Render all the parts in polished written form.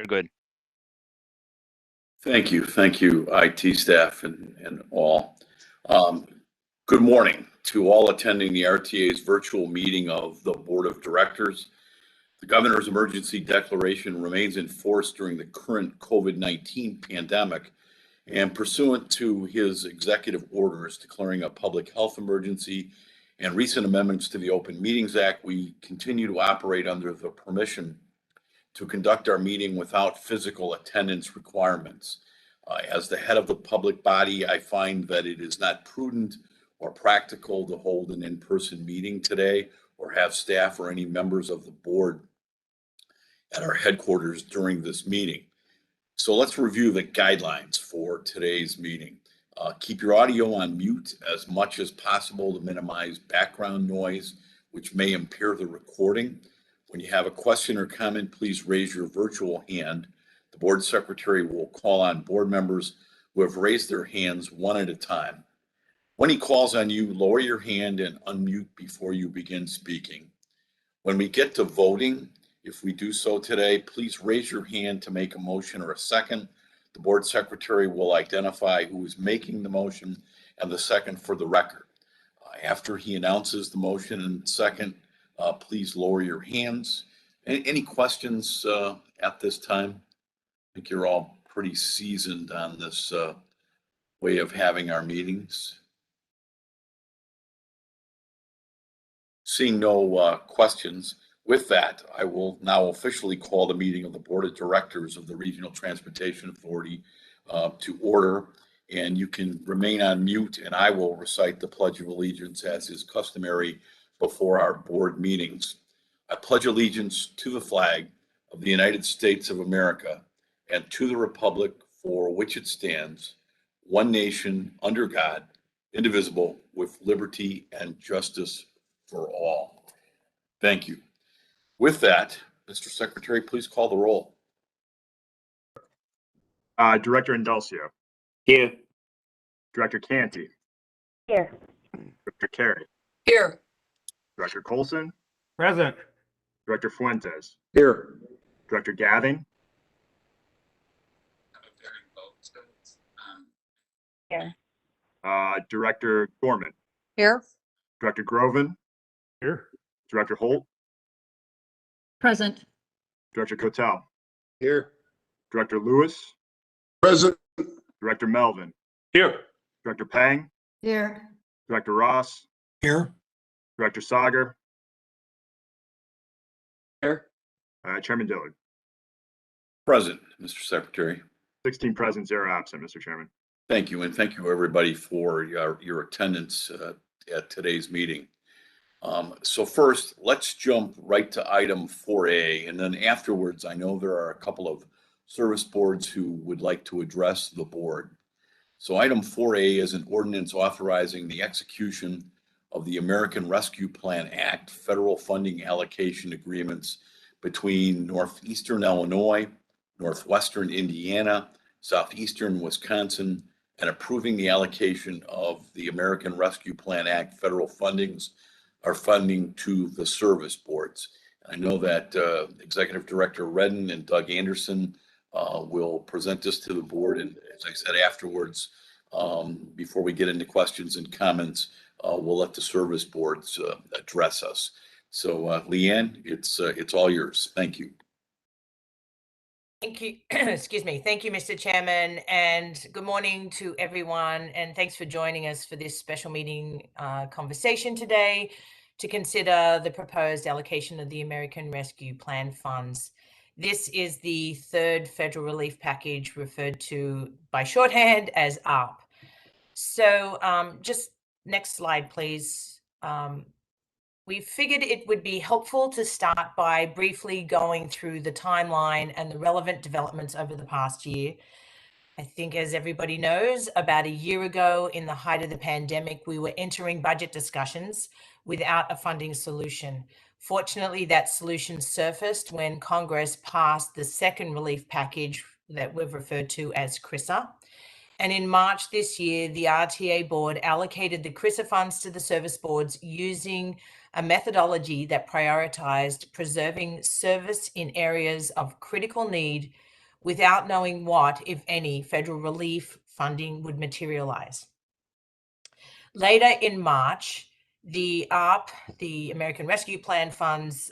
You're good. Thank you, IT staff and all. Good morning to all attending the RTA's virtual meeting of the Board of Directors. The Governor's emergency declaration remains in force during the current COVID-19 pandemic, and pursuant to his executive orders declaring a public health emergency and recent amendments to the Open Meetings Act, we continue to operate under the permission to conduct our meeting without physical attendance requirements. As the head of the public body, I find that it is not prudent or practical to hold an in-person meeting today or have staff or any members of the board at our headquarters during this meeting. So let's review the guidelines for today's meeting. Keep your audio on mute as much as possible to minimize background noise, which may impair the recording. When you have a question or comment, please raise your virtual hand. The board secretary will call on board members who have raised their hands one at a time. When he calls on you, lower your hand and unmute before you begin speaking. When we get to voting, if we do so today, please raise your hand to make a motion or a second. The board secretary will identify who is making the motion and the second for the record. After he announces the motion and second, please lower your hands. Any questions at this time? I think you're all pretty seasoned on this way of having our meetings. Seeing no questions, with that, I will now officially call the meeting of the Board of Directors of the Regional Transportation Authority to order, and you can remain on mute, and I will recite the Pledge of Allegiance as is customary before our board meetings. I pledge allegiance to the flag of the United States of America and to the republic for which it stands, one nation, under God, indivisible, with liberty and justice for all. Thank you. With that, Mr. Secretary, please call the roll. Director Indulcio. Here. Director Canty. Here. Director Carey. Here. Director Colson. Present. Director Fuentes. Here. Director Gathing. Here. Director Gorman. Here. Director Groven. Here. Director Holt. Present. Director Cotel. Here. Director Lewis. Present. Director Melvin. Here. Director Pang. Here. Director Ross. Here. Director Sager. Here. Chairman Dillard. Present, Mr. Secretary. 16 present, 0 absent, Mr. Chairman. Thank you, and thank you everybody for your attendance at today's meeting. So first, let's jump right to item 4A, and then afterwards, I know there are a couple of service boards who would like to address the board. So item 4A is an ordinance authorizing the execution of the American Rescue Plan Act federal funding allocation agreements between Northeastern Illinois, Northwestern Indiana, Southeastern Wisconsin, and approving the allocation of the American Rescue Plan Act federal funding to the service boards. I know that Executive Director Redden and Doug Anderson will present this to the board, and as I said afterwards, before we get into questions and comments, we'll let the service boards address us. So Leanne, it's all yours. Thank you. Thank you. Excuse me. Thank you, Mr. Chairman, and good morning to everyone. And thanks for joining us for this special meeting conversation today to consider the proposed allocation of the American Rescue Plan funds. This is the third federal relief package referred to by shorthand as ARP. So just next slide, please. We figured it would be helpful to start by briefly going through the timeline and the relevant developments over the past year. I think, as everybody knows, about a year ago, in the height of the pandemic, we were entering budget discussions without a funding solution. Fortunately, that solution surfaced when Congress passed the second relief package that we've referred to as CRISA. And in March this year, the RTA board allocated the CRISA funds to the service boards using a methodology that prioritized preserving service in areas of critical need without knowing what, if any, federal relief funding would materialize. Later in March, the ARP, the American Rescue Plan funds,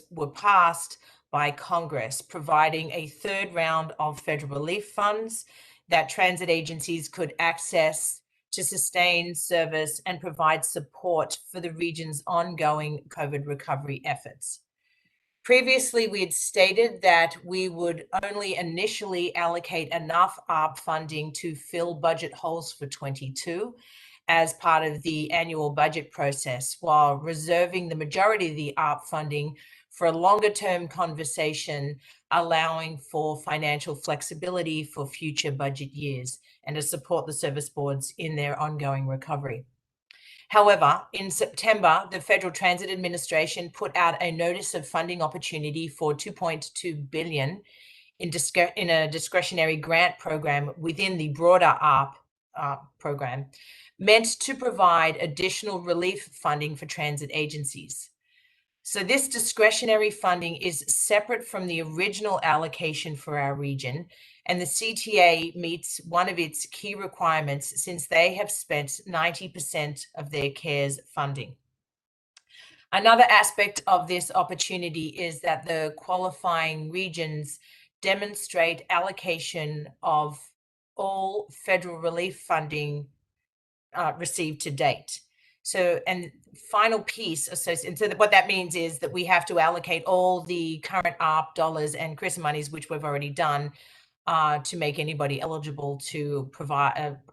were passed by Congress, providing a third round of federal relief funds that transit agencies could access to sustain service and provide support for the region's ongoing COVID recovery efforts. Previously, we had stated that we would only initially allocate enough ARP funding to fill budget holes for 22 as part of the annual budget process, while reserving the majority of the ARP funding for a longer-term conversation, allowing for financial flexibility for future budget years and to support the service boards in their ongoing recovery. However, in September, the Federal Transit Administration put out a notice of funding opportunity for $2.2 billion in a discretionary grant program within the broader ARP program, meant to provide additional relief funding for transit agencies. So this discretionary funding is separate from the original allocation for our region, and the CTA meets one of its key requirements since they have spent 90% of their CARES funding. Another aspect of this opportunity is that the qualifying regions demonstrate allocation of all federal relief funding received to date. So, and final piece associated, so what that means is that we have to allocate all the current ARP dollars and CRISA monies, which we've already done, to make anybody eligible to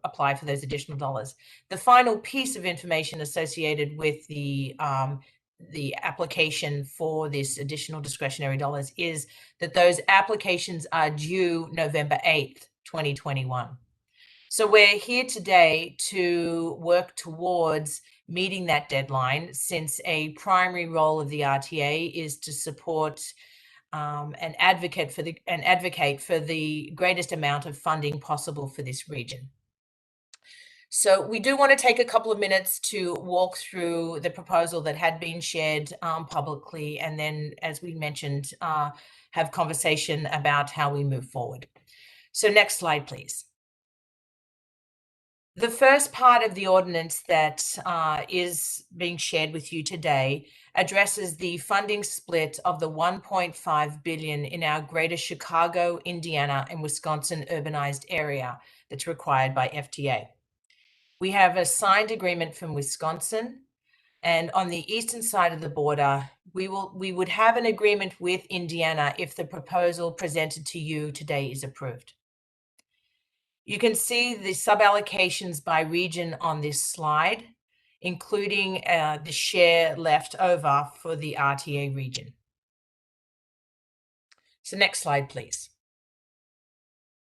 apply for those additional dollars. The final piece of information associated with the application for this additional discretionary dollars is that those applications are due November 8th, 2021. So we're here today to work towards meeting that deadline, since a primary role of the RTA is to support and advocate for the greatest amount of funding possible for this region. So we do want to take a couple of minutes to walk through the proposal that had been shared publicly, and then, as we mentioned, have conversation about how we move forward. So next slide, please. The first part of the ordinance that is being shared with you today addresses the funding split of the $1.5 billion in our greater Chicago, Indiana, and Wisconsin urbanized area that's required by FTA. We have a signed agreement from Wisconsin, and on the eastern side of the border, we would have an agreement with Indiana if the proposal presented to you today is approved. You can see the suballocations by region on this slide, including the share left over for the RTA region. So next slide, please.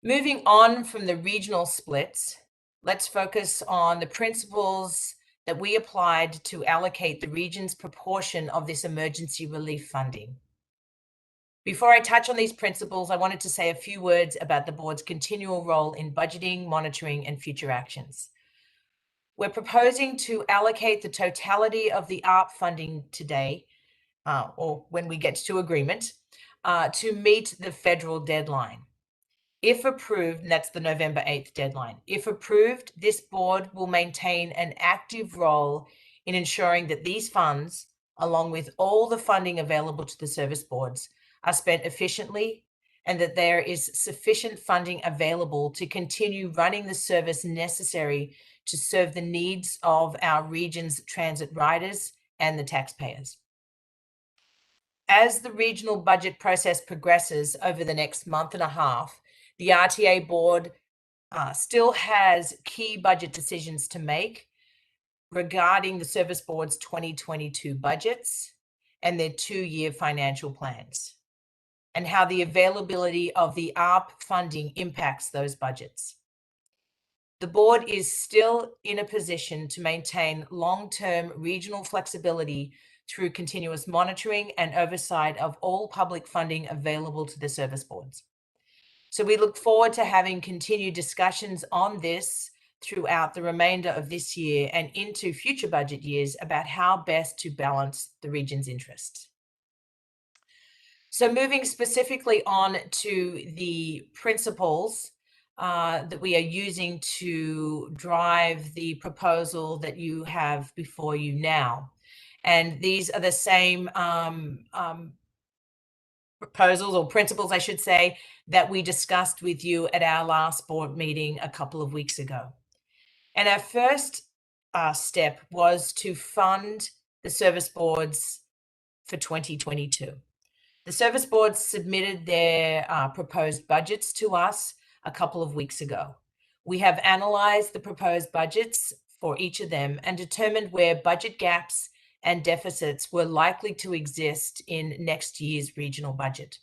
Moving on from the regional splits, let's focus on the principles that we applied to allocate the region's proportion of this emergency relief funding. Before I touch on these principles, I wanted to say a few words about the board's continual role in budgeting, monitoring, and future actions. We're proposing to allocate the totality of the ARP funding today, or when we get to agreement, to meet the federal deadline. If approved, and that's the November 8th deadline, if approved, this board will maintain an active role in ensuring that these funds, along with all the funding available to the service boards, are spent efficiently, and that there is sufficient funding available to continue running the service necessary to serve the needs of our region's transit riders and the taxpayers. As the regional budget process progresses over the next month and a half, the RTA board still has key budget decisions to make regarding the service board's 2022 budgets and their 2-year financial plans, and how the availability of the ARP funding impacts those budgets. The board is still in a position to maintain long-term regional flexibility through continuous monitoring and oversight of all public funding available to the service boards. So we look forward to having continued discussions on this throughout the remainder of this year and into future budget years about how best to balance the region's interests. So moving specifically on to the principles that we are using to drive the proposal that you have before you now. And these are the same proposals or principles, I should say, that we discussed with you at our last board meeting a couple of weeks ago. And our first step was to fund the service boards for 2022. The service boards submitted their proposed budgets to us a couple of weeks ago. We have analyzed the proposed budgets for each of them and determined where budget gaps and deficits were likely to exist in next year's regional budget.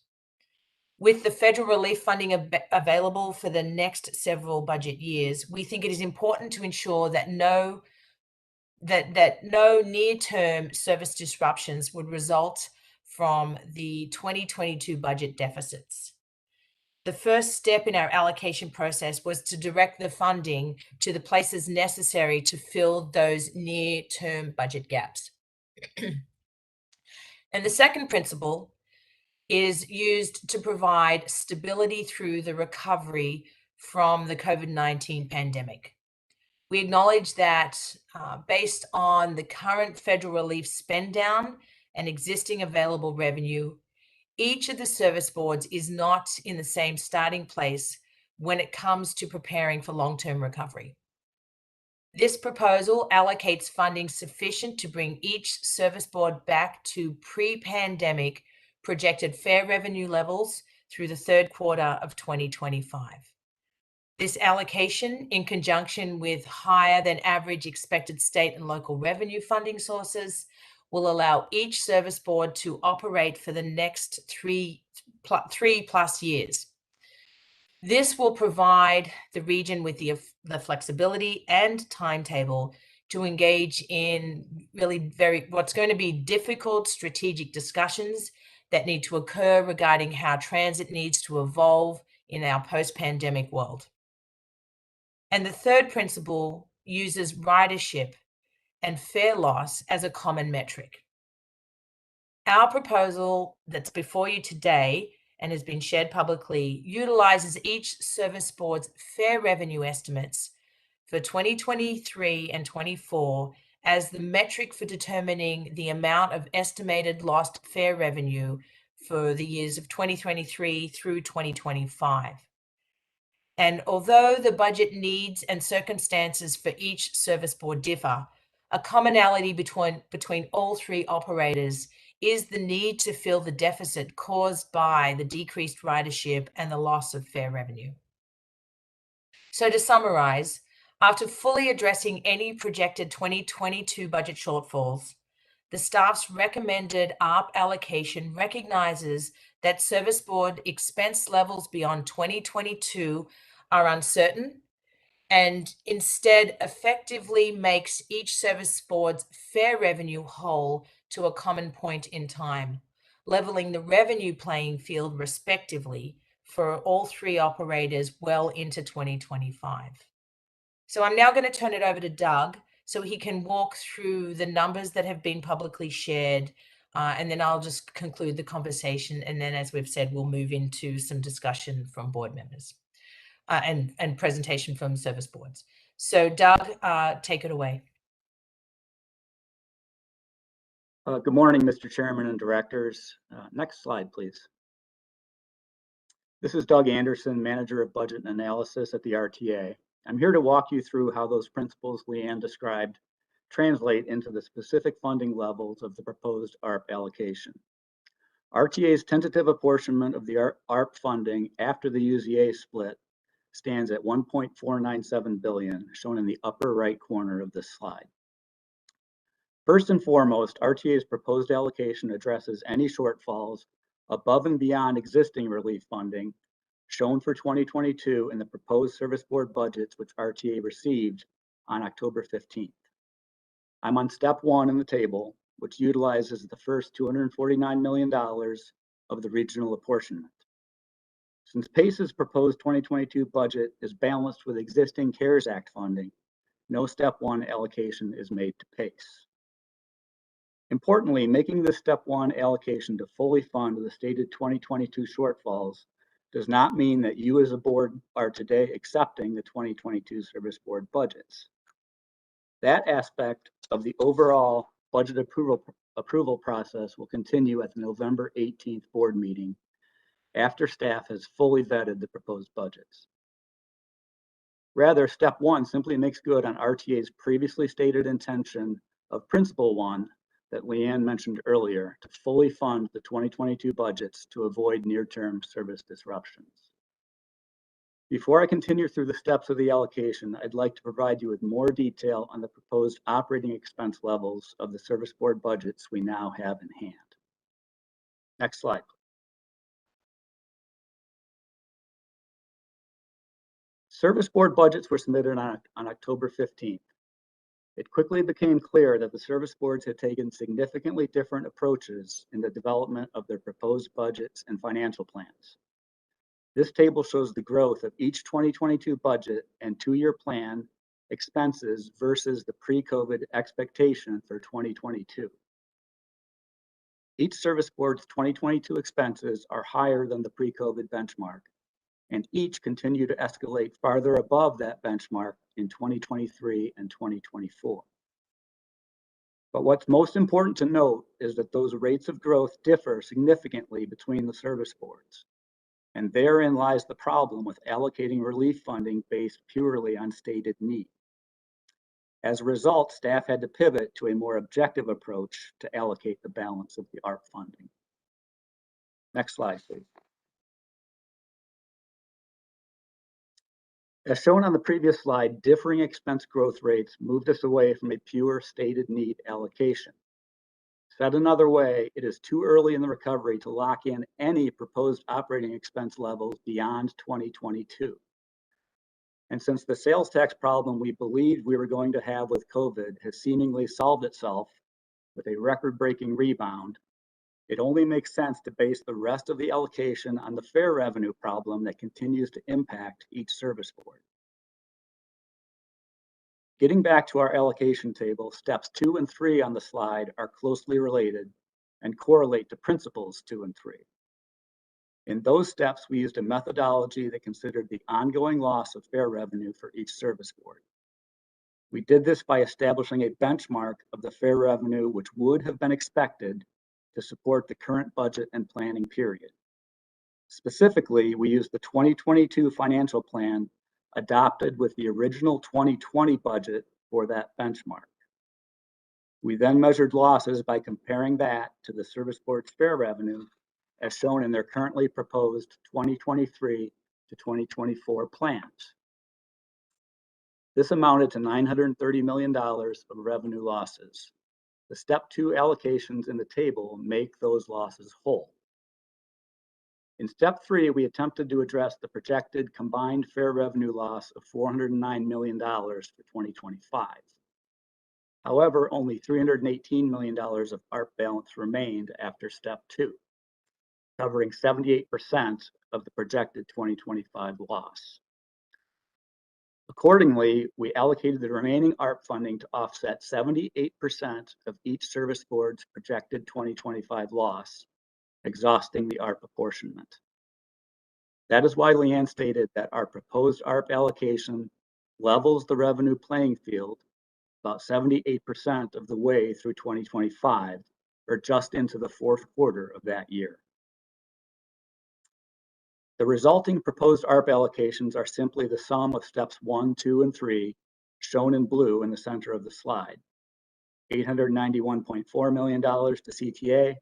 With the federal relief funding available for the next several budget years, we think it is important to ensure that no near-term service disruptions would result from the 2022 budget deficits. The first step in our allocation process was to direct the funding to the places necessary to fill those near-term budget gaps. And the second principle is used to provide stability through the recovery from the COVID-19 pandemic. We acknowledge that based on the current federal relief spend down and existing available revenue, each of the service boards is not in the same starting place when it comes to preparing for long-term recovery. This proposal allocates funding sufficient to bring each service board back to pre-pandemic projected fair revenue levels through the third quarter of 2025. This allocation, in conjunction with higher than average expected state and local revenue funding sources, will allow each service board to operate for the next three plus years. This will provide the region with the flexibility and timetable to engage in really what's going to be difficult strategic discussions that need to occur regarding how transit needs to evolve in our post-pandemic world. And the third principle uses ridership and fare loss as a common metric. Our proposal that's before you today and has been shared publicly utilizes each service board's fare revenue estimates for 2023 and 24 as the metric for determining the amount of estimated lost fare revenue for the years of 2023 through 2025. And although the budget needs and circumstances for each service board differ, a commonality between all three operators is the need to fill the deficit caused by the decreased ridership and the loss of fare revenue. So to summarize, after fully addressing any projected 2022 budget shortfalls, the staff's recommended ARP allocation recognizes that service board expense levels beyond 2022 are uncertain and instead effectively makes each service board's fare revenue whole to a common point in time, leveling the revenue playing field respectively for all three operators well into 2025. So I'm now going to turn it over to Doug so he can walk through the numbers that have been publicly shared, and then I'll just conclude the conversation. And then, as we've said, we'll move into some discussion from board members and presentation from service boards. So Doug, take it away. Good morning, Mr. Chairman and directors. Next slide, please. This is Doug Anderson, Manager of Budget and Analysis at the RTA. I'm here to walk you through how those principles Leanne described translate into the specific funding levels of the proposed ARP allocation. RTA's tentative apportionment of the ARP funding after the UZA split stands at $1.497 billion, shown in the upper right corner of this slide. First and foremost, RTA's proposed allocation addresses any shortfalls above and beyond existing relief funding shown for 2022 in the proposed service board budgets which RTA received on October 15th. I'm on step 1 in the table, which utilizes the first $249 million of the regional apportionment. Since PACE's proposed 2022 budget is balanced with existing CARES Act funding, no step 1 allocation is made to PACE. Importantly, making this step one allocation to fully fund the stated 2022 shortfalls does not mean that you as a board are today accepting the 2022 service board budgets. That aspect of the overall budget approval process will continue at the November 18th board meeting after staff has fully vetted the proposed budgets. Rather, step one simply makes good on RTA's previously stated intention of principle one that Leanne mentioned earlier to fully fund the 2022 budgets to avoid near-term service disruptions. Before I continue through the steps of the allocation, I'd like to provide you with more detail on the proposed operating expense levels of the service board budgets we now have in hand. Next slide. Service board budgets were submitted on October 15th. It quickly became clear that the service boards had taken significantly different approaches in the development of their proposed budgets and financial plans. This table shows the growth of each 2022 budget and two-year plan expenses versus the pre-COVID expectation for 2022. Each service board's 2022 expenses are higher than the pre-COVID benchmark, and each continue to escalate farther above that benchmark in 2023 and 2024. But what's most important to note is that those rates of growth differ significantly between the service boards. And therein lies the problem with allocating relief funding based purely on stated need. As a result, staff had to pivot to a more objective approach to allocate the balance of the ARP funding. Next slide, please. As shown on the previous slide, differing expense growth rates moved us away from a pure stated need allocation. Said another way, it is too early in the recovery to lock in any proposed operating expense levels beyond 2022. And since the sales tax problem we believed we were going to have with COVID has seemingly solved itself with a record-breaking rebound, it only makes sense to base the rest of the allocation on the fair revenue problem that continues to impact each service board. Getting back to our allocation table, steps 2 and 3 on the slide are closely related and correlate to principles 2 and 3. In those steps, we used a methodology that considered the ongoing loss of fair revenue for each service board. We did this by establishing a benchmark of the fair revenue which would have been expected to support the current budget and planning period. Specifically, we used the 2022 financial plan adopted with the original 2020 budget for that benchmark. We then measured losses by comparing that to the service board's fair revenue as shown in their currently proposed 2023 to 2024 plans. This amounted to $930 million of revenue losses. The step 2 allocations in the table make those losses whole. In step 3, we attempted to address the projected combined fair revenue loss of $409 million for 2025. However, only $318 million of ARP balance remained after step 2, covering 78% of the projected 2025 loss. Accordingly, we allocated the remaining ARP funding to offset 78% of each service board's projected 2025 loss, exhausting the ARP apportionment. That is why Leanne stated that our proposed ARP allocation levels the revenue playing field about 78% of the way through 2025, or just into the fourth quarter of that year. The resulting proposed ARP allocations are simply the sum of steps 1, 2, and 3, shown in blue in the center of the slide. $891.4 million to CTA,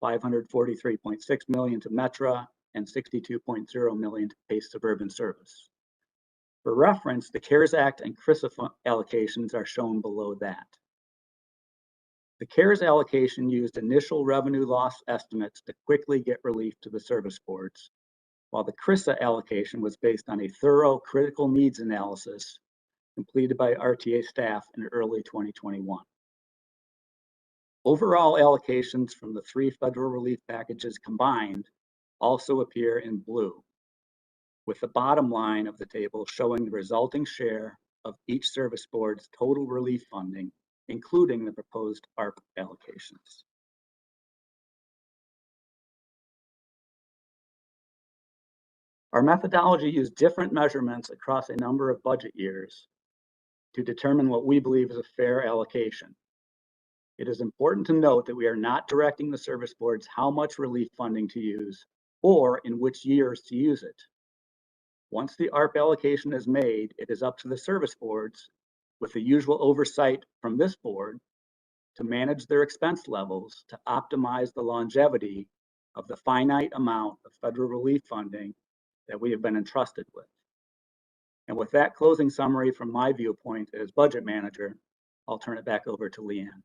$543.6 million to Metra, and $62.0 million to PACE Suburban Service. For reference, the CARES Act and CRISA allocations are shown below that. The CARES allocation used initial revenue loss estimates to quickly get relief to the service boards, while the CRISA allocation was based on a thorough critical needs analysis completed by RTA staff in early 2021. Overall allocations from the 3 federal relief packages combined also appear in blue, with the bottom line of the table showing the resulting share of each service board's total relief funding including the proposed ARP allocations. Our methodology used different measurements across a number of budget years to determine what we believe is a fair allocation. It is important to note that we are not directing the service boards how much relief funding to use or in which years to use it. Once the ARP allocation is made, it is up to the service boards, with the usual oversight from this board, to manage their expense levels to optimize the longevity of the finite amount of federal relief funding that we have been entrusted with. And with that closing summary from my viewpoint as budget manager, I'll turn it back over to Leanne.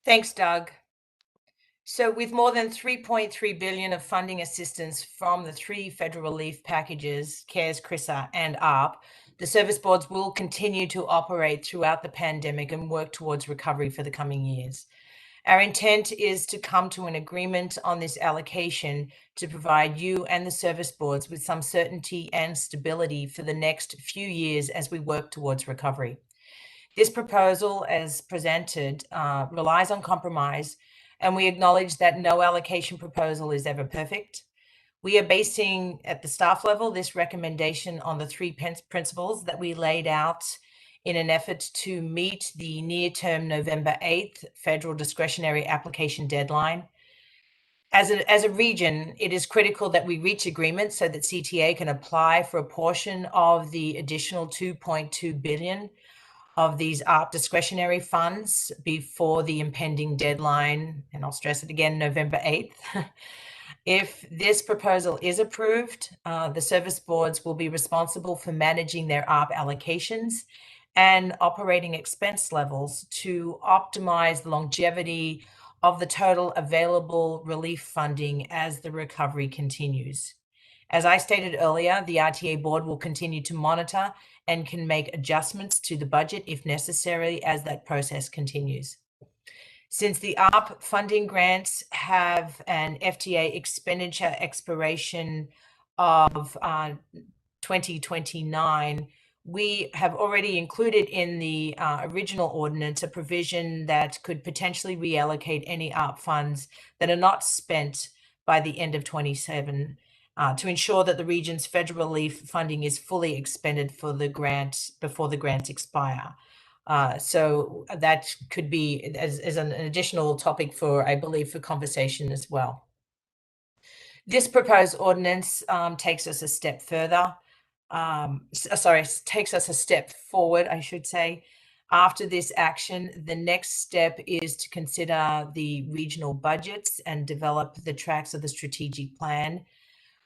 Thanks, Doug. So with more than 3.3 billion of funding assistance from the 3 federal relief packages, CARES, CRISA, and ARP, the service boards will continue to operate throughout the pandemic and work towards recovery for the coming years. Our intent is to come to an agreement on this allocation to provide you and the service boards with some certainty and stability for the next few years as we work towards recovery. This proposal, as presented, relies on compromise, and we acknowledge that no allocation proposal is ever perfect. We are basing, at the staff level, this recommendation on the 3 principles that we laid out in an effort to meet the near-term November 8th federal discretionary application deadline. As a region, it is critical that we reach agreement so that CTA can apply for a portion of the additional 2.2 billion of these ARP discretionary funds before the impending deadline, and I'll stress it again, November 8th. If this proposal is approved, the service boards will be responsible for managing their ARP allocations and operating expense levels to optimize the longevity of the total available relief funding as the recovery continues. As I stated earlier, the RTA board will continue to monitor and can make adjustments to the budget if necessary as that process continues. Since the ARP funding grants have an FTA expenditure expiration of 2029, we have already included in the original ordinance a provision that could potentially reallocate any ARP funds that are not spent by the end of 27 to ensure that the region's federal relief funding is fully expended for the grant before the grants expire. So that could be as an additional topic for, I believe, for conversation as well. This proposed ordinance takes us a step further. Takes us a step forward, I should say. After this action, the next step is to consider the regional budgets and develop the tracks of the strategic plan.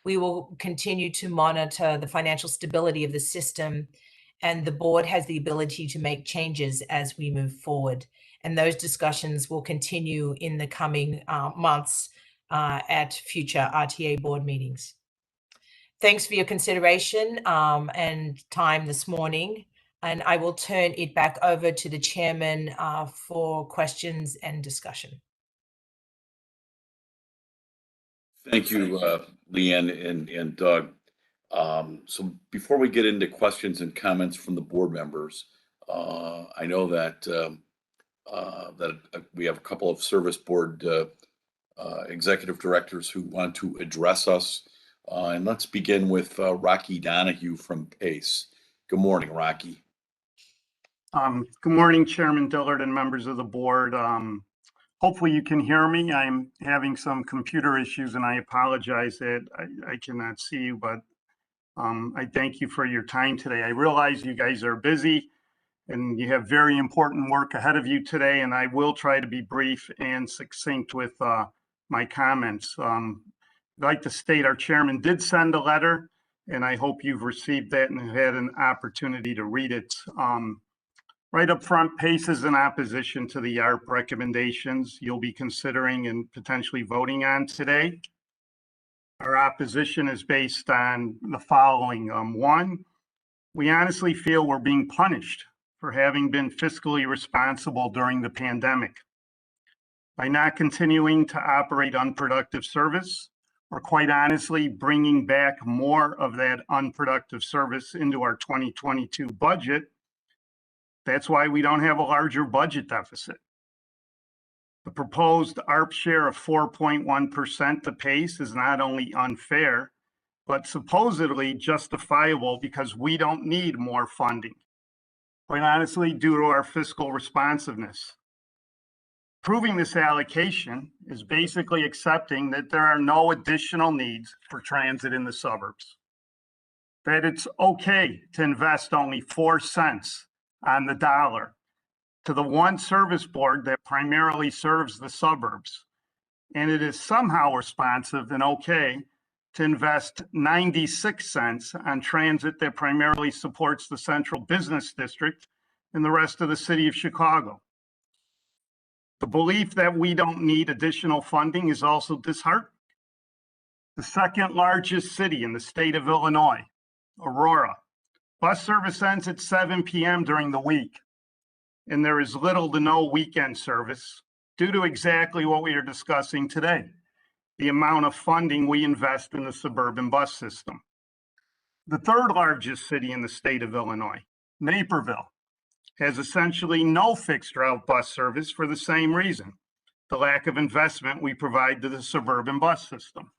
We will continue to monitor the financial stability of the system, and the board has the ability to make changes as we move forward. And those discussions will continue in the coming months at future RTA board meetings. Thanks for your consideration and time this morning. And I will turn it back over to the chairman for questions and discussion. Thank you, Leanne and Doug. So before we get into questions and comments from the board members, I know that we have a couple of service board executive directors who want to address us. And let's begin with Rocky Donahue from PACE. Good morning, Rocky. Good morning, Chairman Dillard and members of the board. Hopefully you can hear me. I'm having some computer issues and I apologize that I cannot see you, but I thank you for your time today. I realize you guys are busy and you have very important work ahead of you today, and I will try to be brief and succinct with my comments. I'd like to state our chairman did send a letter, and I hope you've received that and had an opportunity to read it. Right up front, PACE is in opposition to the ARP recommendations you'll be considering and potentially voting on today. Our opposition is based on the following. One, we honestly feel we're being punished for having been fiscally responsible during the pandemic. By not continuing to operate unproductive service, or quite honestly, bringing back more of that unproductive service into our 2022 budget, That's why we don't have a larger budget deficit. The proposed ARP share of 4.1% to PACE is not only unfair, but supposedly justifiable because we don't need more funding. Quite honestly, due to our fiscal responsiveness. Approving this allocation is basically accepting that there are no additional needs for transit in the suburbs. That it's okay to invest only 4 cents on the dollar to the one service board that primarily serves the suburbs. And it is somehow responsive and okay to invest 96 cents on transit that primarily supports the central business district and the rest of the city of Chicago. The belief that we don't need additional funding is also disheartening. The second largest city in the state of Illinois, Aurora, bus service ends at 7 p.m. during the week, and there is little to no weekend service due to exactly what we are discussing today, the amount of funding we invest in the suburban bus system. The third largest city in the state of Illinois, Naperville, has essentially no fixed route bus service for the same reason, the lack of investment we provide to the suburban bus system.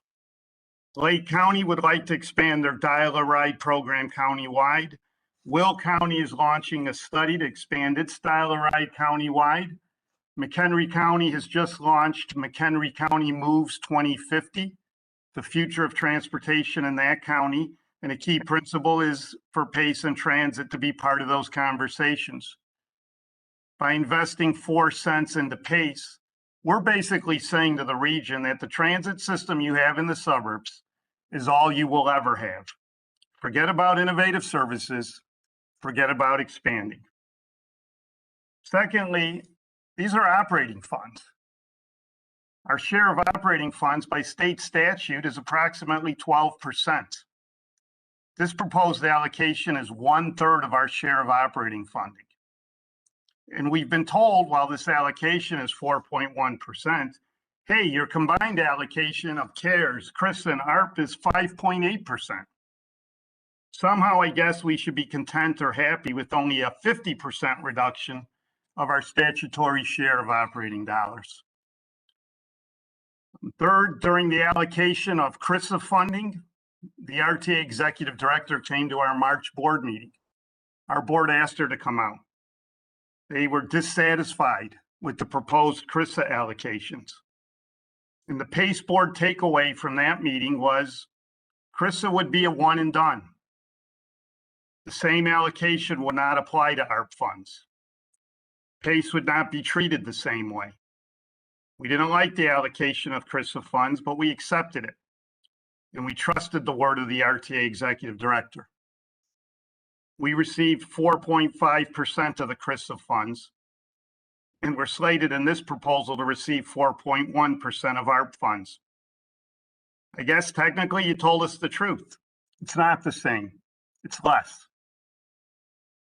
Lake County would like to expand their Dial-A-Ride program countywide. Will County is launching a study to expand its Dial-A-Ride countywide. McHenry County has just launched McHenry County Moves 2050, the future of transportation in that county. And a key principle is for PACE and transit to be part of those conversations. By investing 4 cents into PACE, we're basically saying to the region that the transit system you have in the suburbs is all you will ever have. Forget about innovative services, forget about expanding. Secondly, these are operating funds. Our share of operating funds by state statute is approximately 12%. This proposed allocation is 1/3 of our share of operating funding. And we've been told while this allocation is 4.1%, hey, your combined allocation of CARES, CRISA, and ARP is 5.8%. Somehow I guess we should be content or happy with only a 50% reduction of our statutory share of operating dollars. Third, during the allocation of CRISA funding, the RTA executive director came to our March board meeting. Our board asked her to come out. They were dissatisfied with the proposed CRISA allocations. And the PACE board takeaway from that meeting was CRISA would be a one and done. The same allocation would not apply to ARP funds. PACE would not be treated the same way. We didn't like the allocation of CRISA funds, but we accepted it. And we trusted the word of the RTA executive director. We received 4.5% of the CRISA funds, and we're slated in this proposal to receive 4.1% of ARP funds. I guess technically you told us the truth. It's not the same, it's less.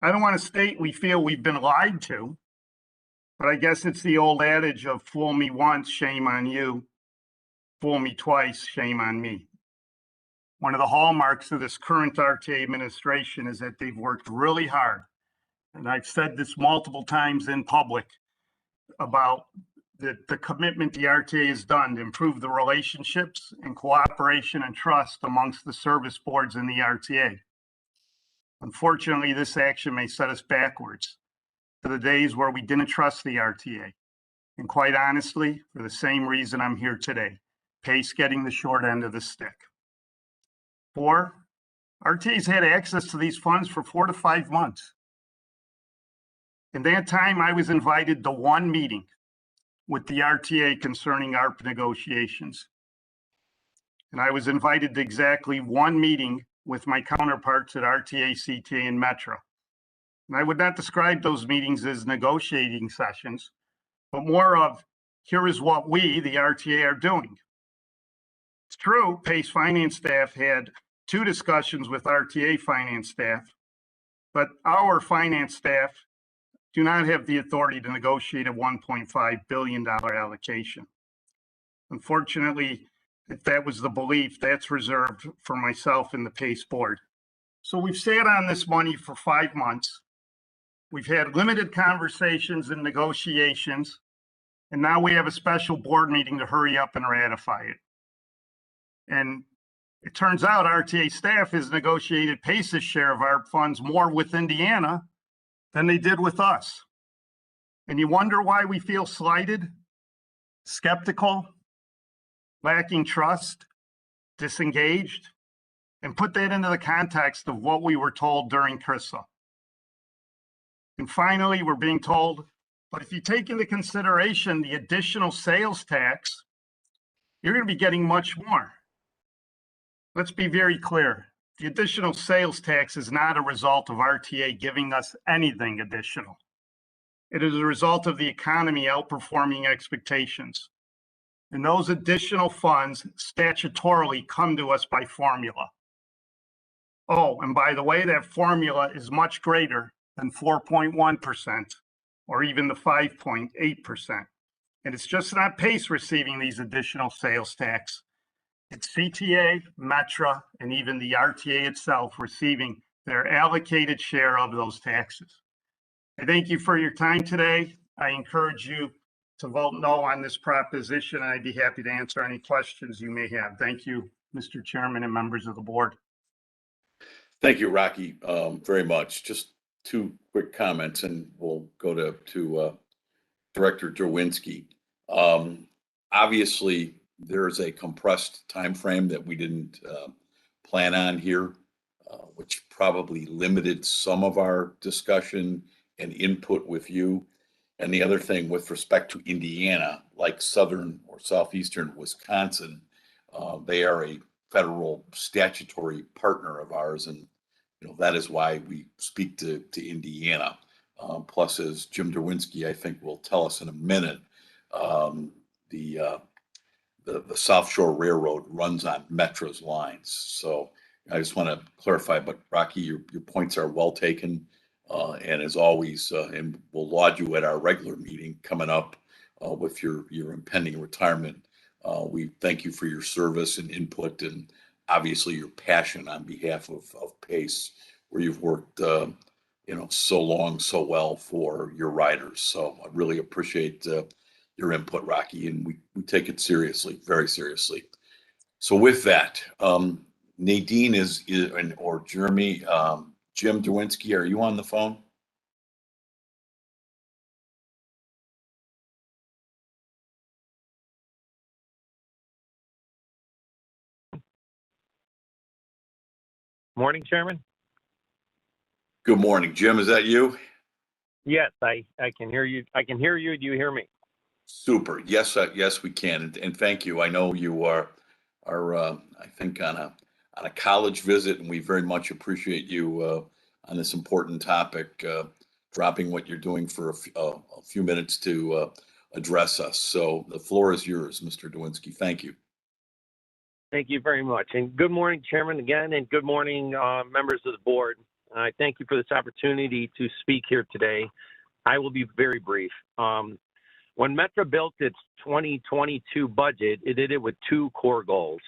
I don't want to state we feel we've been lied to, but I guess it's the old adage of fool me once, shame on you. Fool me twice, shame on me. One of the hallmarks of this current RTA administration is that they've worked really hard. And I've said this multiple times in public about the commitment the RTA has done to improve the relationships and cooperation and trust amongst the service boards in the RTA. Unfortunately, this action may set us backwards to the days where we didn't trust the RTA. And quite honestly, for the same reason I'm here today, PACE getting the short end of the stick. 4, RTA's had access to these funds for 4 to 5 months. In that time, I was invited to one meeting with the RTA concerning ARP negotiations. And I was invited to exactly one meeting with my counterparts at RTA, CTA, and Metro. And I would not describe those meetings as negotiating sessions, but more of, here is what we, the RTA, are doing. It's true, PACE finance staff had 2 discussions with RTA finance staff, but our finance staff do not have the authority to negotiate a $1.5 billion allocation. Unfortunately, if that was the belief, that's reserved for myself and the PACE board. So we've sat on this money for 5 months. We've had limited conversations and negotiations, and now we have a special board meeting to hurry up and ratify it. And it turns out RTA staff has negotiated PACE's share of ARP funds more with Indiana than they did with us. And you wonder why we feel slighted, skeptical, lacking trust, disengaged, and put that into the context of what we were told during CRISA. And finally, we're being told, but if you take into consideration the additional sales tax, you're going to be getting much more. Let's be very clear. The additional sales tax is not a result of RTA giving us anything additional. It is a result of the economy outperforming expectations. And those additional funds statutorily come to us by formula. Oh, and by the way, that formula is much greater than 4.1% or even the 5.8%. And it's just not PACE receiving these additional sales tax. It's CTA, Metra, and even the RTA itself receiving their allocated share of those taxes. I thank you for your time today. I encourage you to vote no on this proposition, and I'd be happy to answer any questions you may have. Thank you, Mr. Chairman and members of the board. Thank you, Rocky, very much. Just two quick comments, and we'll go to Director Drowinski. Obviously, there's a compressed time frame that we didn't plan on here, which probably limited some of our discussion and input with you. And the other thing with respect to Indiana, like southern or southeastern Wisconsin, they are a federal statutory partner of ours, and that is why we speak to Indiana. Plus, as Jim Derwinski, I think, will tell us in a minute, the South Shore Railroad runs on Metra's lines. So I just want to clarify, but Rocky, your points are well taken. And as always, and we'll laud you at our regular meeting coming up with your impending retirement. We thank you for your service and input, and obviously your passion on behalf of PACE, where you've worked so long, so well for your riders. So I really appreciate your input, Rocky, and we take it seriously, very seriously. So with that, Nadine or Jeremy, Jim Derwinski, are you on the phone? Morning, Chairman. Good morning, Jim. Is that you? Yes, I can hear you. I can hear you. Do you hear me? Super. Yes, yes, we can. And thank you. I know you are I think on a college visit, and we very much appreciate you on this important topic, dropping what you're doing for a few minutes to address us. So the floor is yours, Mr. Derwinski. Thank you. Thank you very much. And good morning, Chairman, again, and good morning, members of the board. I thank you for this opportunity to speak here today. I will be very brief. When Metra built its 2022 budget, it did it with two core goals: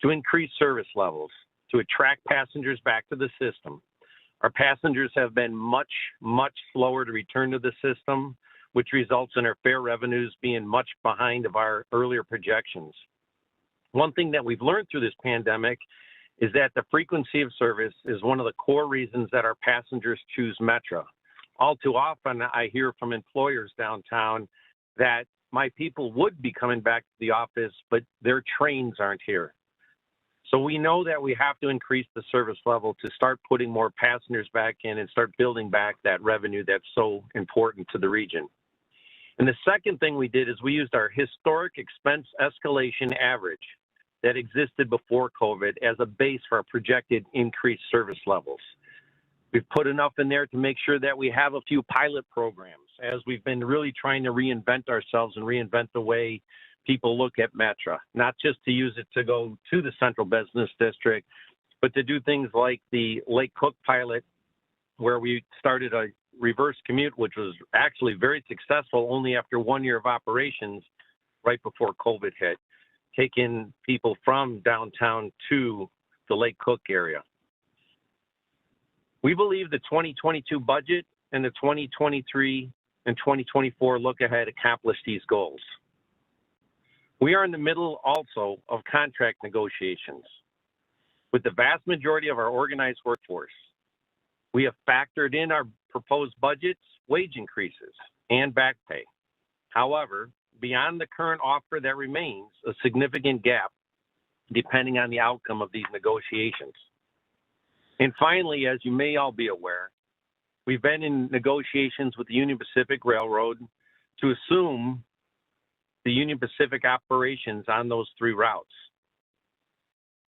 to increase service levels, to attract passengers back to the system. Our passengers have been much, much slower to return to the system, which results in our fare revenues being much behind of our earlier projections. One thing that we've learned through this pandemic is that the frequency of service is one of the core reasons that our passengers choose Metra. All too often, I hear from employers downtown that my people would be coming back to the office, but their trains aren't here. So we know that we have to increase the service level to start putting more passengers back in and start building back that revenue that's so important to the region. And the second thing we did is we used our historic expense escalation average that existed before COVID as a base for our projected increased service levels. We've put enough in there to make sure that we have a few pilot programs, as we've been really trying to reinvent ourselves and reinvent the way people look at Metra, not just to use it to go to the central business district, but to do things like the Lake Cook pilot, where we started a reverse commute, which was actually very successful only after 1 year of operations right before COVID hit, taking people from downtown to the Lake Cook area. We believe the 2022 budget and the 2023 and 2024 look ahead accomplish these goals. We are in the middle also of contract negotiations. With the vast majority of our organized workforce, we have factored in our proposed budgets, wage increases, and back pay. However, beyond the current offer, there remains a significant gap depending on the outcome of these negotiations. And finally, as you may all be aware, we've been in negotiations with the Union Pacific Railroad to assume the Union Pacific operations on those 3 routes.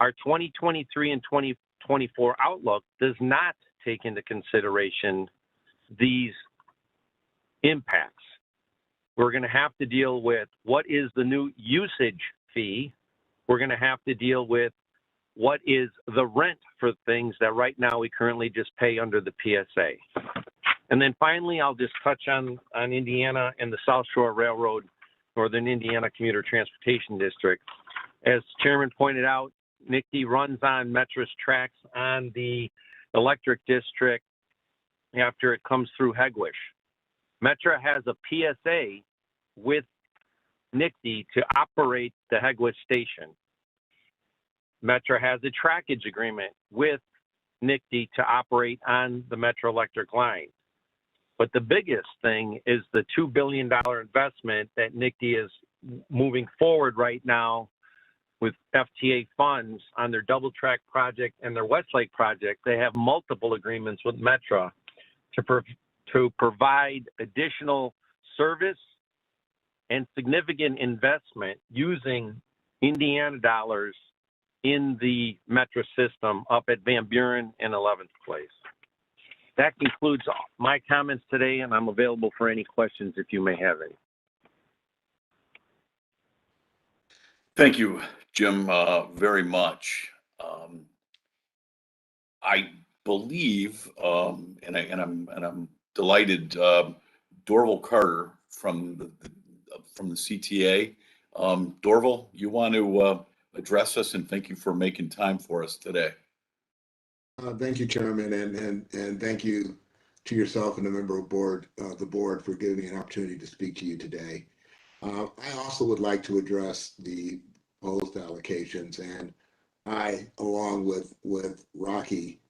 Our 2023 and 2024 outlook does not take into consideration these impacts. We're going to have to deal with what is the new usage fee. We're going to have to deal with what is the rent for things that right now we currently just pay under the PSA. And then finally, I'll just touch on Indiana and the South Shore Railroad, Northern Indiana Commuter Transportation District. As Chairman pointed out, NICD runs on Metra's tracks on the electric district after it comes through Hegwish. Metra has a PSA with NICD to operate the Hegwish station. Metra has a trackage agreement with NICD to operate on the Metro Electric line. But the biggest thing is the $2 billion investment that NICD is moving forward right now with FTA funds on their double track project and their Westlake project. They have multiple agreements with Metra to provide additional service and significant investment using Indiana dollars in the Metra system up at Van Buren and 11th Place. That concludes my comments today, and I'm available for any questions if you may have any. Thank you, Jim, very much. I believe, and I'm delighted, Dorval Carter from the CTA. Dorval, you want to address us, and thank you for making time for us today. Thank you, Chairman, and thank you to yourself and the member of the board for giving me an opportunity to speak to you today. I also would like to address the proposed allocations, and I, along with Rocky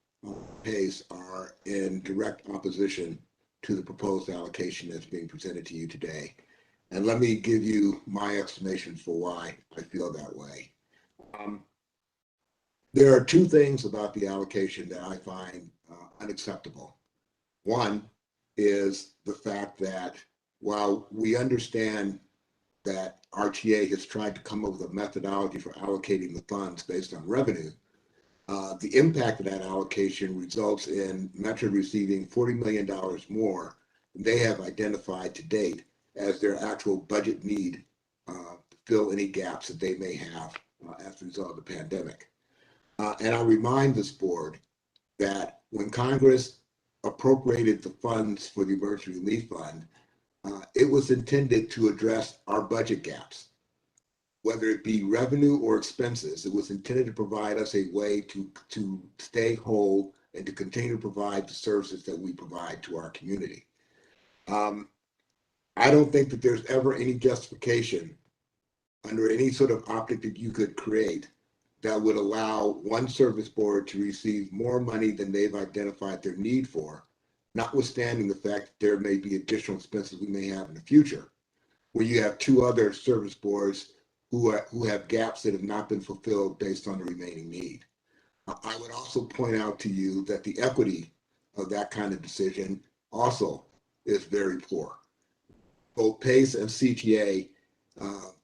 Pace, are in direct opposition to the proposed allocation that's being presented to you today. And let me give you my explanation for why I feel that way. There are 2 things about the allocation that I find unacceptable. One is the fact that while we understand that RTA has tried to come up with a methodology for allocating the funds based on revenue, the impact of that allocation results in Metra receiving $40 million more than they have identified to date as their actual budget need to fill any gaps that they may have as a result of the pandemic. And I remind this board that when Congress appropriated the funds for the Emergency Relief Fund, it was intended to address our budget gaps, whether it be revenue or expenses. It was intended to provide us a way to stay whole and to continue to provide the services that we provide to our community. I don't think that there's ever any justification under any sort of optic that you could create that would allow one service board to receive more money than they've identified their need for, notwithstanding the fact that there may be additional expenses we may have in the future, where you have 2 other service boards who have gaps that have not been fulfilled based on the remaining need. I would also point out to you that the equity of that kind of decision also is very poor. Both PACE and CTA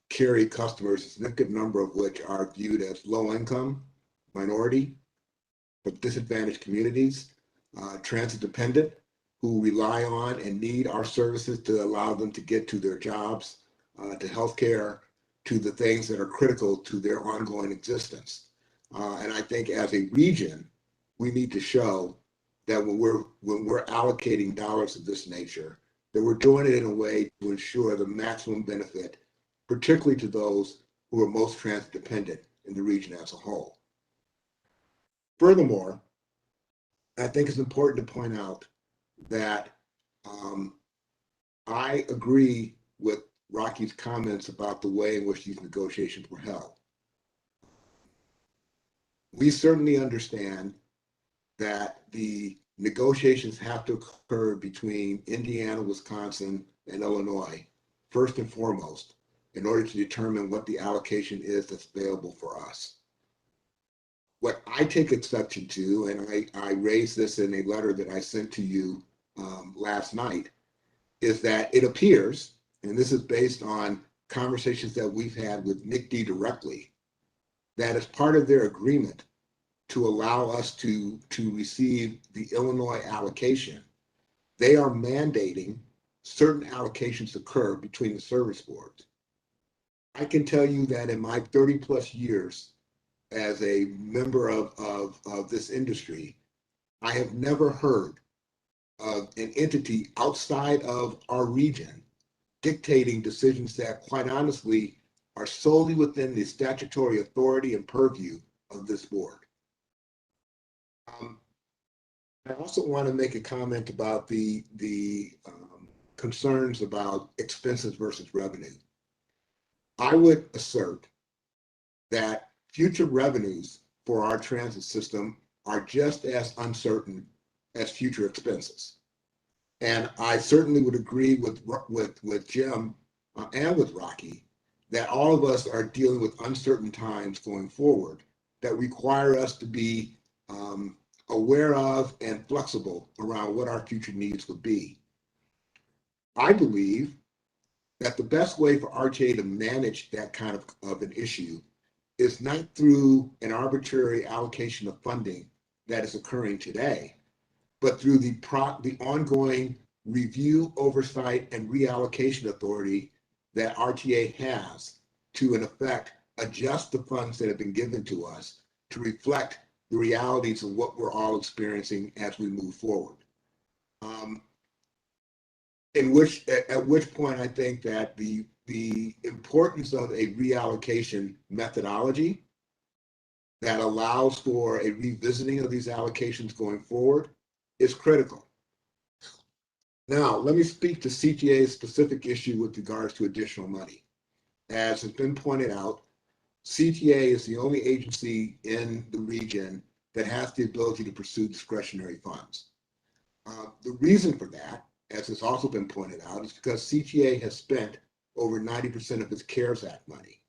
carry customers, a significant number of which are viewed as low income, minority, but disadvantaged communities, transit dependent, who rely on and need our services to allow them to get to their jobs, to healthcare, to the things that are critical to their ongoing existence. And I think as a region, we need to show that when we're allocating dollars of this nature, that we're doing it in a way to ensure the maximum benefit, particularly to those who are most transit dependent in the region as a whole. Furthermore, I think it's important to point out that I agree with Rocky's comments about the way in which these negotiations were held. We certainly understand that the negotiations have to occur between Indiana, Wisconsin, and Illinois, first and foremost, in order to determine what the allocation is that's available for us. What I take exception to, and I raised this in a letter that I sent to you last night, is that it appears, and this is based on conversations that we've had with Nick D directly, that as part of their agreement to allow us to receive the Illinois allocation, they are mandating certain allocations occur between the service boards. I can tell you that in my 30 plus years as a member of this industry, I have never heard of an entity outside of our region dictating decisions that, quite honestly, are solely within the statutory authority and purview of this board. I also want to make a comment about the concerns about expenses versus revenue. I would assert that future revenues for our transit system are just as uncertain as future expenses. And I certainly would agree with Jim and with Rocky that all of us are dealing with uncertain times going forward that require us to be aware of and flexible around what our future needs would be. I believe that the best way for RTA to manage that kind of an issue is not through an arbitrary allocation of funding that is occurring today, but through the ongoing review, oversight, and reallocation authority that RTA has to, in effect, adjust the funds that have been given to us to reflect the realities of what we're all experiencing as we move forward. At which point I think that the importance of a reallocation methodology that allows for a revisiting of these allocations going forward is critical. Now, let me speak to CTA's specific issue with regards to additional money. As has been pointed out, CTA is the only agency in the region that has the ability to pursue discretionary funds. The reason for that, as has also been pointed out, is because CTA has spent over 90% of its CARES Act money.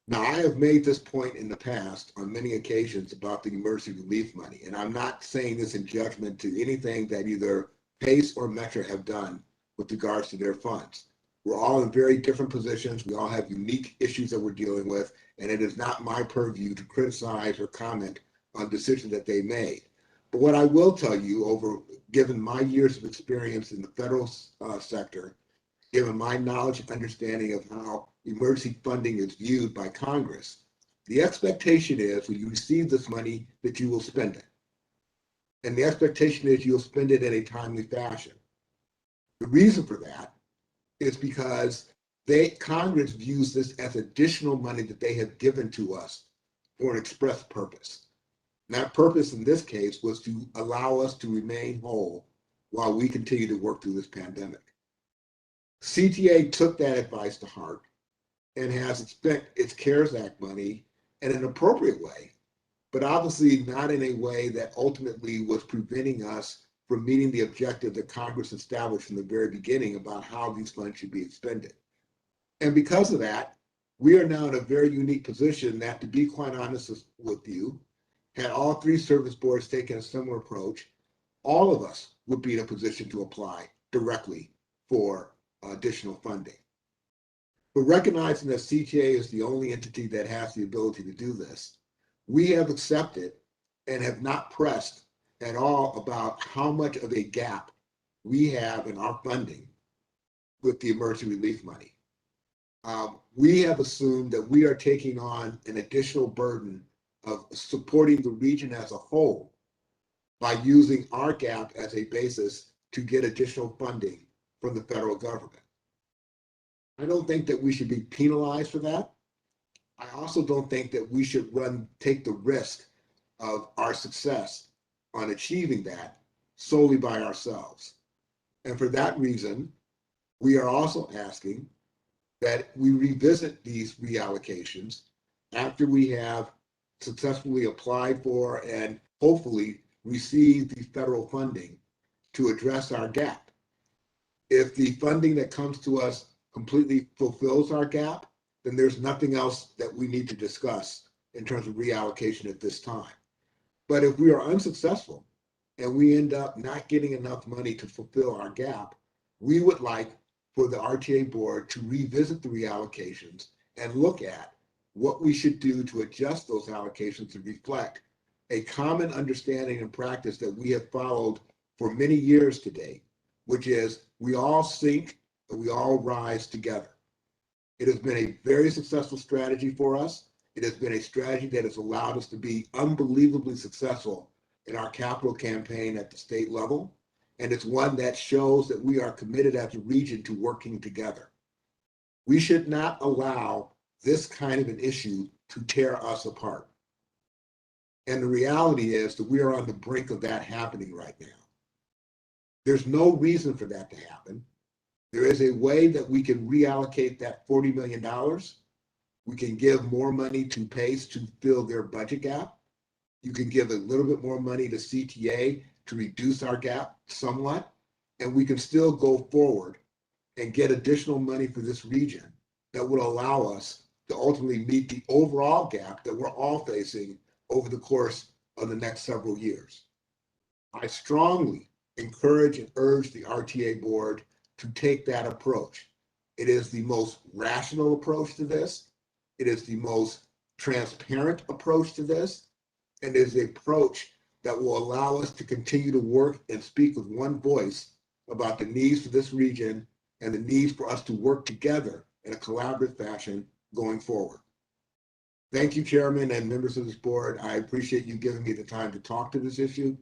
Now, I have made this point in the past on many occasions about the emergency relief money, and I'm not saying this in judgment to anything that either PACE or Metro have done with regards to their funds. We're all in very different positions. We all have unique issues that we're dealing with, and it is not my purview to criticize or comment on decisions that they made. But what I will tell you, given my years of experience in the federal sector, given my knowledge and understanding of how emergency funding is viewed by Congress, the expectation is when you receive this money that you will spend it. And the expectation is you'll spend it in a timely fashion. The reason for that is because Congress views this as additional money that they have given to us for an express purpose. And that purpose in this case was to allow us to remain whole while we continue to work through this pandemic. CTA took that advice to heart and has spent its CARES Act money in an appropriate way, but obviously not in a way that ultimately was preventing us from meeting the objective that Congress established from the very beginning about how these funds should be expended. And because of that, we are now in a very unique position that, to be quite honest with you, had all three service boards taken a similar approach, all of us would be in a position to apply directly for additional funding. But recognizing that CTA is the only entity that has the ability to do this, we have accepted and have not pressed at all about how much of a gap we have in our funding with the emergency relief money. We have assumed that we are taking on an additional burden of supporting the region as a whole by using our gap as a basis to get additional funding from the federal government. I don't think that we should be penalized for that. I also don't think that we should take the risk of our success on achieving that solely by ourselves. And for that reason, we are also asking that we revisit these reallocations after we have successfully applied for and hopefully receive the federal funding to address our gap. If the funding that comes to us completely fulfills our gap, then there's nothing else that we need to discuss in terms of reallocation at this time. But if we are unsuccessful and we end up not getting enough money to fulfill our gap, we would like for the RTA board to revisit the reallocations and look at what we should do to adjust those allocations to reflect a common understanding and practice that we have followed for many years today, which is we all sink and we all rise together. It has been a very successful strategy for us. It has been a strategy that has allowed us to be unbelievably successful in our capital campaign at the state level. And it's one that shows that we are committed as a region to working together. We should not allow this kind of an issue to tear us apart. And the reality is that we are on the brink of that happening right now. There's no reason for that to happen. There is a way that we can reallocate that $40 million. We can give more money to PACE to fill their budget gap. You can give a little bit more money to CTA to reduce our gap somewhat, and we can still go forward and get additional money for this region that would allow us to ultimately meet the overall gap that we're all facing over the course of the next several years. I strongly encourage and urge the RTA board to take that approach. It is the most rational approach to this. It is the most transparent approach to this. And it is the approach that will allow us to continue to work and speak with one voice about the needs for this region and the needs for us to work together in a collaborative fashion going forward. Thank you, Chairman and members of this board. I appreciate you giving me the time to talk to this issue.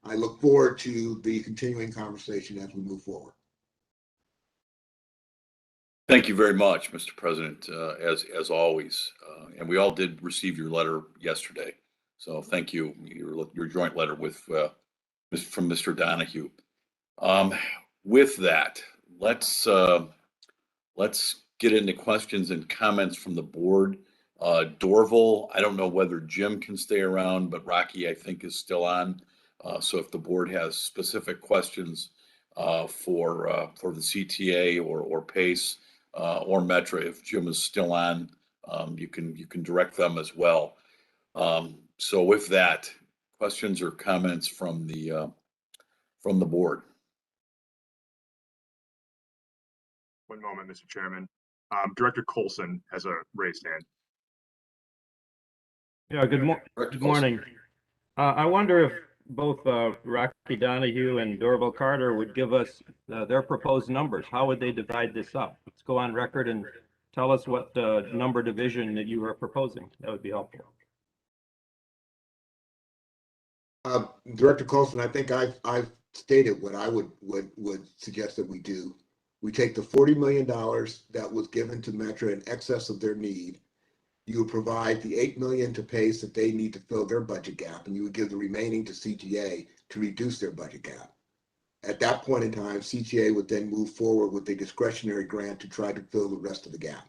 I look forward to the continuing conversation as we move forward. Thank you very much, Mr. President, as always. And we all did receive your letter yesterday. So thank you, your joint letter with from Mr. Donahue. With that, let's get into questions and comments from the board. Dorval, I don't know whether Jim can stay around, but Rocky, I think, is still on. So if the board has specific questions for the CTA or PACE or Metra, if Jim is still on, you can direct them as well. So with that, questions or comments from the board. One moment, Mr. Chairman. Director Colson has a raised hand. Yeah, good morning. I wonder if both Rocky Donahue and Dorval Carter would give us their proposed numbers. How would they divide this up? Let's go on record and tell us what number division that you are proposing. That would be helpful. Director Colson, I think I've stated what I would suggest that we do. We take the $40 million that was given to Metra in excess of their need. You would provide the $8 million to PACE that they need to fill their budget gap, and you would give the remaining to CTA to reduce their budget gap. At that point in time, CTA would then move forward with a discretionary grant to try to fill the rest of the gap.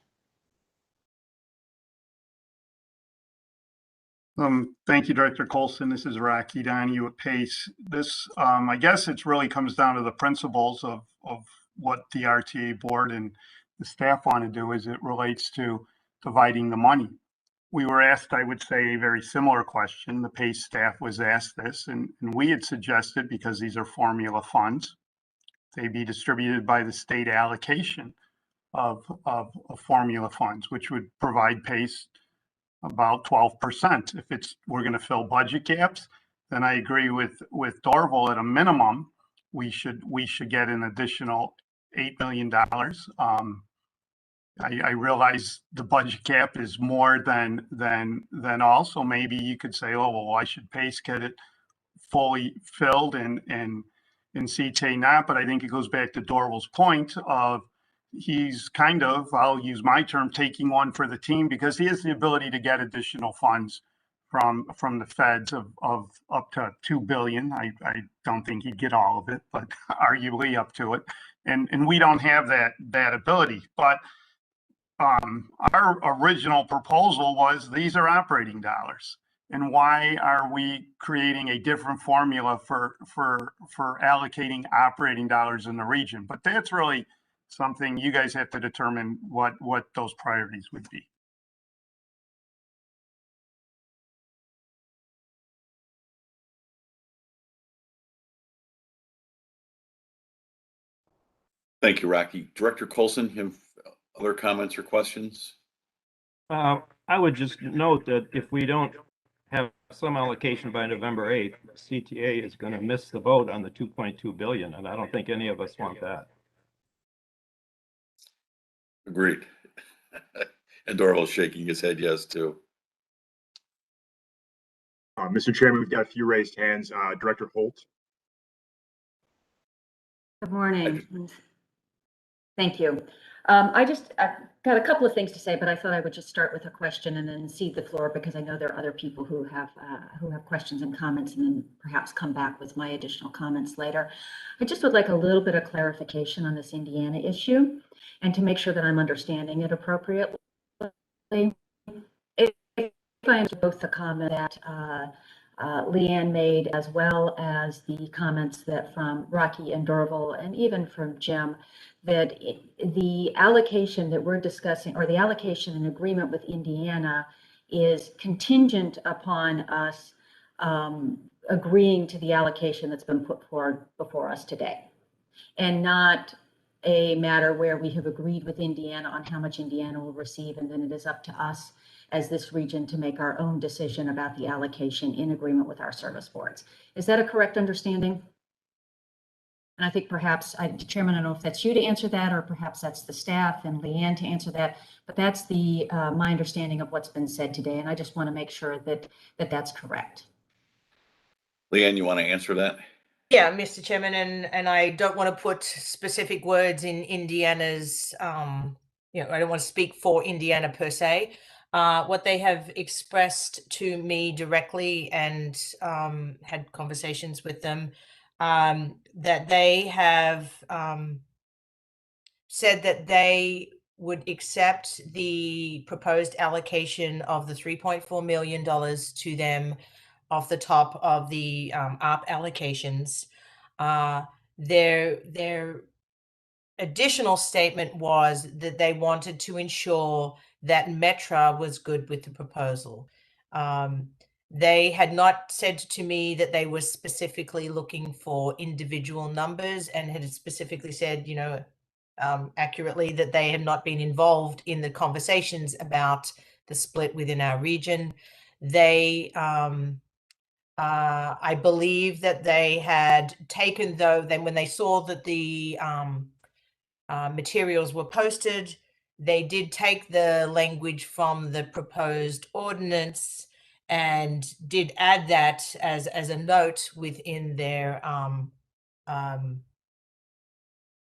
Thank you, Director Colson. This is Rocky Donahue at PACE. This, I guess it really comes down to the principles of what the RTA board and the staff want to do as it relates to dividing the money. We were asked, I would say, a very similar question. The PACE staff was asked this, and we had suggested, because these are formula funds, they be distributed by the state allocation of formula funds, which would provide PACE about 12%. If we're going to fill budget gaps, then I agree with Dorval. At a minimum, we should get an additional $8 million. I realize the budget gap is more than all, so maybe you could say, oh, well, why should PACE get it fully filled and CTA not? But I think it goes back to Dorval's point of he's kind of, I'll use my term, taking one for the team, because he has the ability to get additional funds from the feds of up to 2 billion. I don't think he'd get all of it, but arguably up to it. And we don't have that ability. But our original proposal was these are operating dollars. And why are we creating a different formula for allocating operating dollars in the region? But that's really something you guys have to determine what those priorities would be. Thank you, Rocky. Director Colson, have other comments or questions? I would just note that if we don't have some allocation by November 8th, CTA is going to miss the vote on the 2.2 billion, and I don't think any of us want that. Agreed. And Dorval's shaking his head yes, too. Mr. Chairman, we've got a few raised hands. Director Holt. Good morning. Thank you. I've got a couple of things to say, but I thought I would just start with a question and then cede the floor because I know there are other people who have questions and comments, and then perhaps come back with my additional comments later. I just would like a little bit of clarification on this Indiana issue, and to make sure that I'm understanding it appropriately. If I am both the comment that Leanne made, as well as the comments that from Rocky and Dorval, and even from Jim, that the allocation that we're discussing, or the allocation in agreement with Indiana, is contingent upon us agreeing to the allocation that's been put forward before us today, and not a matter where we have agreed with Indiana on how much Indiana will receive, and then it is up to us as this region to make our own decision about the allocation in agreement with our service boards. Is that a correct understanding? And I think perhaps, Chairman, I don't know if that's you to answer that, or perhaps that's the staff and Leanne to answer that, but that's my understanding of what's been said today, and I just want to make sure that that's correct. Leanne, you want to answer that? Yeah, Mr. Chairman, and I don't want to put specific words in Indiana's, I don't want to speak for Indiana per se. What they have expressed to me directly, and had conversations with them, that they have said that they would accept the proposed allocation of the $3.4 million to them off the top of the ARP allocations. Their additional statement was that they wanted to ensure that Metra was good with the proposal. They had not said to me that they were specifically looking for individual numbers, and had specifically said, accurately, that they had not been involved in the conversations about the split within our region. They, I believe that they had taken, then when they saw that the materials were posted, they did take the language from the proposed ordinance and did add that as a note within their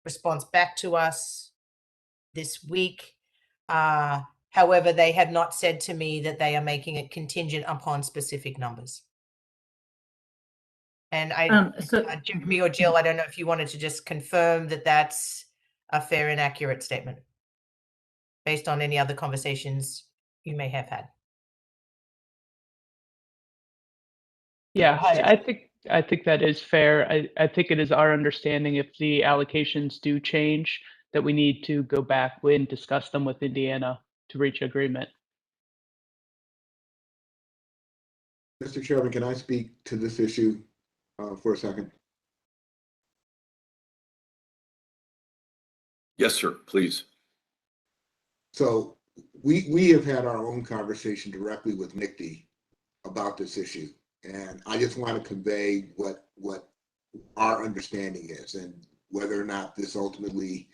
response back to us this week. However, they have not said to me that they are making it contingent upon specific numbers. And Jeremy or Jill, I don't know if you wanted to just confirm that that's a fair and accurate statement based on any other conversations you may have had. Yeah, hi. I think that is fair. I think it is our understanding, if the allocations do change, that we need to go back and discuss them with Indiana to reach agreement. Mr. Chairman, can I speak to this issue for a second? Yes, sir, please. So we have had our own conversation directly with NICD about this issue, and I just want to convey what our understanding is, and whether or not this ultimately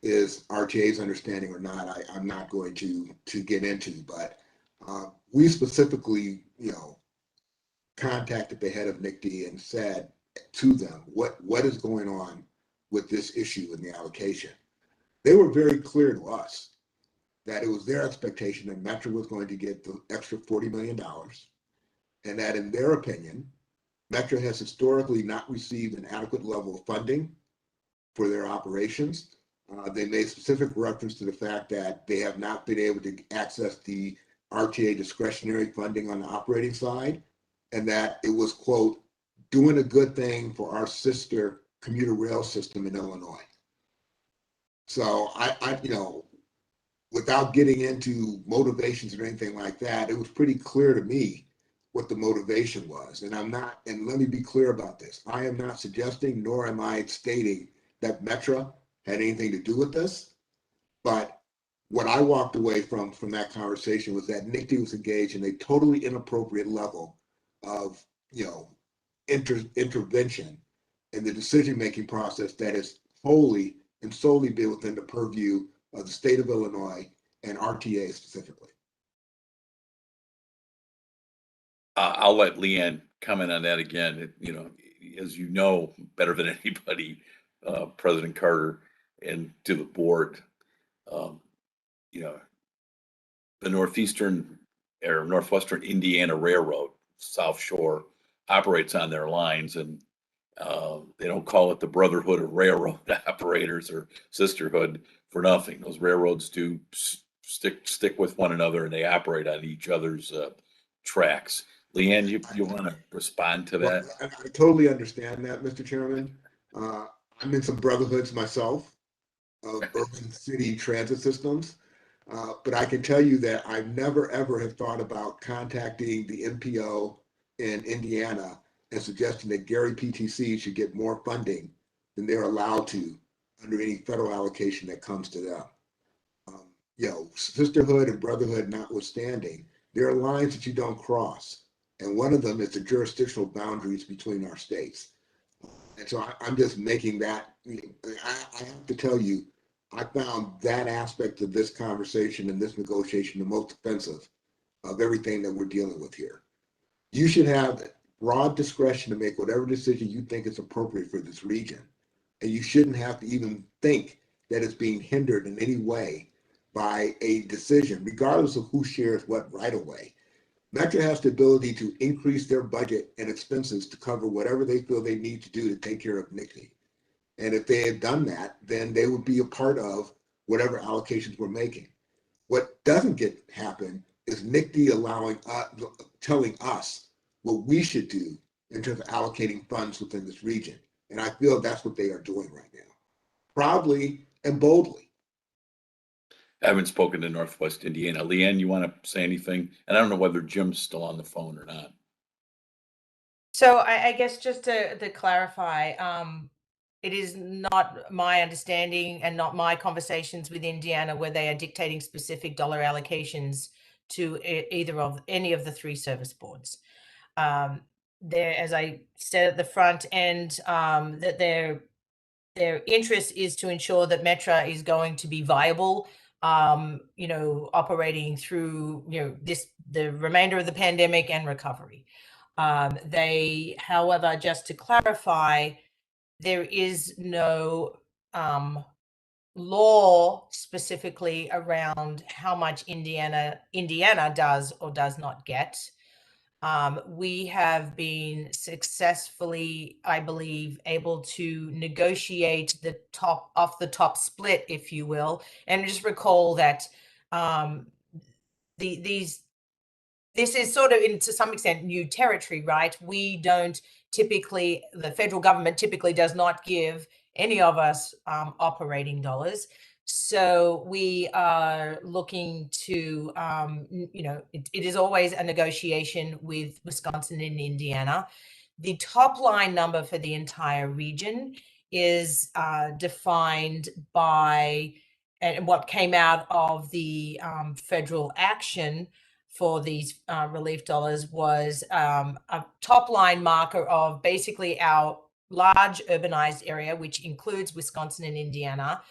is RTA's understanding or not, I'm not going to get into. But we specifically, contacted the head of NICD and said to them what is going on with this issue in the allocation. They were very clear to us that it was their expectation that Metra was going to get the extra $40 million, and that in their opinion, Metro has historically not received an adequate level of funding for their operations. They made specific reference to the fact that they have not been able to access the RTA discretionary funding on the operating side, and that it was, quote, doing a good thing for our sister commuter rail system in Illinois. So I without getting into motivations or anything like that, it was pretty clear to me what the motivation was. And let me be clear about this. I am not suggesting, nor am I stating that Metra had anything to do with this. But what I walked away from that conversation was that NICTE was engaged in a totally inappropriate level of, intervention in the decision-making process that is wholly and solely been within the purview of the state of Illinois and RTA specifically. I'll let Leanne comment on that again. As you know better than anybody, President Carter and to the board, the Northwestern Indiana Railroad, South Shore, operates on their lines, and they don't call it the Brotherhood of Railroad Operators or Sisterhood for nothing. Those railroads do stick with one another, and they operate on each other's tracks. Leanne, you want to respond to that? Well, I totally understand that, Mr. Chairman. I'm in some brotherhoods myself of urban city transit systems. But I can tell you that I've never, ever have thought about contacting the NPO in Indiana and suggesting that Gary PTC should get more funding than they're allowed to under any federal allocation that comes to them. Sisterhood and brotherhood notwithstanding, there are lines that you don't cross. And one of them is the jurisdictional boundaries between our states. And so I'm just making that, I have to tell you, I found that aspect of this conversation and this negotiation the most offensive of everything that we're dealing with here. You should have broad discretion to make whatever decision you think is appropriate for this region. And you shouldn't have to even think that it's being hindered in any way by a decision, regardless of who shares what right of way. Metro has the ability to increase their budget and expenses to cover whatever they feel they need to do to take care of NICTE. And if they had done that, then they would be a part of whatever allocations we're making. What doesn't happen is NICTE telling us what we should do in terms of allocating funds within this region. And I feel that's what they are doing right now, proudly and boldly. I haven't spoken to Northwest Indiana. Leanne, you want to say anything? And I don't know whether Jim's still on the phone or not. So I guess just to clarify, it is not my understanding and not my conversations with Indiana where they are dictating specific dollar allocations to either of any of the three service boards. There, as I said at the front end, that their interest is to ensure that Metra is going to be viable, operating through the remainder of the pandemic and recovery. They, however, just to clarify, there is no law specifically around how much Indiana does or does not get. We have been successfully, I believe, able to negotiate the off the top split, if you will, and just recall that this is sort of, to some extent, new territory, right? We don't typically, the federal government typically does not give any of us operating dollars. So we are looking to, it is always a negotiation with Wisconsin and Indiana. The top line number for the entire region is defined by, and what came out of the federal action for these relief dollars was a top line marker of basically our large urbanized area, which includes Wisconsin and Indiana.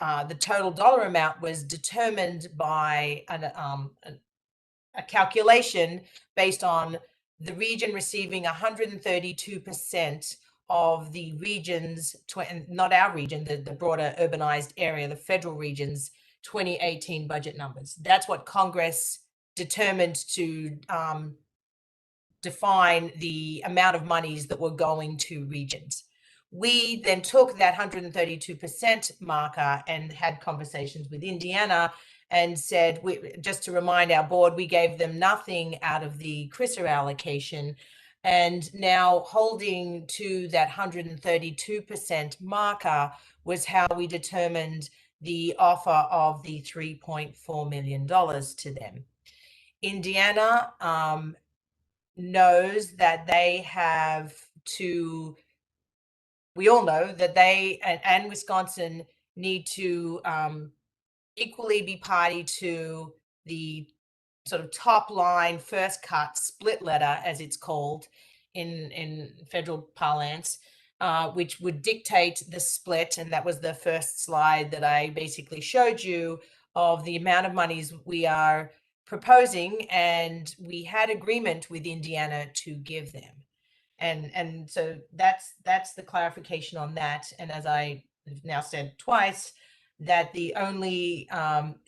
The total dollar amount was determined by a calculation based on the region receiving 132% of the region's, not our region, the broader urbanized area, the federal region's 2018 budget numbers. That's what Congress determined to define the amount of monies that were going to regions. We then took that 132% marker and had conversations with Indiana and said, just to remind our board, we gave them nothing out of the CRISA allocation. And now holding to that 132% marker was how we determined the offer of the $3.4 million to them. Indiana knows that they have to, we all know that they and Wisconsin need to equally be party to the sort of top line first cut split letter, as it's called in federal parlance, which would dictate the split. And that was the first slide that I basically showed you of the amount of monies we are proposing, and we had agreement with Indiana to give them. And so that's the clarification on that. And as I have now said twice, that the only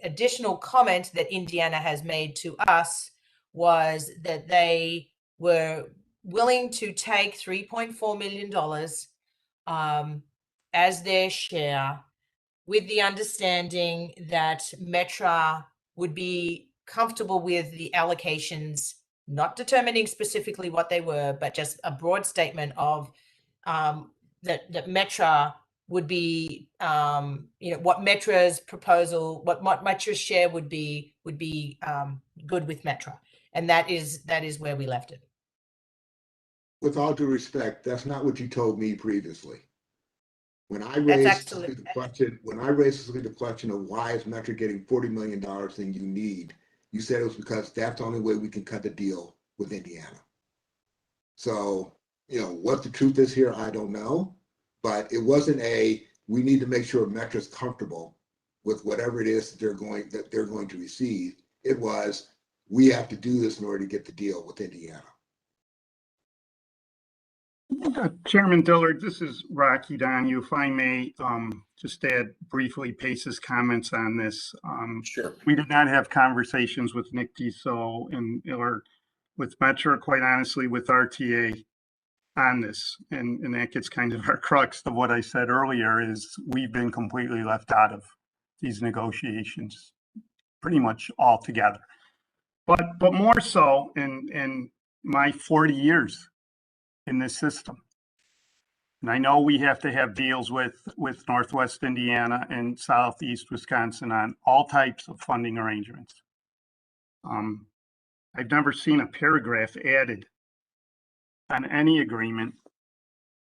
additional comment that Indiana has made to us was that they were willing to take $3.4 million as their share, with the understanding that Metra would be comfortable with the allocations, not determining specifically what they were, but just a broad statement of that Metra would be, what Metra's proposal, what Metra's share would be good with Metra. And that is where we left it. With all due respect, that's not what you told me previously. When I raised the question of why is Metra getting $40 million than you need, you said it was because that's the only way we can cut the deal with Indiana. So, what the truth is here, I don't know, but it wasn't we need to make sure Metra's comfortable with whatever it is that they're going to receive. It was, we have to do this in order to get the deal with Indiana. Chairman Dillard, this is Rocky Donahue. If I may just add briefly Pace's comments on this. Sure. We did not have conversations with Nick Diesel or with Metra, quite honestly, with RTA on this. And that gets kind of our crux of what I said earlier, is we've been completely left out of these negotiations pretty much altogether. But more so in my 40 years in this system. And I know we have to have deals with Northwest Indiana and Southeast Wisconsin on all types of funding arrangements. I've never seen a paragraph added on any agreement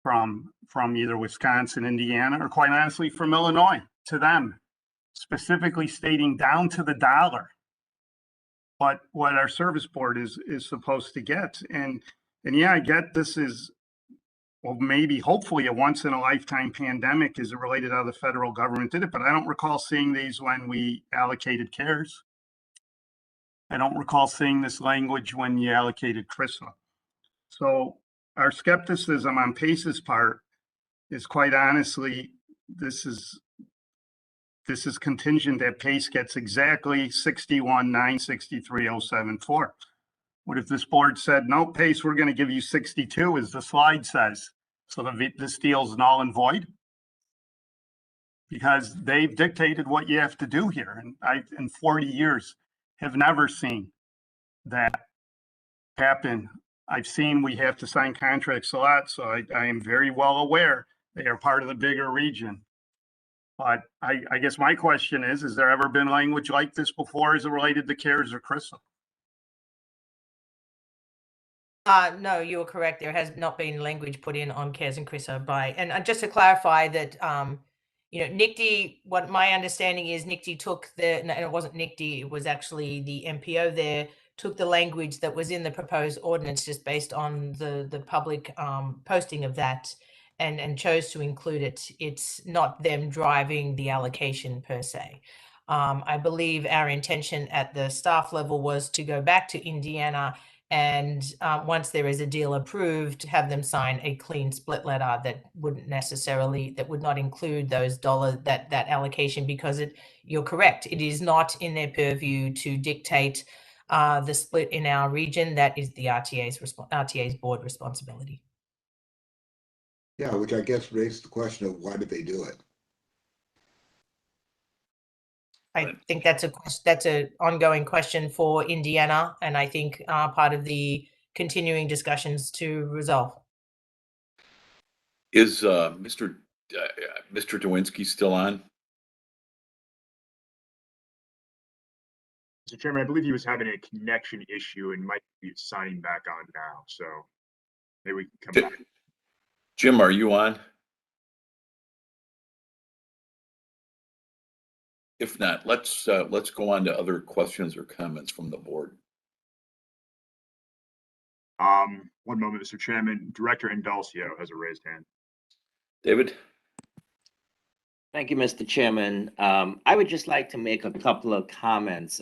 from either Wisconsin, Indiana, or quite honestly from Illinois to them, specifically stating down to the dollar what our service board is supposed to get. And yeah, I get this is, well, maybe hopefully a once in a lifetime pandemic is related how the federal government did it, but I don't recall seeing these when we allocated CARES. I don't recall seeing this language when you allocated CRISA. So our skepticism on Pace's part is, quite honestly, this is contingent that Pace gets exactly 61,963,074. What if this board said, no, Pace, we're going to give you 62, as the slide says, so this deal's null and void? Because they've dictated what you have to do here. And I, in 40 years, have never seen that happen. I've seen we have to sign contracts a lot, so I am very well aware they are part of the bigger region. But I guess my question is there ever been language like this before as it related to CARES or CRISA? No, you are correct. There has not been language put in on CARES and CRISA and just to clarify that, NICD, what my understanding is, NICD took and it wasn't NICD, it was actually the MPO there, took the language that was in the proposed ordinance just based on the public posting of that and chose to include it. It's not them driving the allocation per se. I believe our intention at the staff level was to go back to Indiana and once there is a deal approved, have them sign a clean split letter that would not include those dollars, that allocation, because you're correct, it is not in their purview to dictate the split in our region, that is the RTA's board responsibility. Yeah, which I guess raises the question of why did they do it? I think that's an ongoing question for Indiana, and I think part of the continuing discussions to resolve. Is Mr. Dewinski still on? Mr. Chairman, I believe he was having a connection issue and might be signing back on now. So maybe we can come back. Jim, are you on? If not, let's go on to other questions or comments from the board. One moment, Mr. Chairman. Director Indalcio has a raised hand. David? Thank you, Mr. Chairman. I would just like to make a couple of comments.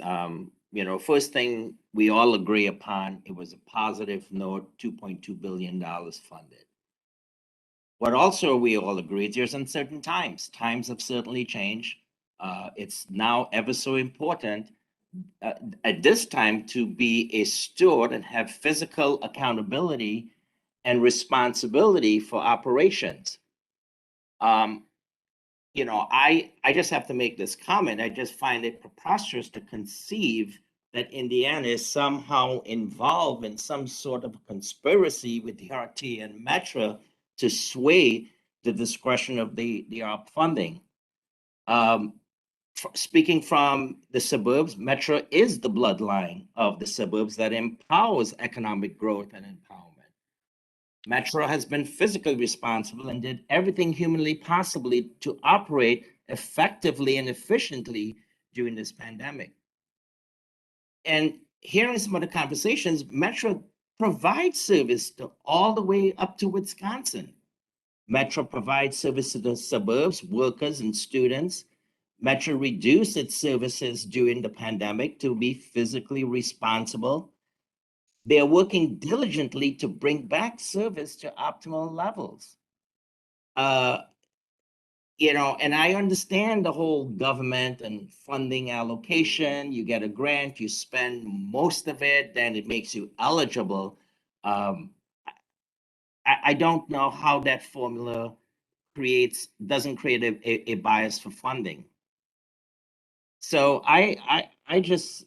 First thing we all agree upon, it was a positive note, $2.2 billion funded. What also we all agree, there's uncertain times. Times have certainly changed. It's now ever so important at this time to be a steward and have physical accountability and responsibility for operations. I just have to make this comment. I just find it preposterous to conceive that Indiana is somehow involved in some sort of conspiracy with the RTA and Metro to sway the discretion of the ARP funding. Speaking from the suburbs, Metro is the bloodline of the suburbs that empowers economic growth and empowerment. Metro has been physically responsible and did everything humanly possible to operate effectively and efficiently during this pandemic. And hearing some of the conversations, Metro provides service to all the way up to Wisconsin. Metro provides service to the suburbs, workers, and students. Metro reduced its services during the pandemic to be physically responsible. They are working diligently to bring back service to optimal levels. And I understand the whole government and funding allocation. You get a grant, you spend most of it, then it makes you eligible. I don't know how that formula doesn't create a bias for funding. So I just,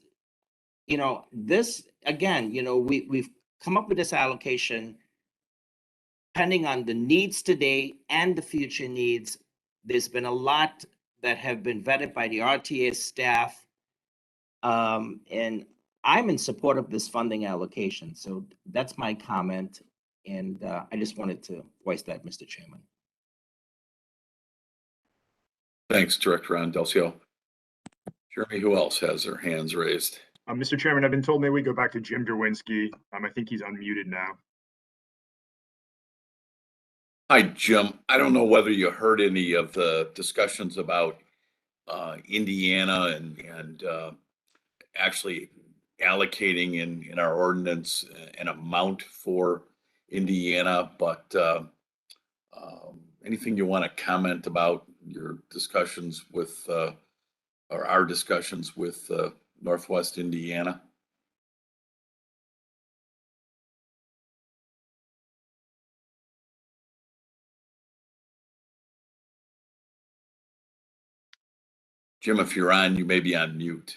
this, again, we've come up with this allocation depending on the needs today and the future needs. There's been a lot that have been vetted by the RTA staff. And I'm in support of this funding allocation. So that's my comment. And I just wanted to voice that, Mr. Chairman. Thanks, Director Indalcio. Jeremy, who else has their hands raised? Mr. Chairman, I've been told maybe we go back to Jim Derwinski. I think he's unmuted now. Hi, Jim. I don't know whether you heard any of the discussions about Indiana and actually allocating in our ordinance an amount for Indiana, but anything you want to comment about your discussions with or our discussions with Northwest Indiana? Jim, if you're on, you may be on mute.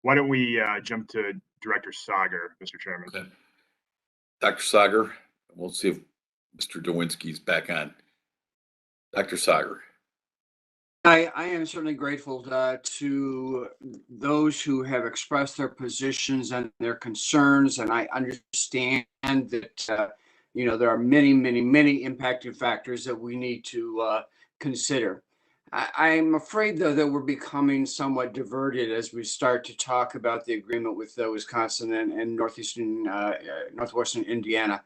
Why don't we jump to Director Sager, Mr. Chairman? Okay. Dr. Sager, we'll see if Mr. Dewinski's back on. Dr. Sager. I am certainly grateful to those who have expressed their positions and their concerns, and I understand that there are many impacting factors that we need to consider. I'm afraid, though, that we're becoming somewhat diverted as we start to talk about the agreement with Wisconsin and northwestern Indiana.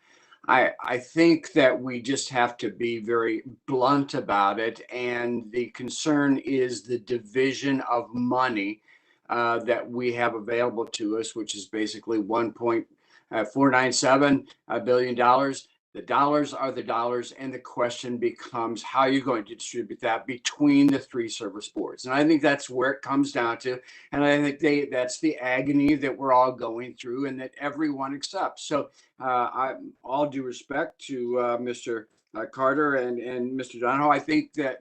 I think that we just have to be very blunt about it. And the concern is the division of money that we have available to us, which is basically $1.497 billion. The dollars are the dollars, and the question becomes how you're going to distribute that between the three service boards. And I think that's where it comes down to. And I think that's the agony that we're all going through and that everyone accepts. So all due respect to Mr. Carter and Mr. Donahoe, I think that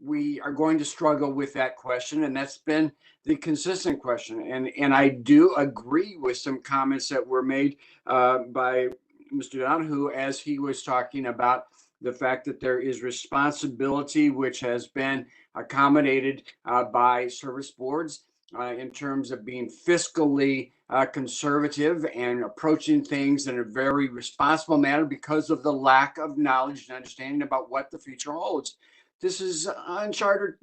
we are going to struggle with that question, and that's been the consistent question. And I do agree with some comments that were made by Mr. Donahoe as he was talking about the fact that there is responsibility which has been accommodated by service boards in terms of being fiscally conservative and approaching things in a very responsible manner because of the lack of knowledge and understanding about what the future holds. This is uncharted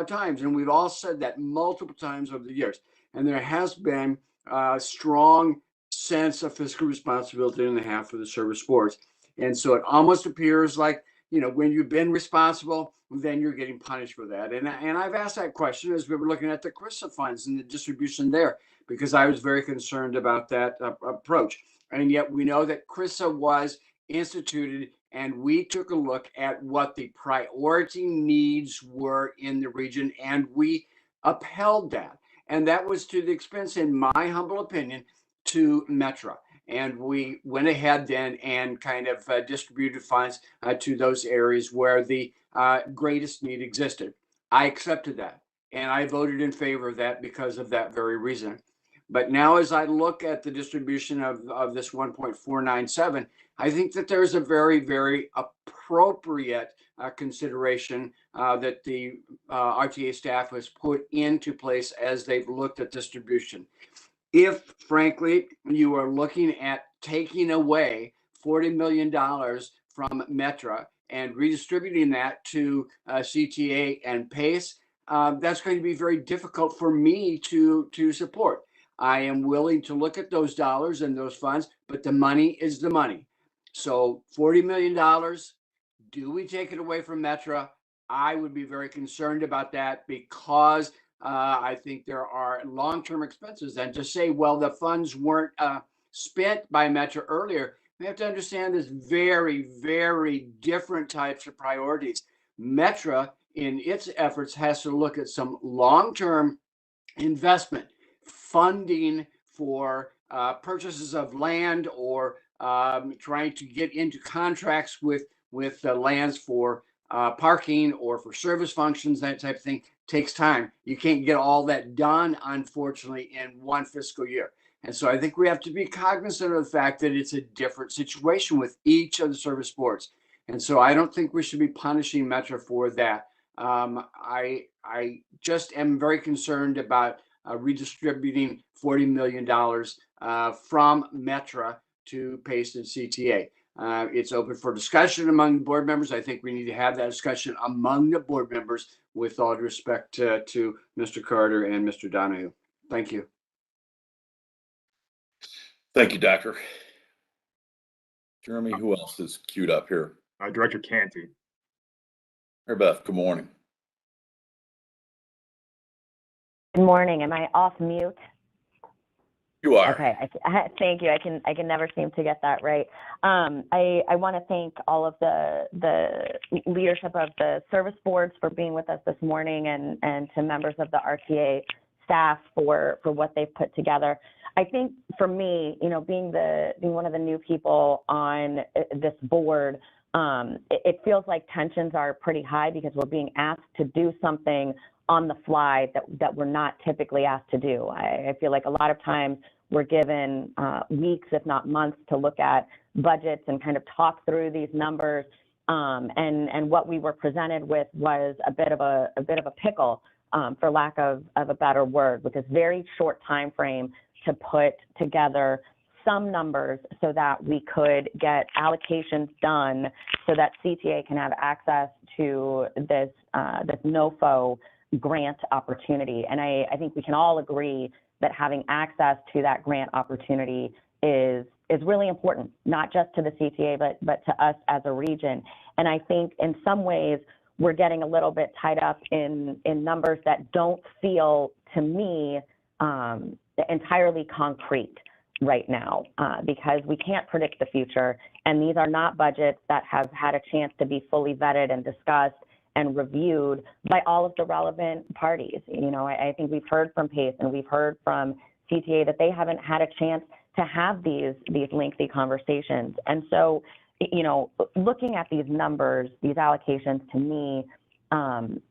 times, and we've all said that multiple times over the years. And there has been a strong sense of fiscal responsibility in the half of the service boards. And so it almost appears like, when you've been responsible, then you're getting punished for that. And I've asked that question as we were looking at the CRISA funds and the distribution there, because I was very concerned about that approach. And yet we know that CRISA was instituted, and we took a look at what the priority needs were in the region, and we upheld that. And that was to the expense, in my humble opinion, to Metra. And we went ahead then and kind of distributed funds to those areas where the greatest need existed. I accepted that, and I voted in favor of that because of that very reason. But now as I look at the distribution of this 1.497, I think that there's a very, very appropriate consideration that the RTA staff has put into place as they've looked at distribution. If, frankly, you are looking at taking away $40 million from Metra and redistributing that to CTA and PACE, that's going to be very difficult for me to support. I am willing to look at those dollars and those funds, but the money is the money. So $40 million, do we take it away from Metra? I would be very concerned about that because I think there are long-term expenses. And to say, well, the funds weren't spent by Metra earlier, we have to understand there's very, very different types of priorities. Metra, in its efforts, has to look at some long-term investment funding for purchases of land or trying to get into contracts with lands for parking or for service functions, that type of thing takes time. You can't get all that done, unfortunately, in one fiscal year. And so I think we have to be cognizant of the fact that it's a different situation with each of the service boards. And so I don't think we should be punishing Metra for that. I just am very concerned about redistributing $40 million from Metra to PACE and CTA. It's open for discussion among the board members. I think we need to have that discussion among the board members with all due respect to Mr. Carter and Mr. Donahoe. Thank you. Thank you, Doctor. Jeremy, who else is queued up here? Director Canty. Mary Beth, good morning. Good morning. Am I off mute? You are. Okay. Thank you. I can never seem to get that right. I want to thank all of the leadership of the service boards for being with us this morning, and to members of the RTA staff for what they've put together. I think for me, being one of the new people on this board, it feels like tensions are pretty high because we're being asked to do something on the fly that we're not typically asked to do. I feel like a lot of times we're given weeks, if not months, to look at budgets and kind of talk through these numbers. And what we were presented with was a bit of a pickle, for lack of a better word, with this very short time frame to put together some numbers so that we could get allocations done so that CTA can have access to this NOFO grant opportunity. And I think we can all agree that having access to that grant opportunity is really important, not just to the CTA, but to us as a region. And I think in some ways we're getting a little bit tied up in numbers that don't feel, to me, entirely concrete. right now because we can't predict the future. And these are not budgets that have had a chance to be fully vetted and discussed and reviewed by all of the relevant parties. You know, I think we've heard from PACE and we've heard from CTA that they haven't had a chance to have these lengthy conversations. And so, you know, looking at these numbers, these allocations, to me,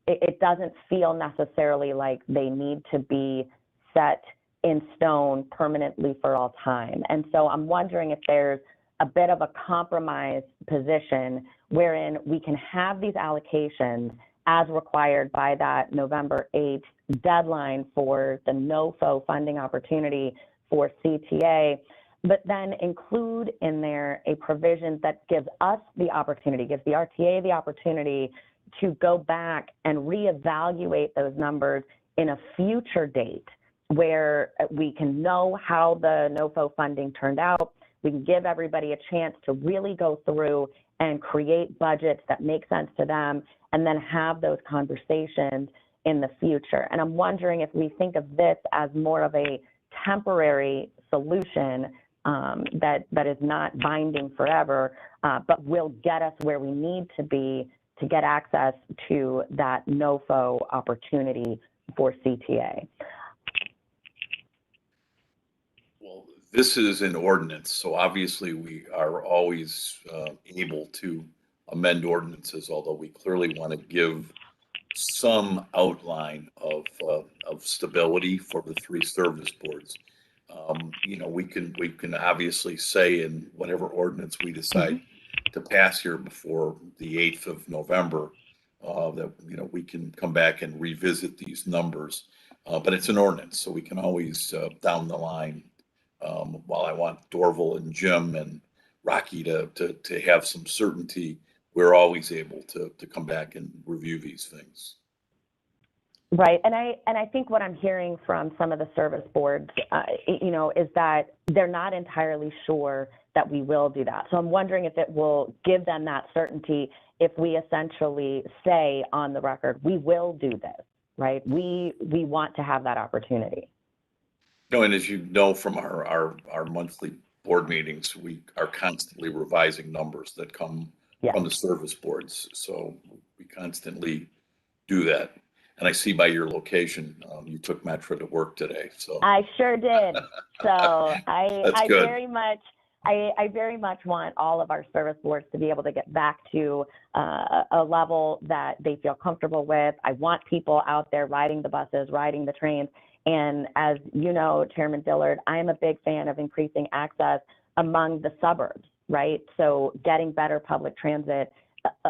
it doesn't feel necessarily like they need to be set in stone permanently for all time. And so I'm wondering if there's a bit of a compromise position wherein we can have these allocations as required by that November 8th deadline for the NOFO funding opportunity for CTA, but then include in there a provision that gives us the opportunity, gives the RTA the opportunity to go back and reevaluate those numbers in a future date where we can know how the NOFO funding turned out. We can give everybody a chance to really go through and create budgets that make sense to them, and then have those conversations in the future. And I'm wondering if we think of this as more of a temporary solution that is not binding forever, but will get us where we need to be to get access to that NOFO opportunity for CTA. Well, this is an ordinance, so obviously we are always able to amend ordinances, although we clearly want to give some outline of stability for the three service boards. You know, we can obviously say in whatever ordinance we decide to pass here before the 8th of November that, you know, we can come back and revisit these numbers. But it's an ordinance, so we can always down the line, while I want Dorval and Jim and Rocky to have some certainty, we're always able to come back and review these things. Right, and I think what I'm hearing from some of the service boards, you know, is that they're not entirely sure that we will do that. So I'm wondering if it will give them that certainty if we essentially say on the record, we will do this, right? We want to have that opportunity. No, and as you know from our monthly board meetings, we are constantly revising numbers that come from the service boards. So we constantly do that. And I see by your location, you took Metro to work today. So I sure did. So I good. I very much want all of our service boards to be able to get back to a level that they feel comfortable with. I want people out there riding the buses, riding the trains. And as you know, Chairman Dillard, I'm a big fan of increasing access among the suburbs, right? So getting better public transit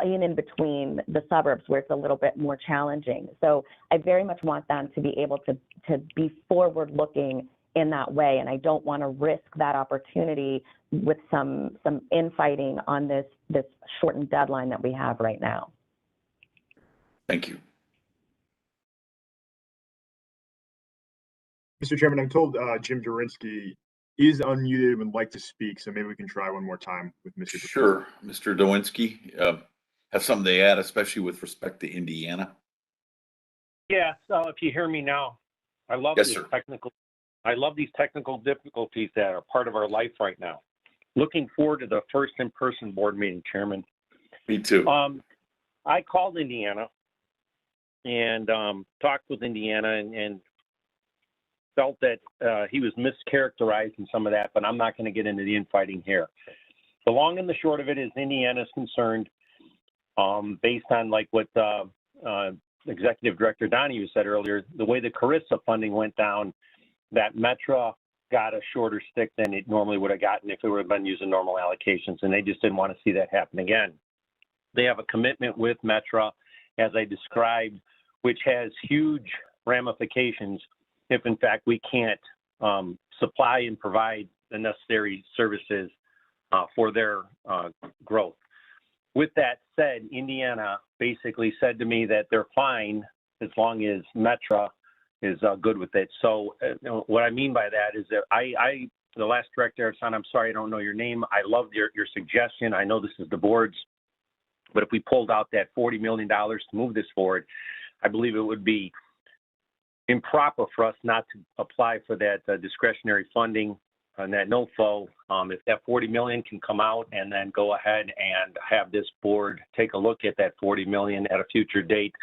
in between the suburbs where it's a little bit more challenging. So I very much want them to be able to be forward looking in that way. And I don't want to risk that opportunity with some infighting on this shortened deadline that we have right now. Thank you. Mr. Chairman, I'm told Jim Durinsky is unmuted and would like to speak, so maybe we can try one more time with Mr. Sure, Mr. Dowinski, have something to add, especially with respect to Indiana? Yeah, so if you hear me now, I love Yes, these sir. I love these technical difficulties that are part of our life right now. Looking forward to the first in-person board meeting, Chairman. Me too. I called Indiana and talked with Indiana and felt that he was mischaracterized in some of that, but I'm not going to get into the infighting here. The long and the short of it is Indiana's concerned, based on like what Executive Director Donahue said earlier, the way the Carissa funding went down, that Metro got a shorter stick than it normally would have gotten if it would have been using normal allocations, and they just didn't want to see that happen again. They have a commitment with Metro, as I described, which has huge ramifications if, in fact, we can't supply and provide the necessary services for their growth. With that said, Indiana basically said to me that they're fine as long as Metro is good with it. So what I mean by that is that the last director I said, I'm sorry, I don't know your name. I love your suggestion. I know this is the board's, but if we pulled out that $40 million to move this forward, I believe it would be improper for us not to apply for that discretionary funding net info, if that 40 million can come out and then go ahead and have this board take a look at that 40 million at a future date,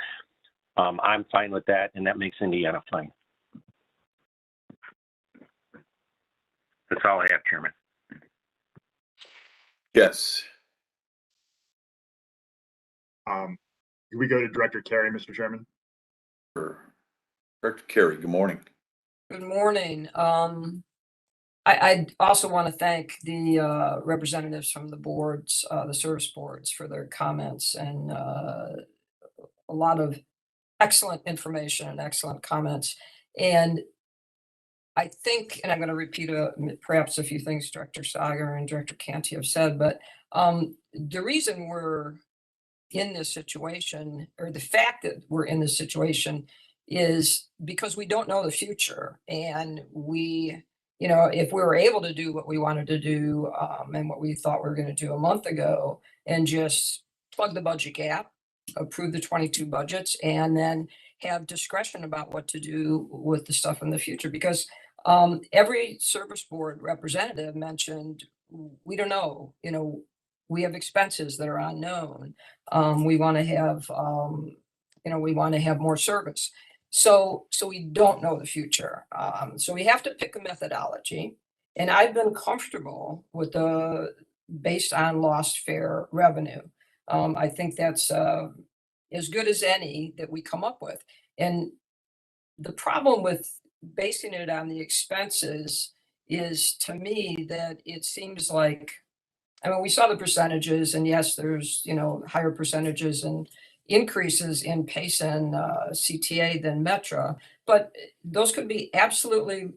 I'm fine with that, and that makes Indiana fine. That's all I have, Chairman. Yes. Can we go to Director Carey, Mr. Chairman? Director Carey, good morning. Good morning. I also want to thank the representatives from the boards, the service boards, for their comments and a lot of excellent information and excellent comments. And I think, and I'm going to repeat perhaps a few things Director Sager and Director Canty have said, but the reason we're in this situation, or the fact that we're in this situation, is because we don't know the future. And we, if we were able to do what we wanted to do and what we thought we were going to do a month ago and just plug the budget gap, approve the 22 budgets, and then have discretion about what to do with the stuff in the future. Because every service board representative mentioned, we don't know, we have expenses that are unknown. We want to have, we want to have more service. So we don't know the future. So we have to pick a methodology. And I've been comfortable with based on lost fare revenue. I think that's as good as any that we come up with. And the problem with basing it on the expenses is, to me, that it seems like, we saw the percentages, and yes, there's, higher percentages and increases in PACE and CTA than Metra, but those could be absolutely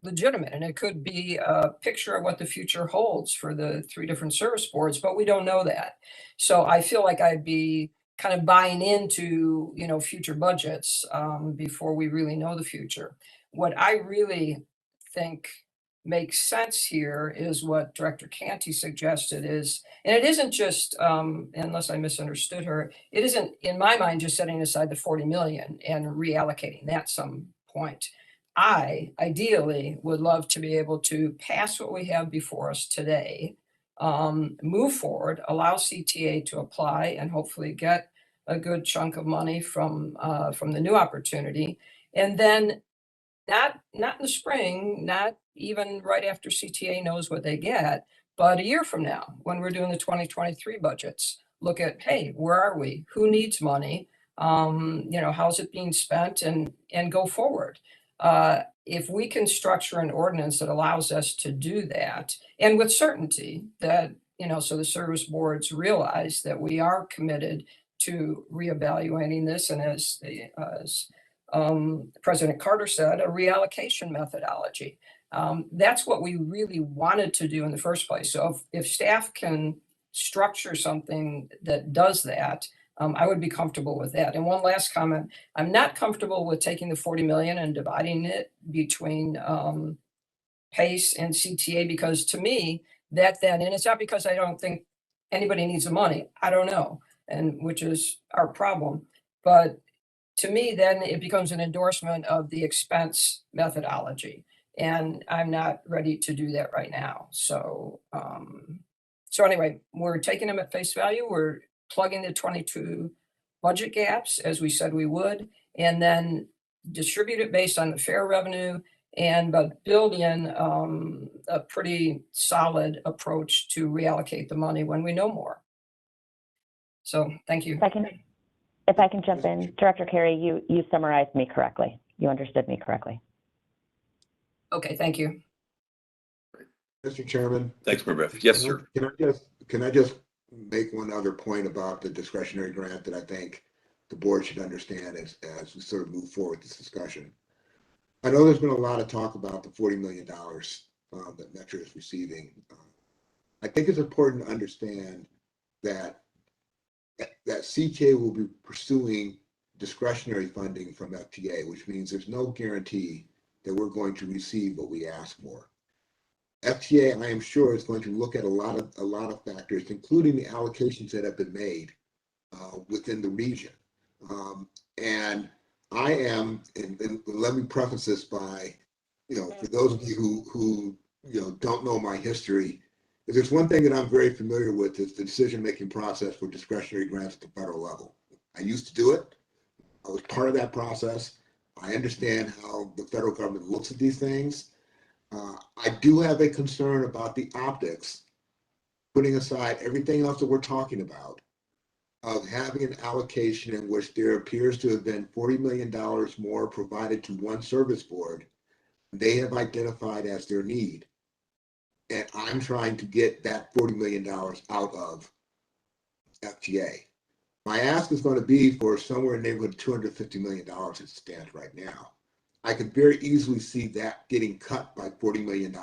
legitimate, and it could be a picture of what the future holds for the 3 different service boards, but we don't know that. So I feel like I'd be kind of buying into, future budgets before we really know the future. What I really think makes sense here is what Director Canty suggested is, and it isn't just, unless I misunderstood her, it isn't, in my mind, just setting aside the 40 million and reallocating that some point. I ideally would love to be able to pass what we have before us today, move forward, allow CTA to apply and hopefully get a good chunk of money from the new opportunity. And then not in the spring, not even right after CTA knows what they get, but a year from now, when we're doing the 2023 budgets, look at, hey, where are we? Who needs money? How's it being spent, and go forward. If we can structure an ordinance that allows us to do that, and with certainty that, so the service boards realize that we are committed to reevaluating this, and as President Carter said, a reallocation methodology. That's what we really wanted to do in the first place. So if staff can structure something that does that, I would be comfortable with that. And one last comment, I'm not comfortable with taking the 40 million and dividing it between PACE and CTA, because to me, and it's not because I don't think anybody needs the money, I don't know, and which is our problem. But to me, then it becomes an endorsement of the expense methodology. And I'm not ready to do that right now. So, anyway, we're taking them at face value. We're plugging the 22 budget gaps as we said we would, and then distribute it based on the fare revenue, but build in a pretty solid approach to reallocate the money when we know more. So thank you. If I can jump in, Director Carey, you summarized me correctly. You understood me correctly. Okay, thank you. Mr. Chairman. Thanks, Marbeth. Yes, sir. Can I just make one other point about the discretionary grant that I think the board should understand as we sort of move forward this discussion? I know there's been a lot of talk about the $40 million that Metro is receiving. I think it's important to understand that CTA will be pursuing discretionary funding from FTA, which means there's no guarantee that we're going to receive what we ask for. FTA, I am sure, is going to look at a lot of factors, including the allocations that have been made within the region. And I am, and let me preface this by, for those of you who don't know my history, if there's one thing that I'm very familiar with, is the decision-making process for discretionary grants at the federal level. I used to do it. I was part of that process. I understand how the federal government looks at these things. I do have a concern about the optics, putting aside everything else that we're talking about, of having an allocation in which there appears to have been $40 million more provided to one service board they have identified as their need. And I'm trying to get that $40 million out of FTA. My ask is going to be for somewhere in the neighborhood of $250 million as it stands right now. I could very easily see that getting cut by $40 million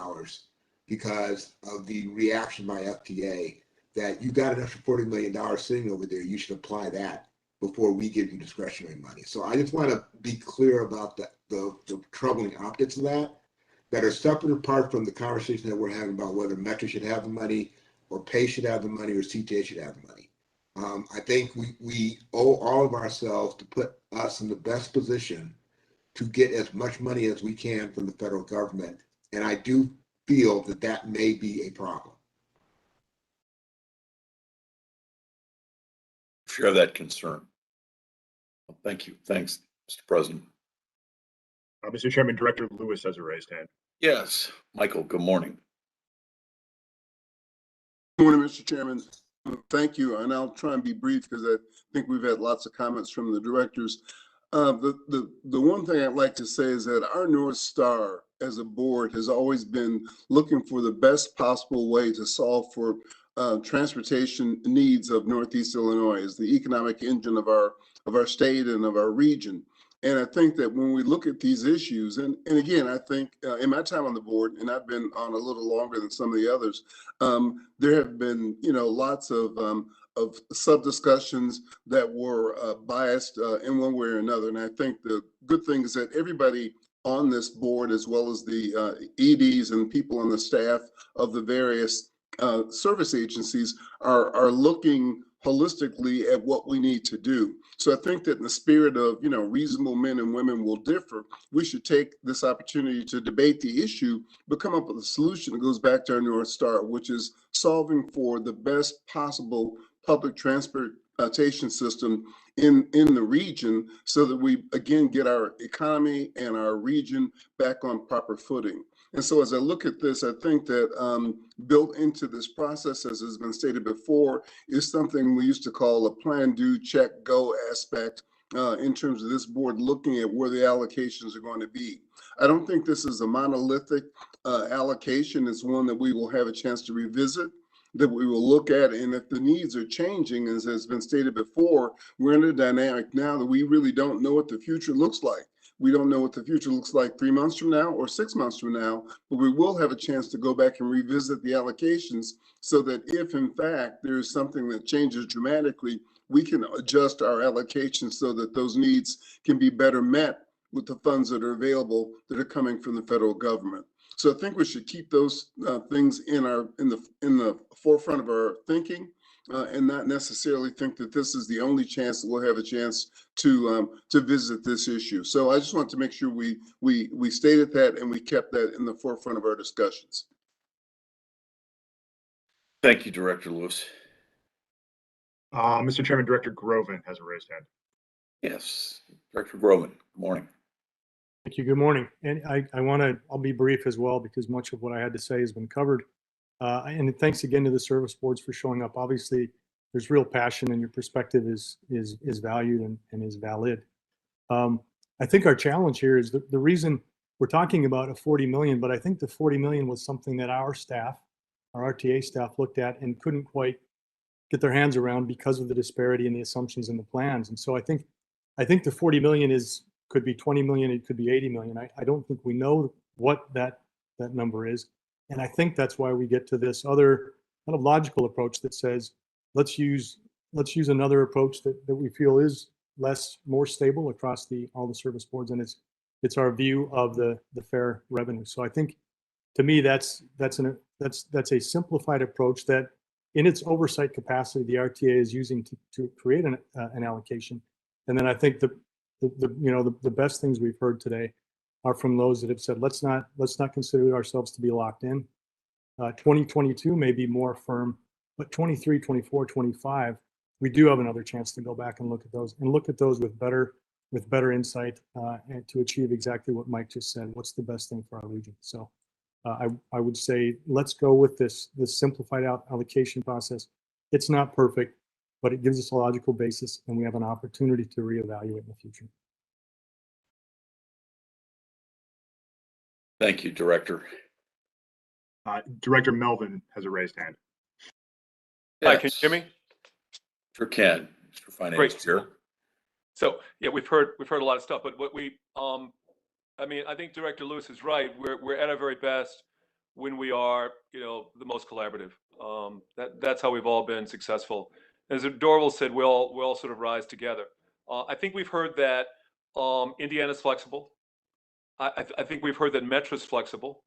because of the reaction by FTA that you got an extra $40 million sitting over there, you should apply that before we give you discretionary money. So I just want to be clear about the troubling optics of that are separate and apart from the conversation that we're having about whether Metro should have the money or Pay should have the money or CTA should have the money. I think we owe all of ourselves to put us in the best position to get as much money as we can from the federal government. And I do feel that that may be a problem. Share that concern. Thank you. Thanks, Mr. President. Mr. Chairman, Director Lewis has a raised hand. Yes, Michael, good morning. Good morning, Mr. Chairman. Thank you, and I'll try and be brief because I think we've had lots of comments from the directors. The one thing I'd like to say is that our North Star as a board has always been looking for the best possible way to solve for transportation needs of Northeast Illinois as the economic engine of our state and of our region. And I think that when we look at these issues, and again, I think in my time on the board, and I've been on a little longer than some of the others, there have been, lots of sub discussions that were biased in one way or another. And I think the good thing is that everybody on this board, as well as the EDs and people on the staff of the various service agencies, are looking holistically at what we need to do. So I think that in the spirit of, reasonable men and women will differ, we should take this opportunity to debate the issue, but come up with a solution that goes back to our North Star, which is solving for the best possible public transportation system in the region so that we, again, get our economy and our region back on proper footing. And so as I look at this, I think that built into this process, as has been stated before, is something we used to call a plan, do, check, go aspect in terms of this board looking at where the allocations are going to be. I don't think this is a monolithic allocation. It's one that we will have a chance to revisit, that we will look at, and if the needs are changing, as has been stated before, we're in a dynamic now that we really don't know what the future looks like. We don't know what the future looks like 3 months from now or 6 months from now, but we will have a chance to go back and revisit the allocations so that if in fact there is something that changes dramatically, we can adjust our allocations so that those needs can be better met with the funds that are available that are coming from the federal government. So I think we should keep those things in the forefront of our thinking. And not necessarily think that this is the only chance that we'll have a chance to visit this issue. So I just want to make sure we stated that and we kept that in the forefront of our discussions. Thank you, Director Lewis. Mr. Chairman, Director Groven has a raised hand. Yes, Director Groven, good morning. Thank you. Good morning. And I'll be brief as well because much of what I had to say has been covered. And thanks again to the service boards for showing up. Obviously, there's real passion and your perspective is valued and is valid. I think our challenge here is the reason we're talking about a 40 million, but I think the 40 million was something that our staff, our RTA staff looked at and couldn't quite get their hands around because of the disparity in the assumptions and the plans. And so I think the 40 million could be 20 million, it could be 80 million. I don't think we know what that number is. And I think that's why we get to this other kind of logical approach that says, let's use another approach that we feel is more stable across all the service boards. And it's our view of the fair revenue. So I think to me, that's a simplified approach that in its oversight capacity, the RTA is using to create an allocation. And then I think the best things we've heard today are from those that have said, let's not consider ourselves to be locked in. 2022 may be more firm, but 23, 24, 25, we do have another chance to go back and look at those with better insight and to achieve exactly what Mike just said. What's the best thing for our region? So I would say let's go with this simplified allocation process. It's not perfect, but it gives us a logical basis, and we have an opportunity to reevaluate in the future. Thank you, Director. Director Melvin has a raised hand. Hi, can you hear me? Sure can, Mr. Finance Great. Chair. So yeah, we've heard a lot of stuff, but what we I mean, I think Director Lewis is right. We're at our very best when we are, the most collaborative. That's how we've all been successful. As Dorval said, we all sort of rise together. I think we've heard that Indiana's flexible. I think we've heard that Metro's flexible.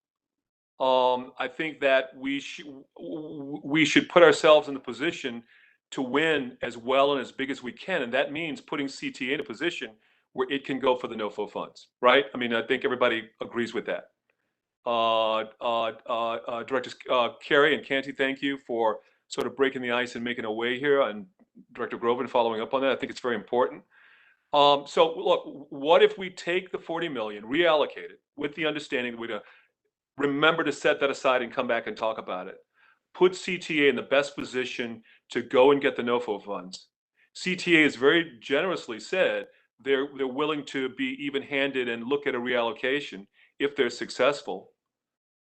I think that we should put ourselves in the position to win as well and as big as we can, and that means putting CTA in a position where it can go for the NOFO funds, right? I mean, I think everybody agrees with that. Directors Carey and Canty, thank you for sort of breaking the ice and making a way here, and Director Groven following up on that. I think it's very important. So look, what if we take the 40 million, reallocate it with the understanding that we're going to remember to set that aside and come back and talk about it. Put CTA in the best position to go and get the NOFO funds. CTA has very generously said they're willing to be even-handed and look at a reallocation if they're successful.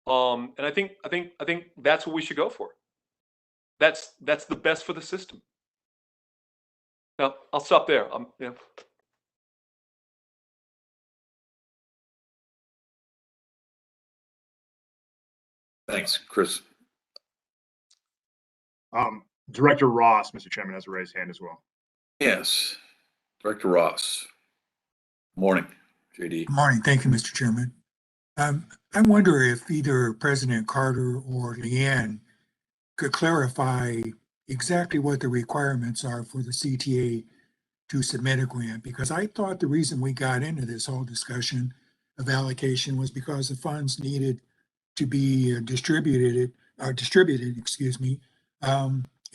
And I think that's what we should go for. That's the best for the system. Now, I'll stop there. Thanks, Chris. Director Ross, Mr. Chairman, has a raised hand as well. Yes, Director Ross. Morning, JD. Good morning. Thank you, Mr. Chairman. I wonder if either President Carter or Leanne could clarify exactly what the requirements are for the CTA to submit a grant, because I thought the reason we got into this whole discussion of allocation was because the funds needed to be distributed,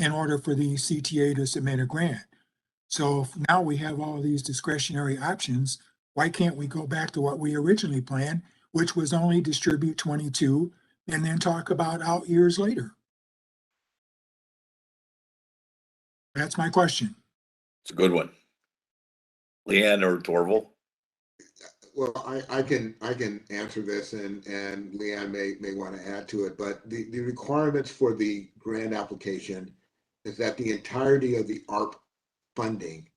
in order for the CTA to submit a grant. So if now we have all these discretionary options, why can't we go back to what we originally planned, which was only distribute 22 and then talk about out years later? That's my question. It's a good one. Leanne or Dorval? Well, I can answer this, and Leanne may want to add to it, but the requirements for the grant application is that the entirety of the ARP funding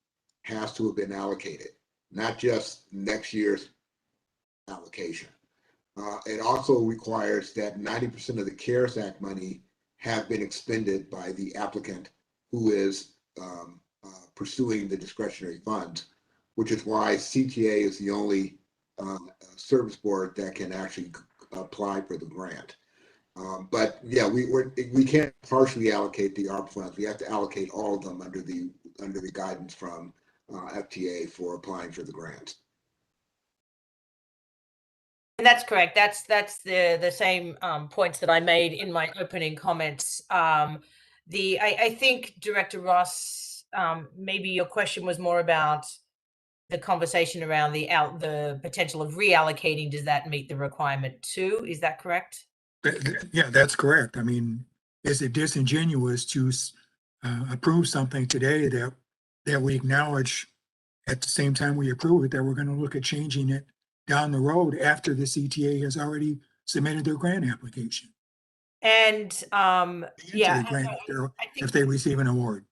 has to have been allocated, not just next year's allocation. It also requires that 90% of the CARES Act money have been expended by the applicant who is pursuing the discretionary funds, which is why CTA is the only service board that can actually apply for the grant. But yeah, we can't partially allocate the ARP funds. We have to allocate all of them under the guidance from FTA for applying for the grant. And that's correct. That's the same points that I made in my opening comments. I think Director Ross, maybe your question was more about the conversation around the potential of reallocating. Does that meet the requirement too? Is that correct? Yeah, that's correct. I mean, is it disingenuous to approve something today that we acknowledge at the same time we approve it, that we're going to look at changing it down the road after the CTA has already submitted their grant application? And yeah, grant if they receive an award.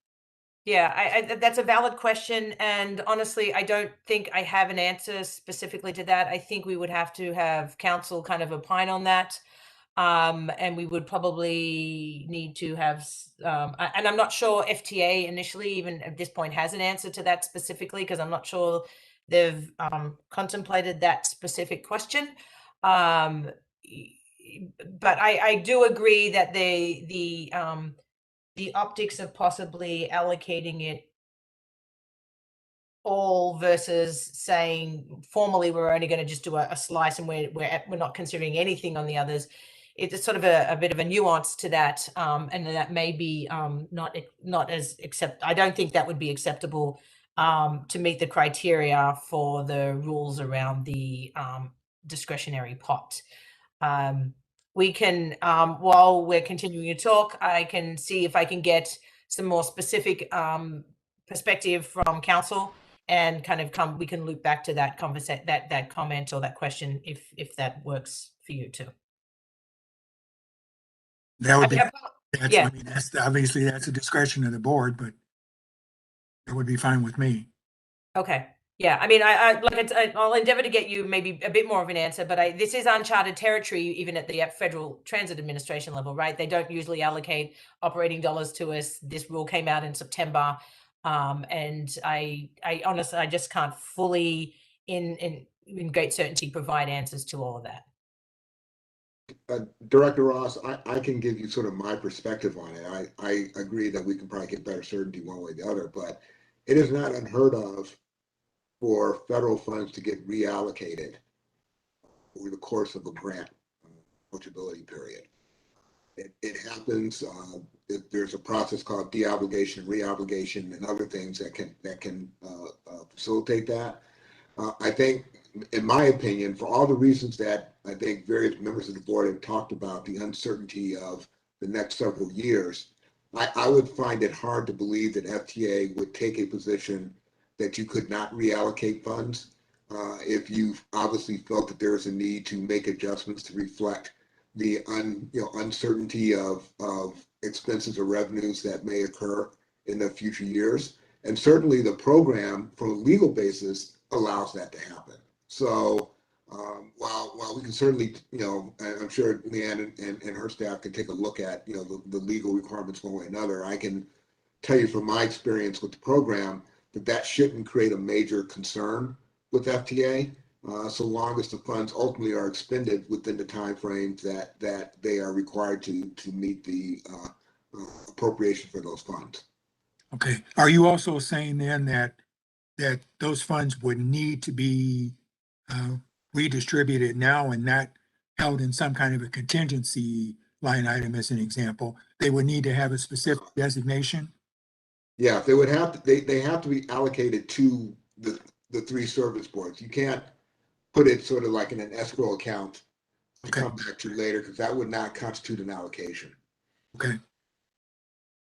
Yeah, that's a valid question. And honestly, I don't think I have an answer specifically to that. I think we would have to have council kind of opine on that. And we would probably need to have, and I'm not sure FTA initially, even at this point, has an answer to that specifically, because I'm not sure they've contemplated that specific question. But I do agree that the optics of possibly allocating it all versus saying formally we're only going to just do a slice and we're not considering anything on the others it's sort of a bit of a nuance to that, and that may be not as I don't think that would be acceptable to meet the criteria for the rules around the discretionary pot. We can, while we're continuing to talk, I can see if I can get some more specific perspective from council, and kind of we can loop back to that conversation, that comment or that question, if that works for you too. That would be, yeah. I mean, that's obviously that's a discretion of the board, but it would be fine with me. Okay. Yeah. I mean, I'll endeavor to get you maybe a bit more of an answer, but this is uncharted territory, even at the Federal Transit Administration level, right? They don't usually allocate operating dollars to us. This rule came out in September. And I honestly, I just can't fully in great certainty provide answers to all of that. Director Ross, I can give you sort of my perspective on it. I agree that we can probably get better certainty one way or the other, but it is not unheard of for federal funds to get reallocated over the course of a grant eligibility period. It happens. There's a process called deobligation, reobligation, and other things that can facilitate that. I think, in my opinion, for all the reasons that I think various members of the board have talked about, the uncertainty of the next several years, I would find it hard to believe that FTA would take a position that you could not reallocate funds if you obviously felt that there is a need to make adjustments to reflect the uncertainty of expenses or revenues that may occur in the future years. And certainly the program, from a legal basis, allows that to happen. So while we can certainly, and I'm sure Leanne and her staff can take a look at, the legal requirements one way or another, I can tell you from my experience with the program that shouldn't create a major concern with FTA, so long as the funds ultimately are expended within the time frames that they are required to meet the appropriation for those funds. Okay. Are you also saying then that those funds would need to be redistributed now and not held in some kind of a contingency line item, as an example? They would need to have a specific designation? Yeah, they would have to, they have to be allocated to the three service boards. You can't put it sort of like in an escrow account to come back to later, because that would not constitute an allocation. Okay.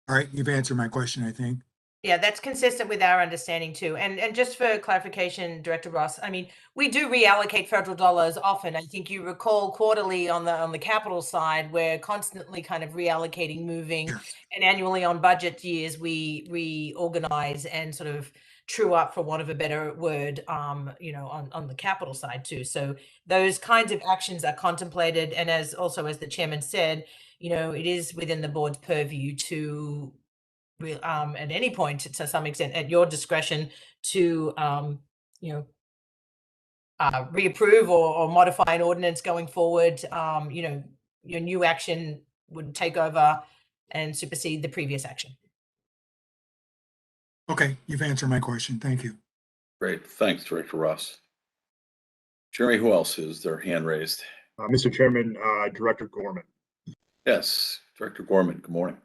All right, you've answered my question, I think. Yeah, that's consistent with our understanding too. And just for clarification, Director Ross, I mean, we do reallocate federal dollars often. I think you recall quarterly on the capital side, we're constantly kind of reallocating, moving, and annually on budget years, we reorganize and sort of true up, for want of a better word, on the capital side too. So those kinds of actions are contemplated. And as the chairman said, it is within the board's purview to at any point, to some extent, at your discretion, to reapprove or modify an ordinance going forward. Your new action would take over and supersede the previous action. Okay, you've answered my question. Thank you. Great. Thanks, Director Ross. Jeremy, who else is their hand raised? Mr. Chairman, Director Gorman. Yes, Director Gorman, good morning.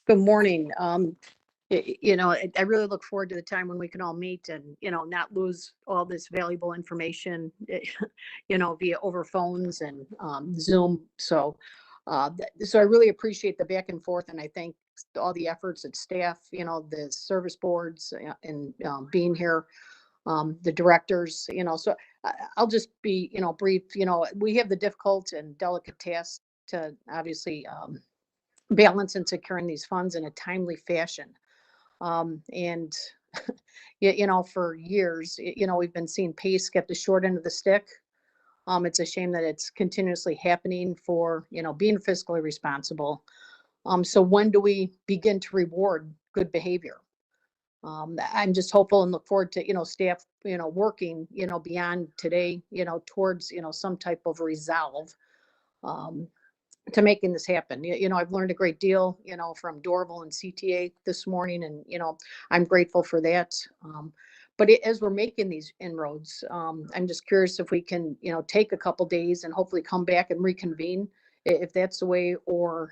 Good morning. I really look forward to the time when we can all meet and, not lose all this valuable information, via over phones and Zoom. So I really appreciate the back and forth, and I thank all the efforts at staff, the service boards and being here, the directors, so I'll just be, brief. We have the difficult and delicate task to obviously balance and securing these funds in a timely fashion. And, for years, we've been seeing PACE get the short end of the stick. It's a shame that it's continuously happening for, being fiscally responsible. So when do we begin to reward good behavior? I'm just hopeful and look forward to, staff, working, beyond today, towards, some type of resolve. To making this happen. I've learned a great deal, from Dorval and CTA this morning, and, I'm grateful for that. but as we're making these inroads, I'm just curious if we can, take a couple days and hopefully come back and reconvene if that's the way, or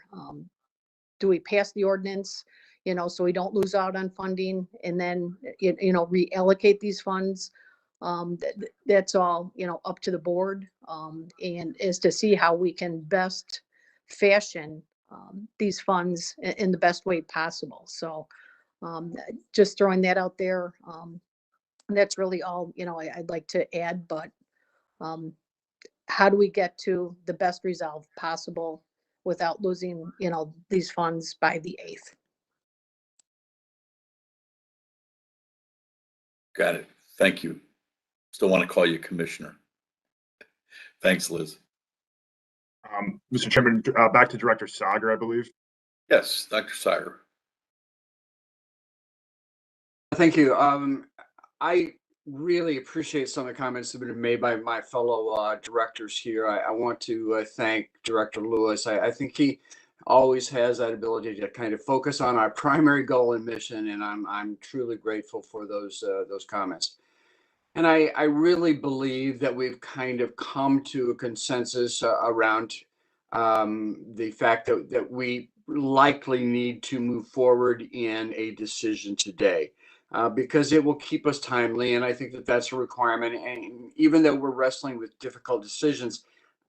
do we pass the ordinance, so we don't lose out on funding and then, reallocate these funds? That's all, up to the board, and is to see how we can best fashion these funds in the best way possible. So just throwing that out there. That's really all, I'd like to add, but how do we get to the best result possible without losing, these funds by the 8th? Got it. Thank you. Still want to call you Commissioner. Thanks, Liz. Mr. Chairman, back to Director Sager, I believe. Yes, Dr. Sager. Thank you. I really appreciate some of the comments that have been made by my fellow directors here. I want to thank Director Lewis. I think he always has that ability to kind of focus on our primary goal and mission, and I'm truly grateful for those comments. And I really believe that we've kind of come to a consensus around the fact that we likely need to move forward in a decision today. Because it will keep us timely, and I think that that's a requirement. And even though we're wrestling with difficult decisions,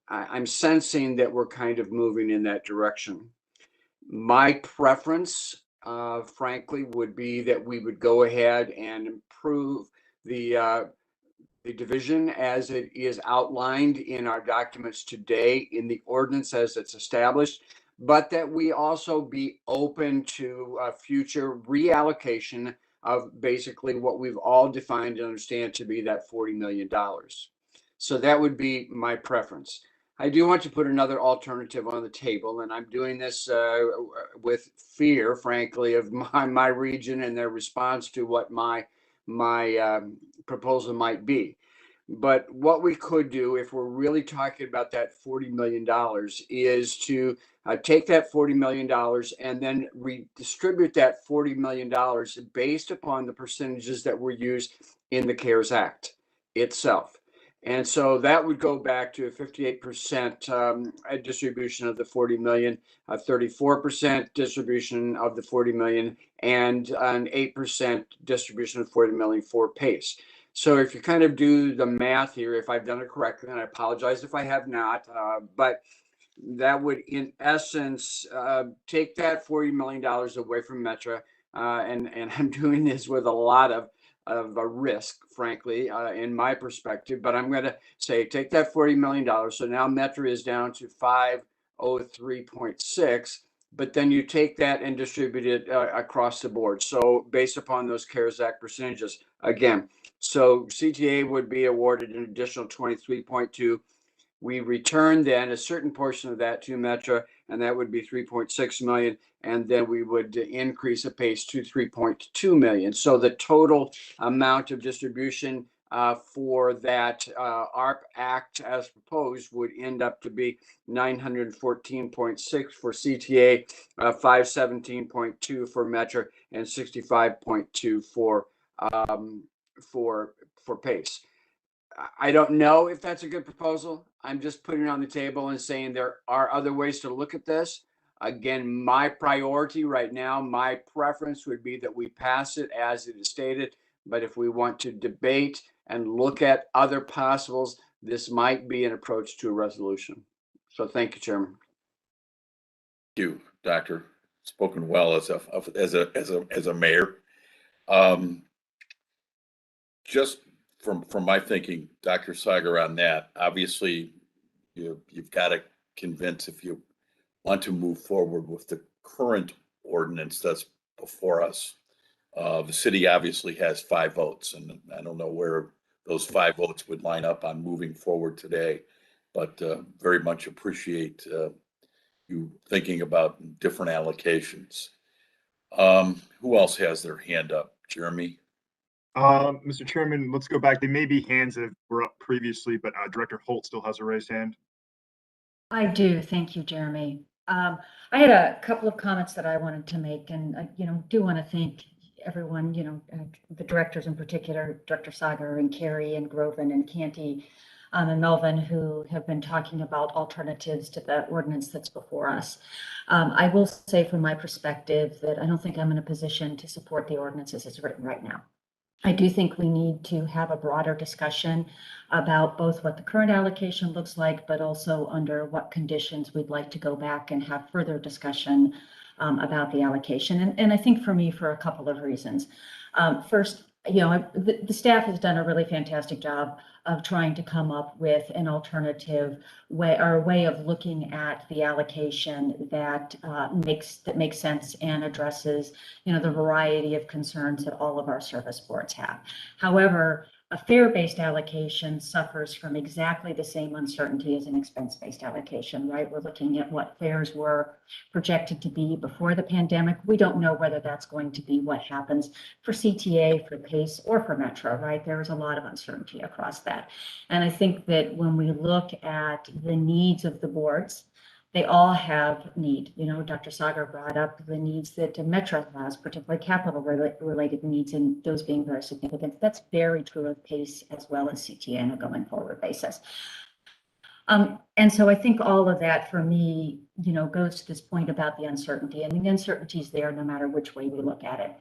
I'm sensing that we're kind of moving in that direction. My preference, frankly, would be that we would go ahead and improve the division as it is outlined in our documents today in the ordinance as it's established, but that we also be open to future reallocation of basically what we've all defined and understand to be that $40 million. So that would be my preference. I do want to put another alternative on the table, and I'm doing this with fear, frankly, of my region and their response to what my proposal might be. But what we could do, if we're really talking about that $40 million, is to take that $40 million and then redistribute that $40 million based upon the percentages that were used in the CARES Act itself. And so that would go back to a 58% distribution of the 40 million, a 34% distribution of the 40 million, and an 8% distribution of 40 million for PACE. So if you kind of do the math here, if I've done it correctly, and I apologize if I have not, but that would in essence take that $40 million away from Metro. And I'm doing this with a lot of a risk, frankly, in my perspective, but I'm going to say take that $40 million. So now Metro is down to 503.6, but then you take that and distribute it across the board. So based upon those CARES Act percentages, again, so CTA would be awarded an additional 23.2. We return then a certain portion of that to Metro, and that would be 3.6 million. And then we would increase a PACE to 3.2 million. So the total amount of distribution for that ARP Act as proposed would end up to be 914.6 for CTA, 517.2 for Metro, and 65.2 for PACE. I don't know if that's a good proposal. I'm just putting it on the table and saying there are other ways to look at this. Again, my priority right now, my preference would be that we pass it as it is stated. But if we want to debate and look at other possibles, this might be an approach to a resolution. So thank you, Chairman. Thank you, Doctor. Spoken well as a mayor. Just from my thinking, Dr. Sager, on that, obviously you've got to convince, if you want to move forward with the current ordinance that's before us. The city obviously has 5 votes, and I don't know where those 5 votes would line up on moving forward today, but very much appreciate you thinking about different allocations. Who else has their hand up? Jeremy? Mr. Chairman, let's go back. There may be hands that were up previously, but Director Holt still has a raised hand. I do. Thank you, Jeremy. I had a couple of comments that I wanted to make, and do want to thank everyone, the directors in particular, Director Sagar and Carrie and Groven and Canty and Melvin, who have been talking about alternatives to the ordinance that's before us. I will say from my perspective that I don't think I'm in a position to support the ordinance as it's written right now. I do think we need to have a broader discussion about both what the current allocation looks like, but also under what conditions we'd like to go back and have further discussion about the allocation. And I think for me, for a couple of reasons. First, the staff has done a really fantastic job of trying to come up with an alternative way or a way of looking at the allocation that makes sense and addresses, the variety of concerns that all of our service boards have. However, a fare-based allocation suffers from exactly the same uncertainty as an expense-based allocation, right? We're looking at what fares were projected to be before the pandemic. We don't know whether that's going to be what happens for CTA, for PACE, or for Metro, right? There is a lot of uncertainty across that. And I think that when we look at the needs of the boards, they all have need. Dr. Sagar brought up the needs that Metro has, particularly capital related needs, and those being very significant. That's very true of PACE as well as CTA on a going forward basis. And so I think all of that for me, goes to this point about the uncertainty, and the uncertainty is there no matter which way we look at it.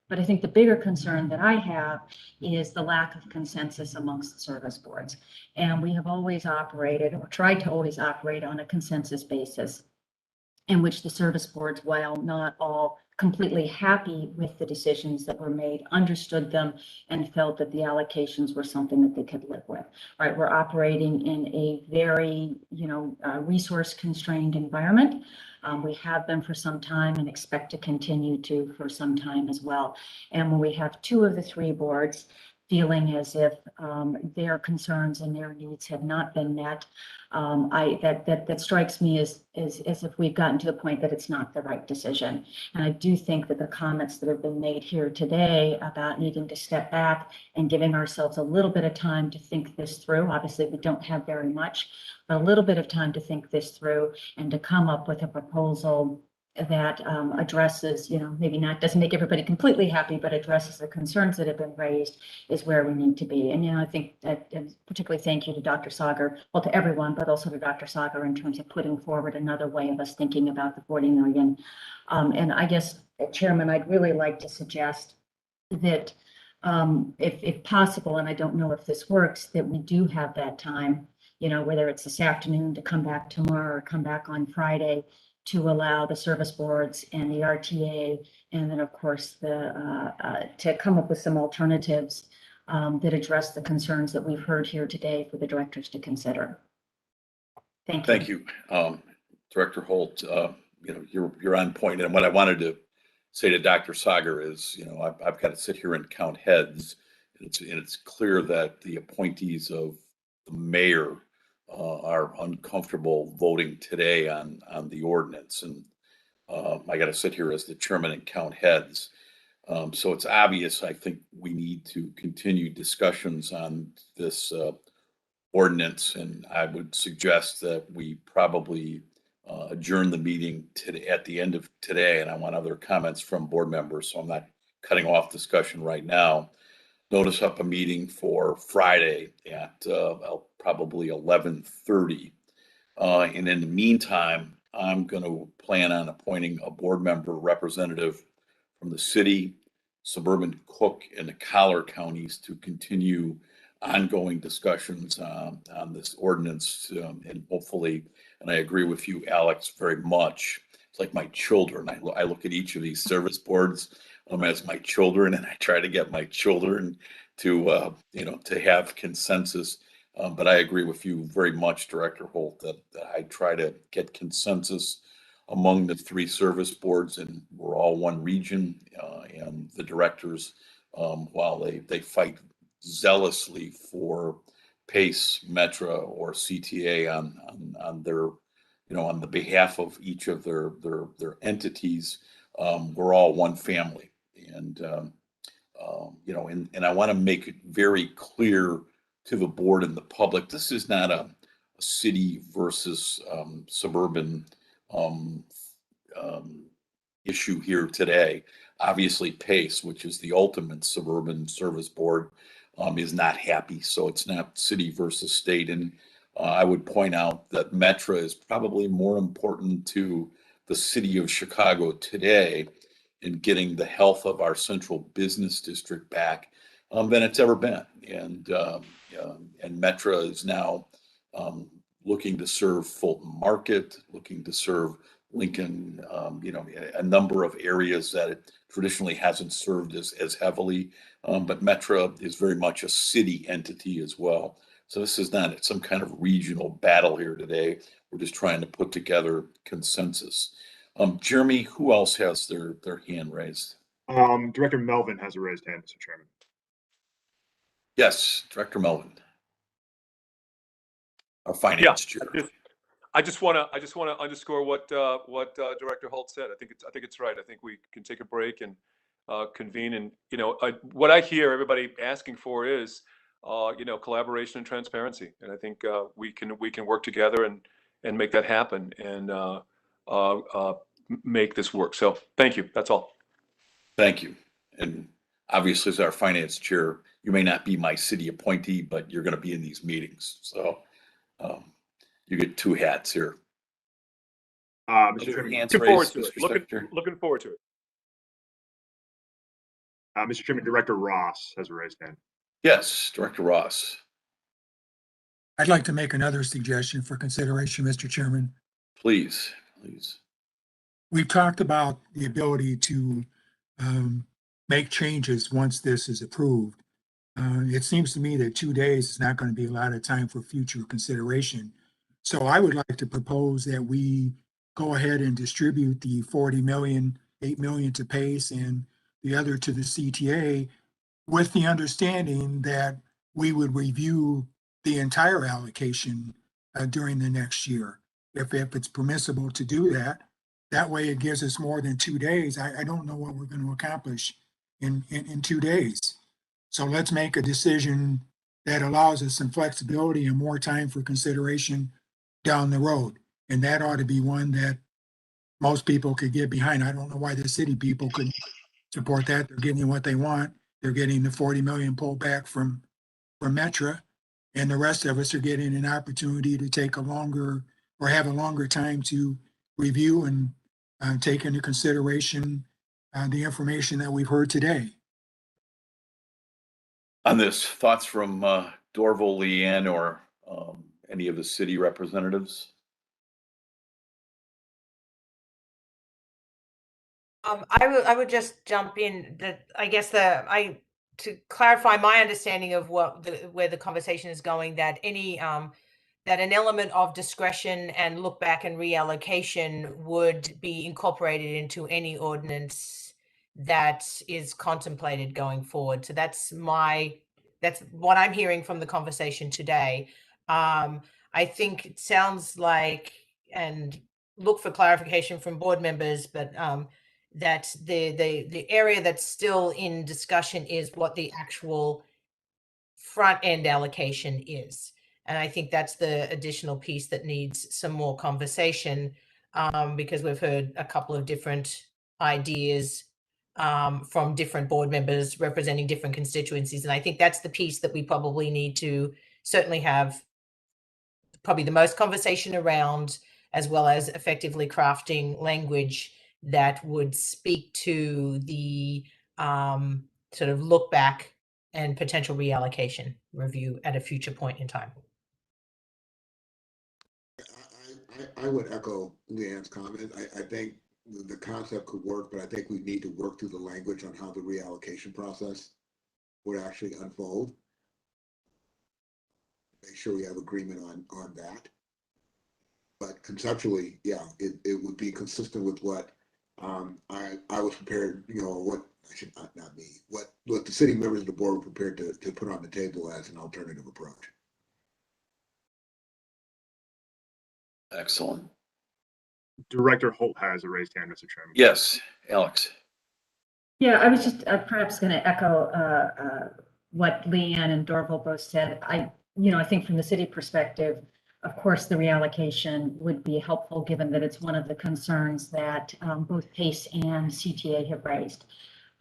But I think the bigger concern that I have is the lack of consensus amongst the service boards. And we have always operated, or tried to always operate, on a consensus basis in which the service boards, while not all completely happy with the decisions that were made, understood them and felt that the allocations were something that they could live with, right? We're operating in a very, resource constrained environment. We have been for some time and expect to continue to for some time as well. And when we have two of the three boards feeling as if their concerns and their needs have not been met, that strikes me as if we've gotten to the point that it's not the right decision. And I do think that the comments that have been made here today about needing to step back and giving ourselves a little bit of time to think this through, obviously we don't have very much, but a little bit of time to think this through and to come up with a proposal that addresses, maybe doesn't make everybody completely happy, but addresses the concerns that have been raised, is where we need to be. And, I think that, particularly thank you to Dr. Sagar, well, to everyone, but also to Dr. Sagar in terms of putting forward another way of us thinking about the 40 million. And I guess, Chairman, I'd really like to suggest that if possible, and I don't know if this works, that we do have that time, whether it's this afternoon to come back tomorrow or come back on Friday, to allow the service boards and the RTA, and then of course to come up with some alternatives that address the concerns that we've heard here today for the directors to consider. Thank you. Thank you, Director Holt. You're on point. And what I wanted to say to Dr. Sagar is, I've got to sit here and count heads. And it's clear that the appointees of the mayor are uncomfortable voting today on the ordinance, and I got to sit here as the chairman and count heads. So it's obvious. I think we need to continue discussions on this ordinance, and I would suggest that we probably adjourn the meeting today at the end of today. And I want other comments from board members, so I'm not cutting off discussion right now. Notice up a meeting for Friday at probably 11:30. And in the meantime, I'm going to plan on appointing a board member representative from the city, suburban Cook, and the Collar counties to continue ongoing discussions on this ordinance. And hopefully, and I agree with you, Alex, very much. It's like my children. I look at each of these service boards as my children, and I try to get my children to to have consensus. But I agree with you very much, Director Holt, that I try to get consensus among the three service boards, and we're all one region. And the directors, while they fight zealously for PACE, Metro, or CTA on their on the behalf of each of their entities, we're all one family. And and I want to make it very clear to the board and the public, this is not a city versus suburban issue here today. Obviously, PACE, which is the ultimate suburban service board, is not happy. So it's not city versus state. And I would point out that Metra is probably more important to the city of Chicago today in getting the health of our central business district back than it's ever been. And Metra is now looking to serve Fulton Market, looking to serve Lincoln, a number of areas that it traditionally hasn't served as heavily. But Metra is very much a city entity as well. So this is not some kind of regional battle here today. We're just trying to put together consensus. Jeremy, who else has their hand raised? Director Melvin has a raised hand, Mr. Chairman. Yes, Director Melvin. Our finance chair. I just want to underscore what Director Holt said. I think it's right. I think we can take a break and convene. And what I hear everybody asking for is collaboration and transparency. And I think we can work together and make that happen and make this work. So thank you. That's all. Thank you. And obviously, as our finance chair, you may not be my city appointee, but you're going to be in these meetings. So you get two hats here. Mr. Chairman, looking forward to it. Mr. Chairman, Director Ross has a raised hand. Yes, Director Ross. I'd like to make another suggestion for consideration, Mr. Chairman. Please. We've talked about the ability to make changes once this is approved. It seems to me that 2 days is not going to be a lot of time for future consideration. So I would like to propose that we go ahead and distribute the 40 million, 8 million to PACE and the other to the CTA, with the understanding that we would review the entire allocation during the next year, if it's permissible to do that. That way it gives us more than 2 days. I don't know what we're going to accomplish in 2 days. So let's make a decision that allows us some flexibility and more time for consideration down the road. And that ought to be one that most people could get behind. I don't know why the city people couldn't support that. They're getting what they want. They're getting the 40 million pulled back from Metra, and the rest of us are getting an opportunity to take a longer or have a longer time to review and take into consideration the information that we've heard today. On this, thoughts from Dorval, Leanne, or any of the city representatives? I would just jump in that I guess to clarify my understanding of where the conversation is going, that that an element of discretion and look back and reallocation would be incorporated into any ordinance that is contemplated going forward. So that's what I'm hearing from the conversation today. I think it sounds like, and look for clarification from board members, but that the area that's still in discussion is what the actual front end allocation is. And I think that's the additional piece that needs some more conversation, because we've heard a couple of different ideas from different board members representing different constituencies. And I think that's the piece that we probably need to certainly have probably the most conversation around, as well as effectively crafting language that would speak to the sort of look back and potential reallocation review at a future point in time. I would echo Leanne's comment. I think the concept could work, but I think we need to work through the language on how the reallocation process would actually unfold. Make sure we have agreement on that. But conceptually, yeah, it would be consistent with what I was prepared, what I should not me, what the city members of the board were prepared to put on the table as an alternative approach. Excellent. Director Holt has a raised hand, Mr. Chairman. Yes, Alex. Yeah, I was just perhaps going to echo what Leanne and Dorval both said. I think from the city perspective, Of course, the reallocation would be helpful, given that it's one of the concerns that both PACE and CTA have raised.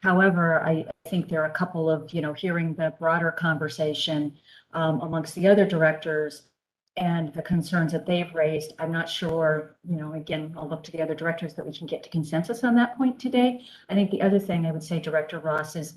However, I think there are a couple of, hearing the broader conversation amongst the other directors and the concerns that they've raised, I'm not sure, again, I'll look to the other directors that we can get to consensus on that point today. I think the other thing I would say, Director Ross, is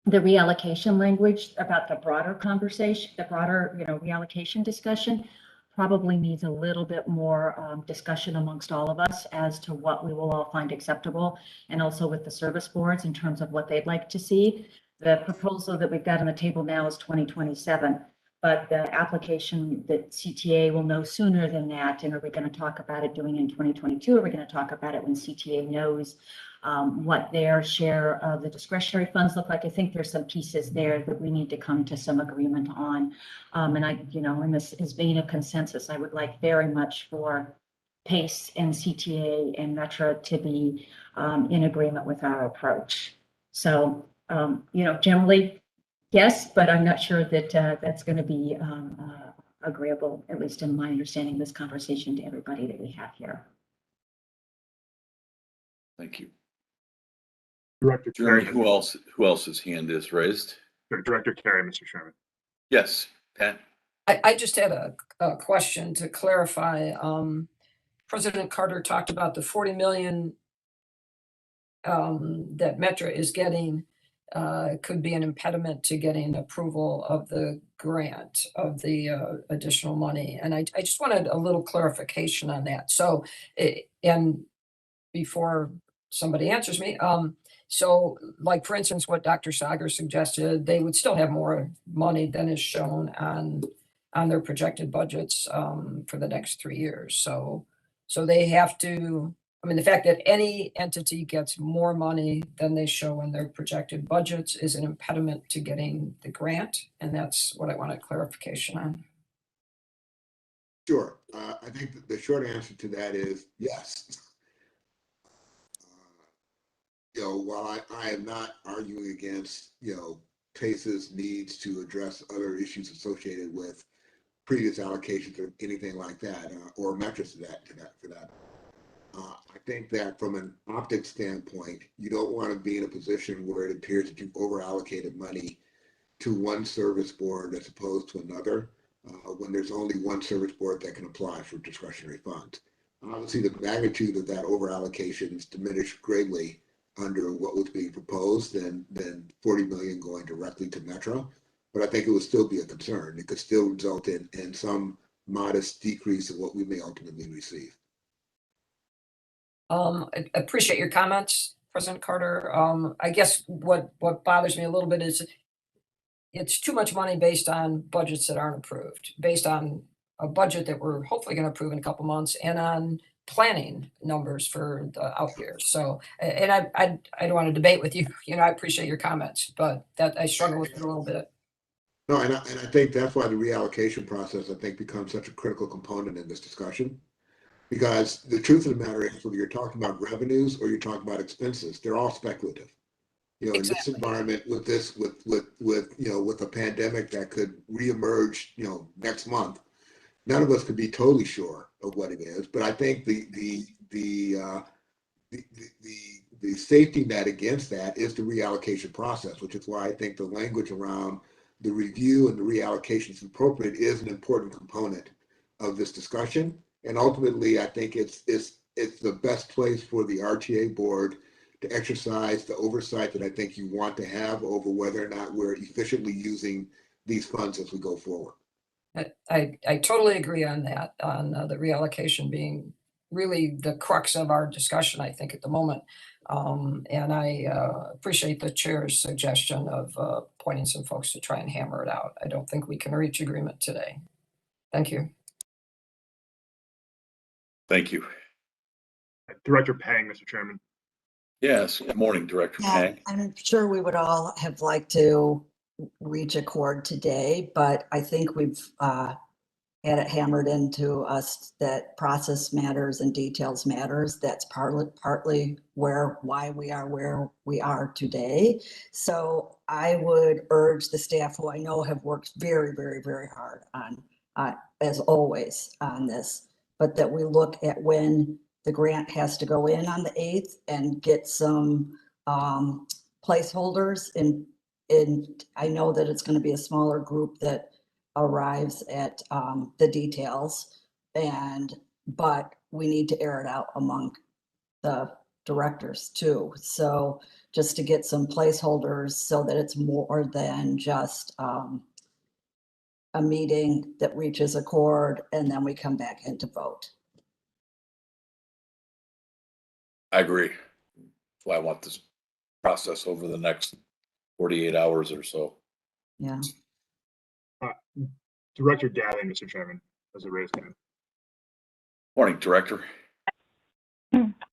the reallocation language about the broader conversation, the broader, reallocation discussion probably needs a little bit more discussion amongst all of us as to what we will all find acceptable, and also with the service boards in terms of what they'd like to see. The proposal that we've got on the table now is 2027, but the application that CTA will know sooner than that. And are we going to talk about it doing in 2022? Are we going to talk about it when CTA knows what their share of the discretionary funds look like? I think there's some pieces there that we need to come to some agreement on. And I, in this is vein of consensus, I would like very much for PACE and CTA and Metro to be in agreement with our approach. So, generally, yes, but I'm not sure that that's going to be agreeable, at least in my understanding of this conversation, to everybody that we have here. Thank you. Director Jeremy, Carey. who else's hand is raised? Director Carey, Mr. Chairman. Yes, Pat. I just had a question to clarify. President Carter talked about the 40 million that Metro is getting could be an impediment to getting approval of the grant of the additional money. And I just wanted a little clarification on that. So, and before somebody answers me, so like, for instance, what Dr. Sager suggested, they would still have more money than is shown on their projected budgets for the next 3 years. So they have to, the fact that any entity gets more money than they show in their projected budgets is an impediment to getting the grant. And that's what I wanted clarification on. Sure. I think the short answer to that is yes. While I am not arguing against, PACE's needs to address other issues associated with previous allocations or anything like that, or metrics for that. I think that from an optics standpoint, you don't want to be in a position where it appears that you've over allocated money to one service board as opposed to another, when there's only one service board that can apply for discretionary funds. Obviously, the magnitude of that over allocation is diminished greatly under what was being proposed than 40 million going directly to Metro. But I think it would still be a concern. It could still result in some modest decrease in what we may ultimately receive. I appreciate your comments, President Carter. I guess what bothers me a little bit is it's too much money based on budgets that aren't approved, based on a budget that we're hopefully going to approve in a couple months, and on planning numbers for the out years. So, and I don't want to debate with you. I appreciate your comments, but that I struggle with it a little bit. No, and I think that's why the reallocation process, I think, becomes such a critical component in this discussion. Because the truth of the matter is, whether you're talking about revenues or you're talking about expenses, they're all speculative. In this environment, with a pandemic that could reemerge, next month, none of us could be totally sure of what it is. But I think the safety net against that is the reallocation process, which is why I think the language around the review and the reallocation is appropriate is an important component of this discussion. And ultimately, I think it's the best place for the RTA board to exercise the oversight that I think you want to have over whether or not we're efficiently using these funds as we go forward. I totally agree on that, on the reallocation being really the crux of our discussion, I think, at the moment. And I appreciate the chair's suggestion of pointing some folks to try and hammer it out. I don't think we can reach agreement today. Thank you. Thank you. Director Pang, Mr. Chairman. Yes. Good morning, Director Pang. I'm sure we would all have liked to reach accord today, but I think we've had it hammered into us that process matters and details matters. That's partly why we are where we are today. So I would urge the staff, who I know have worked very, very, very hard on as always on this, but that we look at when the grant has to go in on the 8th and get some placeholders. And I know that it's going to be a smaller group that arrives at the details, but we need to air it out among the directors too. So just to get some placeholders so that it's more than just a meeting that reaches a chord and then we come back in to vote. I agree. That's why I want this process over the next 48 hours or so. Yeah. Director Gathing, Mr. Chairman, has a raised hand. Morning, Director.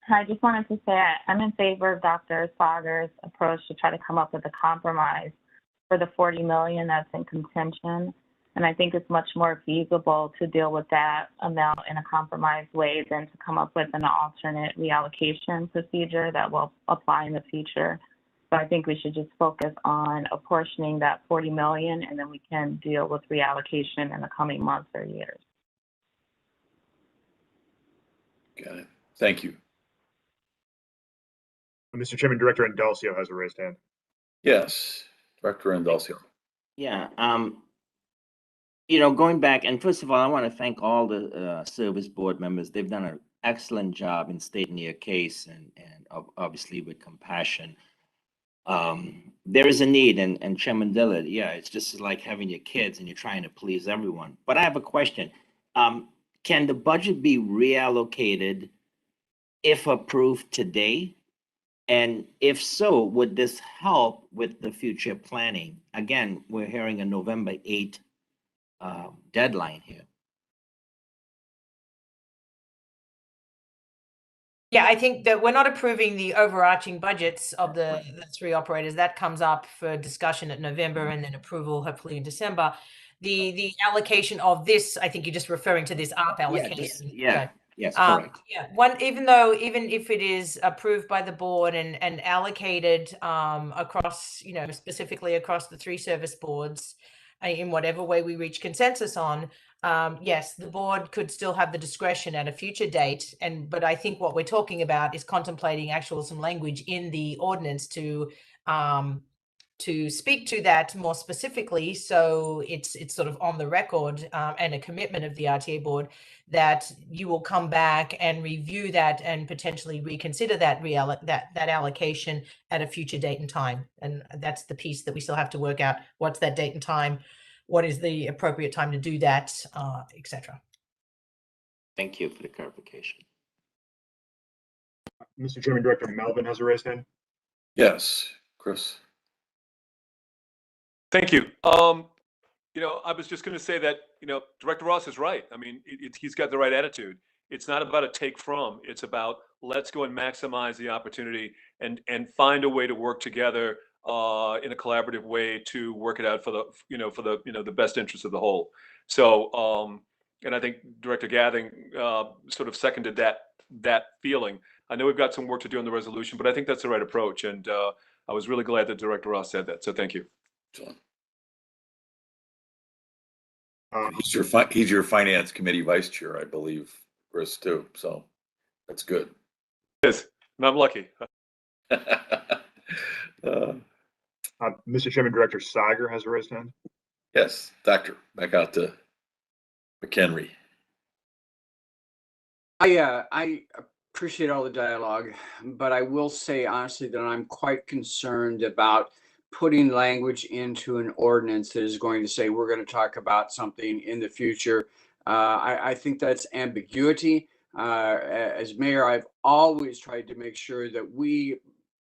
I just wanted to say I'm in favor of Dr. Sager's approach to try to come up with a compromise for the 40 million that's in contention. And I think it's much more feasible to deal with that amount in a compromised way than to come up with an alternate reallocation procedure that will apply in the future. So I think we should just focus on apportioning that 40 million, and then we can deal with reallocation in the coming months or years. Got it. Thank you. Mr. Chairman, Director Indulcio has a raised hand. Yes, Director Indulcio. Yeah, going back, and first of all, I want to thank all the service board members. They've done an excellent job in stating their case and obviously with compassion. There is a need, and Chairman Dillard, yeah, it's just like having your kids and you're trying to please everyone. But I have a question. Can the budget be reallocated if approved today? And if so, would this help with the future planning? Again, we're hearing a November 8th deadline here. Yeah, I think that we're not approving the overarching budgets of the three operators. That comes up for discussion at November and then approval hopefully in December. The allocation of this, I think you're just referring to this ARP allocation. Yes, correct. Even if it is approved by the board and allocated across, specifically across the three service boards, in whatever way we reach consensus on, yes, the board could still have the discretion at a future date. But I think what we're talking about is contemplating some language in the ordinance to speak to that more specifically. So it's sort of on the record and a commitment of the RTA board that you will come back and review that and potentially reconsider that allocation at a future date and time. And that's the piece that we still have to work out. What's that date and time? What is the appropriate time to do that, etc. Thank you for the clarification. Mr. Chairman, Director Melvin has a raised hand. Yes, Chris. Thank you. I was just going to say that, Director Ross is right. I mean, he's got the right attitude. It's not about a take from, it's about let's go and maximize the opportunity and find a way to work together in a collaborative way to work it out for the best interest of the whole. So, and I think Director Gathing sort of seconded that feeling. I know we've got some work to do on the resolution, but I think that's the right approach. And I was really glad that Director Ross said that. So thank you. John. He's your finance committee vice chair, I believe, Chris, too. So that's good. Yes, and I'm lucky. Mr. Chairman, Director Sager has a raised hand. Yes, Doctor, back out to McHenry. I appreciate all the dialogue, but I will say honestly that I'm quite concerned about putting language into an ordinance that is going to say we're going to talk about something in the future. I think that's ambiguity. As mayor, I've always tried to make sure that we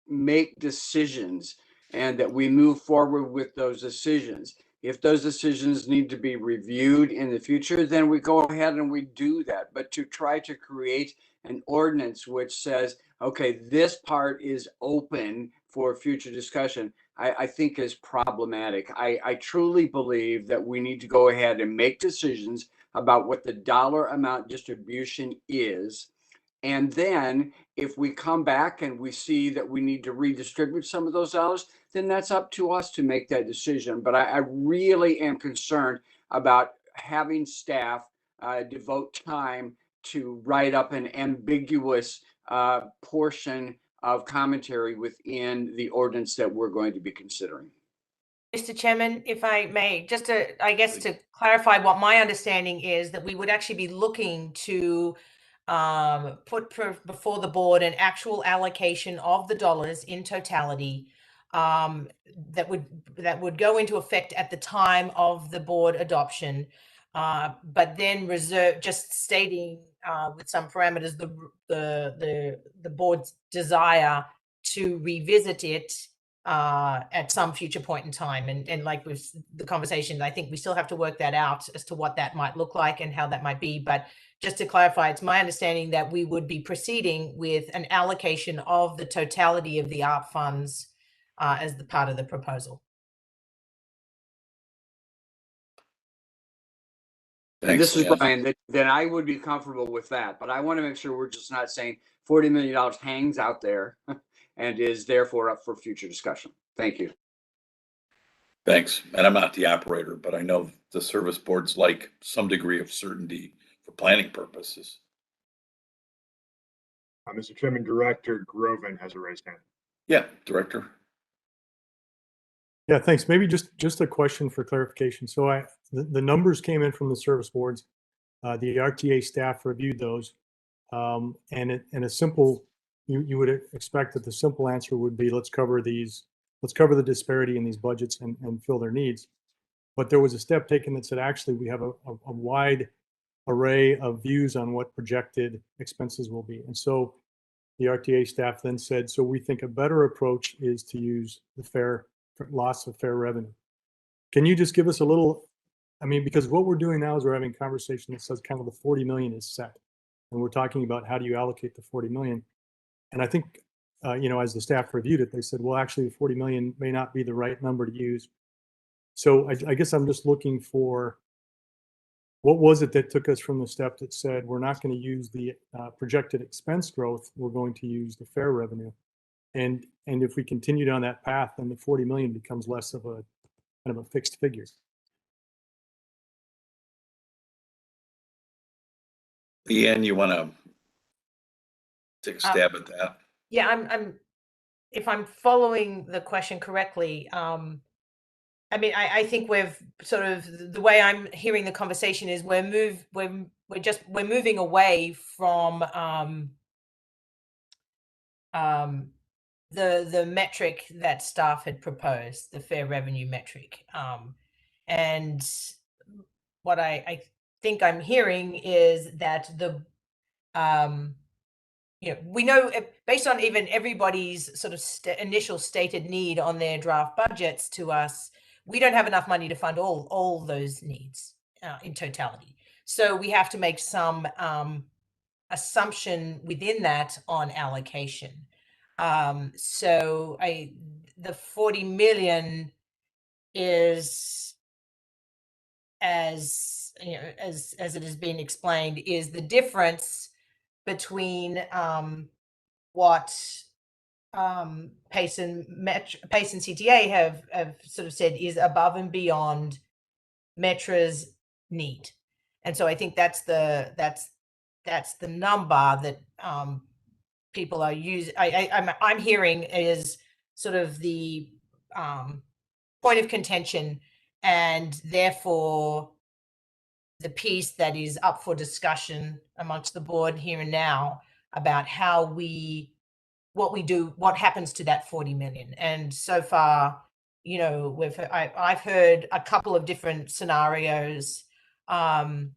make decisions and that we move forward with those decisions. If those decisions need to be reviewed in the future, then we go ahead and we do that. But to try to create an ordinance which says, okay, this part is open for future discussion, I think is problematic. I truly believe that we need to go ahead and make decisions about what the dollar amount distribution is. And then if we come back and we see that we need to redistribute some of those dollars, then that's up to us to make that decision. But I really am concerned about having staff devote time to write up an ambiguous portion of commentary within the ordinance that we're going to be considering. Mr. Chairman, if I may, just to, I guess, to clarify what my understanding is, that we would actually be looking to put before the board an actual allocation of the dollars in totality that would go into effect at the time of the board adoption, but then reserve, just stating with some parameters the board's desire to revisit it at some future point in time. And like with the conversation, I think we still have to work that out as to what that might look like and how that might be. But just to clarify, it's my understanding that we would be proceeding with an allocation of the totality of the ARP funds as the part of the proposal. And this is Brian, then I would be comfortable with that, but I want to make sure we're just not saying $40 million hangs out there and is therefore up for future discussion. Thank you. Thanks. And I'm not the operator, but I know the service boards like some degree of certainty for planning purposes. Mr. Chairman, Director Groven has a raised hand. Yeah, Director. Yeah, thanks. Maybe just a question for clarification. So the numbers came in from the service boards. The RTA staff reviewed those, and a simple, you would expect that the simple answer would be, let's cover the disparity in these budgets and fill their needs. But there was a step taken that said, actually, we have a wide array of views on what projected expenses will be. And so the RTA staff then said, so we think a better approach is to use the loss of fair revenue. Can you just give us a little, I mean, because what we're doing now is we're having a conversation that says kind of the 40 million is set. And we're talking about how do you allocate the 40 million. And I think, as the staff reviewed it, they said, well, actually the 40 million may not be the right number to use. So I guess I'm just looking for, what was it that took us from the step that said, we're not going to use the projected expense growth, we're going to use the fair revenue. And if we continue down that path, then the 40 million becomes less of a kind of a fixed figure. Leanne, you want to take a stab at that? Yeah, I'm if I'm following the question correctly, I mean, I think we've sort of, the way I'm hearing the conversation is we're moving away from the metric that staff had proposed, the fair revenue metric. And what I think I'm hearing is that we know, based on even everybody's sort of initial stated need on their draft budgets to us, we don't have enough money to fund all those needs in totality. So we have to make some assumption within that on allocation. So the 40 million is, as it has been explained, is the difference between what PACE and CTA have sort of said is above and beyond Metra's need. And so I think that's the number that people are using. I'm hearing is sort of the point of contention, and therefore the piece that is up for discussion amongst the board here and now about what we do, what happens to that 40 million. And so far, I've heard a couple of different scenarios. I've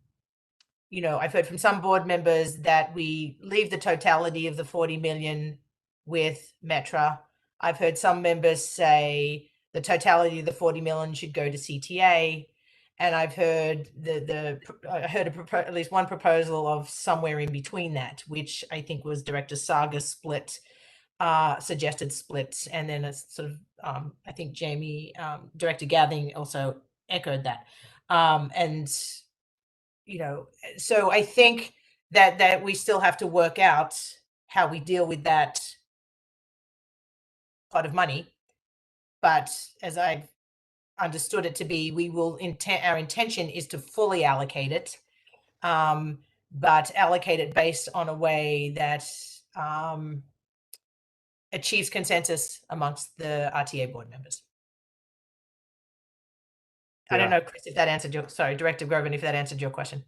heard from some board members that we leave the totality of the 40 million with Metra. I've heard some members say the totality of the 40 million should go to CTA. And I've heard at least one proposal of somewhere in between that, which I think was Director Saga's split, suggested split, and then a sort of I think Jamie, Director Gathing also echoed that. So I think that we still have to work out how we deal with that pot of money. But as I've understood it to be, our intention is to fully allocate it, but allocate it based on a way that achieves consensus amongst the RTA board members. I don't know, Chris, if that answered your, sorry, Director Groven, if that answered your question.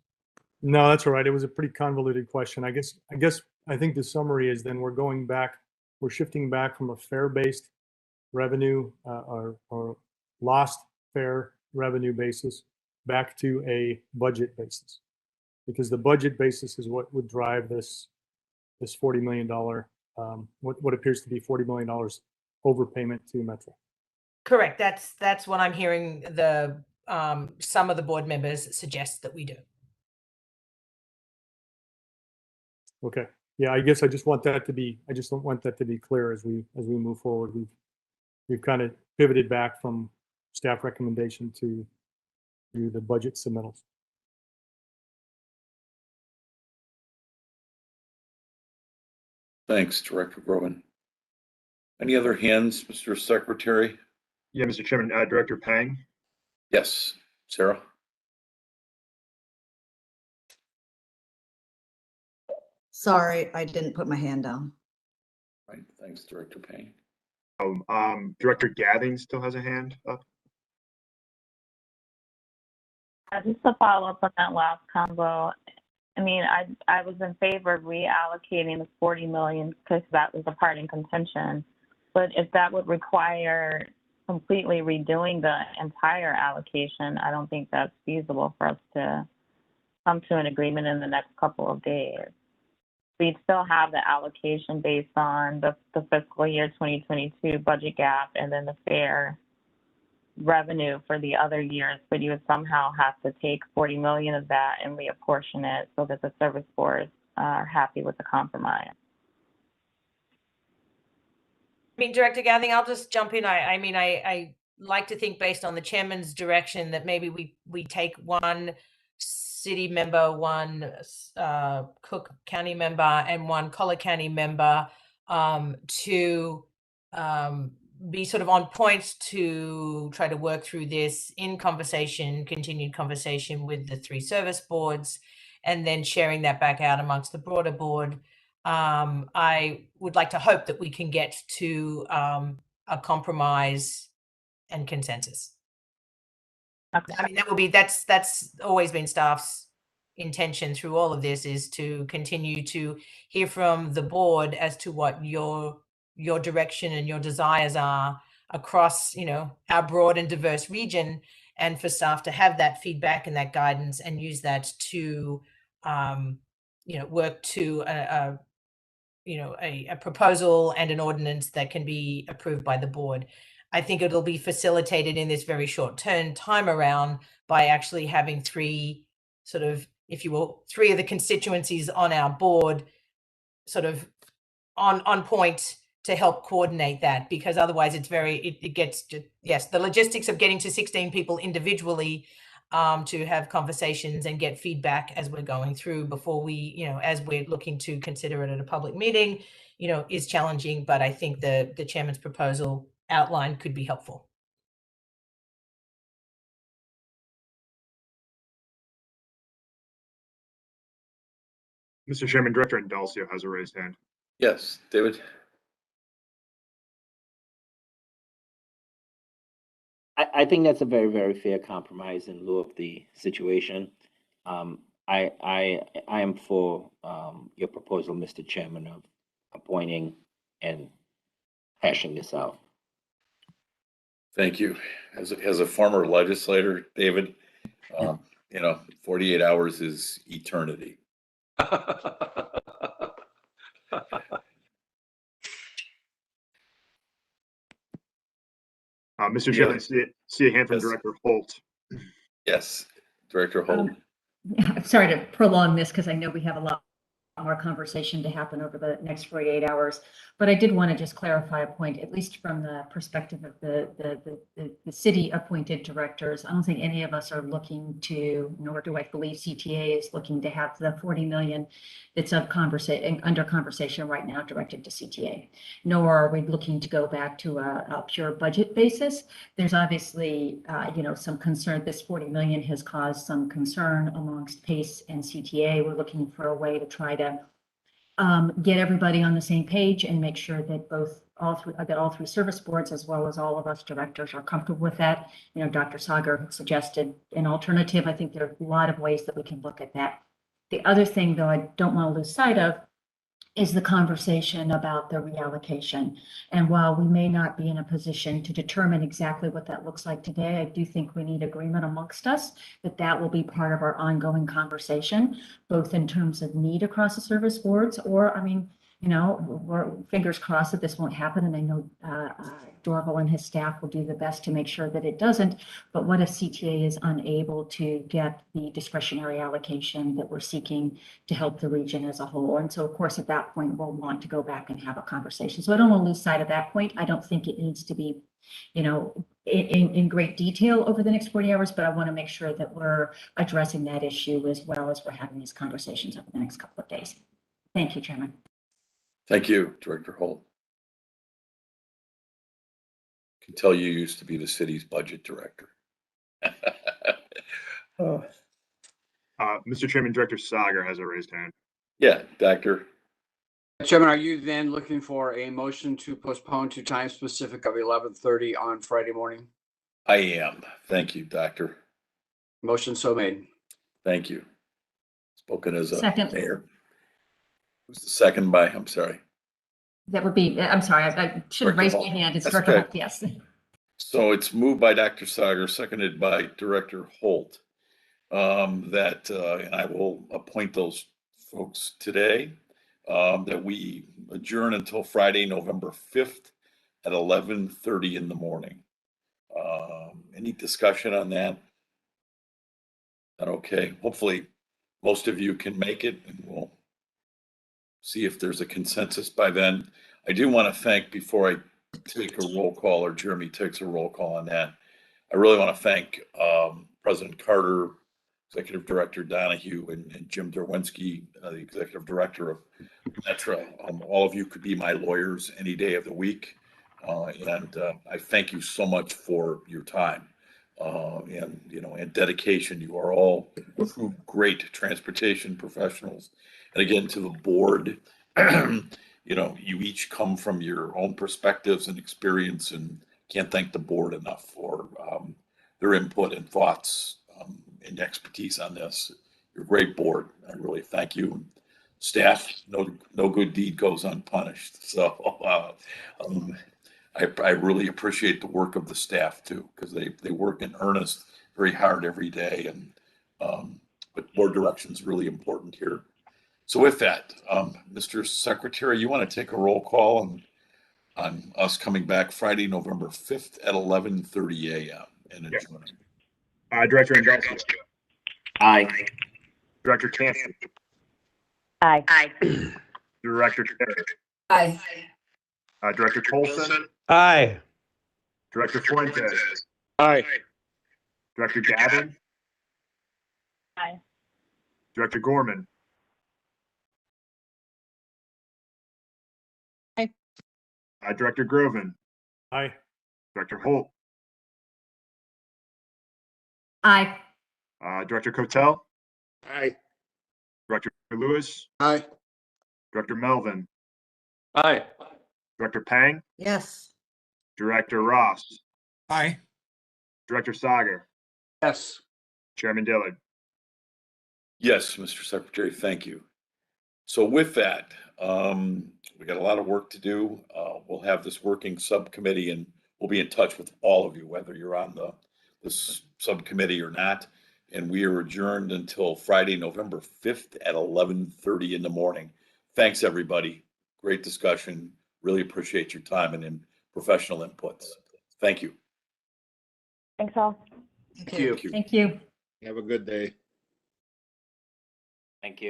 No, that's all right. It was a pretty convoluted question. I think the summary is then we're shifting back from a fare-based revenue or lost fare revenue basis back to a budget basis, because the budget basis is what would drive this $40 million, what appears to be $40 million overpayment to Metro. Correct. That's what I'm hearing the some of the board members suggest that we do. Okay. Yeah, I guess I just don't want that to be clear as we move forward. We've kind of pivoted back from staff recommendation to the budget submittals. Thanks, Director Groven. Any other hands, Mr. Secretary? Yeah, Mr. Chairman, Director Pang. Yes, Sarah. Sorry, I didn't put my hand down. Right, thanks, Director Payne. Director Gathing still has a hand up. Just to follow up on that last combo, I mean, I was in favor of reallocating the 40 million because that was the part in contention. But if that would require completely redoing the entire allocation, I don't think that's feasible for us to come to an agreement in the next couple of days. We'd still have the allocation based on the fiscal year 2022 budget gap and then the fare revenue for the other years, but you would somehow have to take 40 million of that and reapportion it so that the service boards are happy with the compromise. I mean, Director Gathing, I'll just jump in. I like to think, based on the chairman's direction, that maybe we take one city member, one Cook County member, and one Collier County member to be sort of on point to try to work through this in continued conversation with the 3 service boards, and then sharing that back out amongst the broader board. I would like to hope that we can get to a compromise and consensus. Okay. I mean, that's always been staff's intention through all of this, is to continue to hear from the board as to what your direction and your desires are across, our broad and diverse region, and for staff to have that feedback and that guidance and use that to, work to a proposal and an ordinance that can be approved by the board. I think it'll be facilitated in this very short time around by actually having 3 sort of, if you will, 3 of the constituencies on our board sort of on point to help coordinate that, because otherwise it gets to, yes, the logistics of getting to 16 people individually to have conversations and get feedback as we're going through before we, as we're looking to consider it at a public meeting, is challenging. But I think the chairman's proposal outline could be helpful. Mr. Chairman, Director Indalcio has a raised hand. Yes, David. I think that's a very, very fair compromise in lieu of the situation. I am for your proposal, Mr. Chairman, of appointing and hashing this out. Thank you. As a former legislator, David, 48 hours is eternity. Mr. Chairman, see a hand from Director Holt. Yes, Director Holt. Sorry to prolong this because I know we have a lot more conversation to happen over the next 48 hours. But I did want to just clarify a point, at least from the perspective of the city appointed directors. I don't think any of us are looking to, nor do I believe CTA is looking to have the 40 million that's under conversation right now directed to CTA. Nor are we looking to go back to a pure budget basis. There's obviously, some concern. This 40 million has caused some concern amongst PACE and CTA. We're looking for a way to try to get everybody on the same page and make sure that all three service boards, as well as all of us directors, are comfortable with that. Dr. Sagar suggested an alternative. I think there are a lot of ways that we can look at that. The other thing, though, I don't want to lose sight of is the conversation about the reallocation. And while we may not be in a position to determine exactly what that looks like today, I do think we need agreement amongst us that that will be part of our ongoing conversation, both in terms of need across the service boards, or, we're fingers crossed that this won't happen. And I know Dorval and his staff will do the best to make sure that it doesn't. But what if CTA is unable to get the discretionary allocation that we're seeking to help the region as a whole? And so, of course, at that point, we'll want to go back and have a conversation. So I don't want to lose sight of that point. I don't think it needs to be, in great detail over the next 40 hours, but I want to make sure that we're addressing that issue as well as we're having these conversations over the next couple of days. Thank you, Chairman. Thank you, Director Holt. I can tell you used to be the city's budget director. Mr. Chairman, Director Sagar has a raised hand. Yeah, Doctor. Chairman, are you then looking for a motion to postpone to time specific of 11:30 on Friday morning? I am. Thank you, Doctor. Motion so made. Thank you. Spoken as a Second. mayor. Who's the second by? I'm sorry. That would be, I'm sorry, I should have raised my hand. It's Director Holt, yes. So it's moved by Dr. Sagar, seconded by Director Holt. And I will appoint those folks today, that we adjourn until Friday, November 5th at 11:30 in the morning. Any discussion on that? Not okay. Hopefully most of you can make it, and we'll see if there's a consensus by then. I do want to thank, before I take a roll call, or Jeremy takes a roll call on that, I really want to thank President Carter, Executive Director Donahue, and Jim Derwinski, the Executive Director of Metro. All of you could be my lawyers any day of the week. And I thank you so much for your time and dedication. You are all true great transportation professionals. And again, to the board, you each come from your own perspectives and experience, and can't thank the board enough for their input and thoughts and expertise on this. You're a great board. I really thank you. Staff, no good deed goes unpunished. So I really appreciate the work of the staff too, because they work in earnest, very hard every day. And but board direction is really important here. So with that, Mr. Secretary, you want to take a roll call on us coming back Friday, November 5th at 11:30 a.m. and adjourning. Director Ingalcio. Aye. Director Canty. Aye. Director Terry. Aye. Director Colson. Aye. Director Fuentes. Aye. Director Gavin. Aye. Director Gorman. Aye. Director Groven. Aye. Director Holt. Aye. Director Cotel. Aye. Director Lewis. Aye. Director Melvin. Aye. Director Pang. Yes. Director Ross. Aye. Director Sagar. Yes. Chairman Dillard. Yes, Mr. Secretary, thank you. So with that, we got a lot of work to do. We'll have this working subcommittee, and we'll be in touch with all of you, whether you're on this subcommittee or not. And we are adjourned until Friday, November 5th at 11:30 in the morning. Thanks, everybody. Great discussion. Really appreciate your time and professional inputs. Thank you. Thanks all. Thank you. Thank you. Have a good day. Thank you.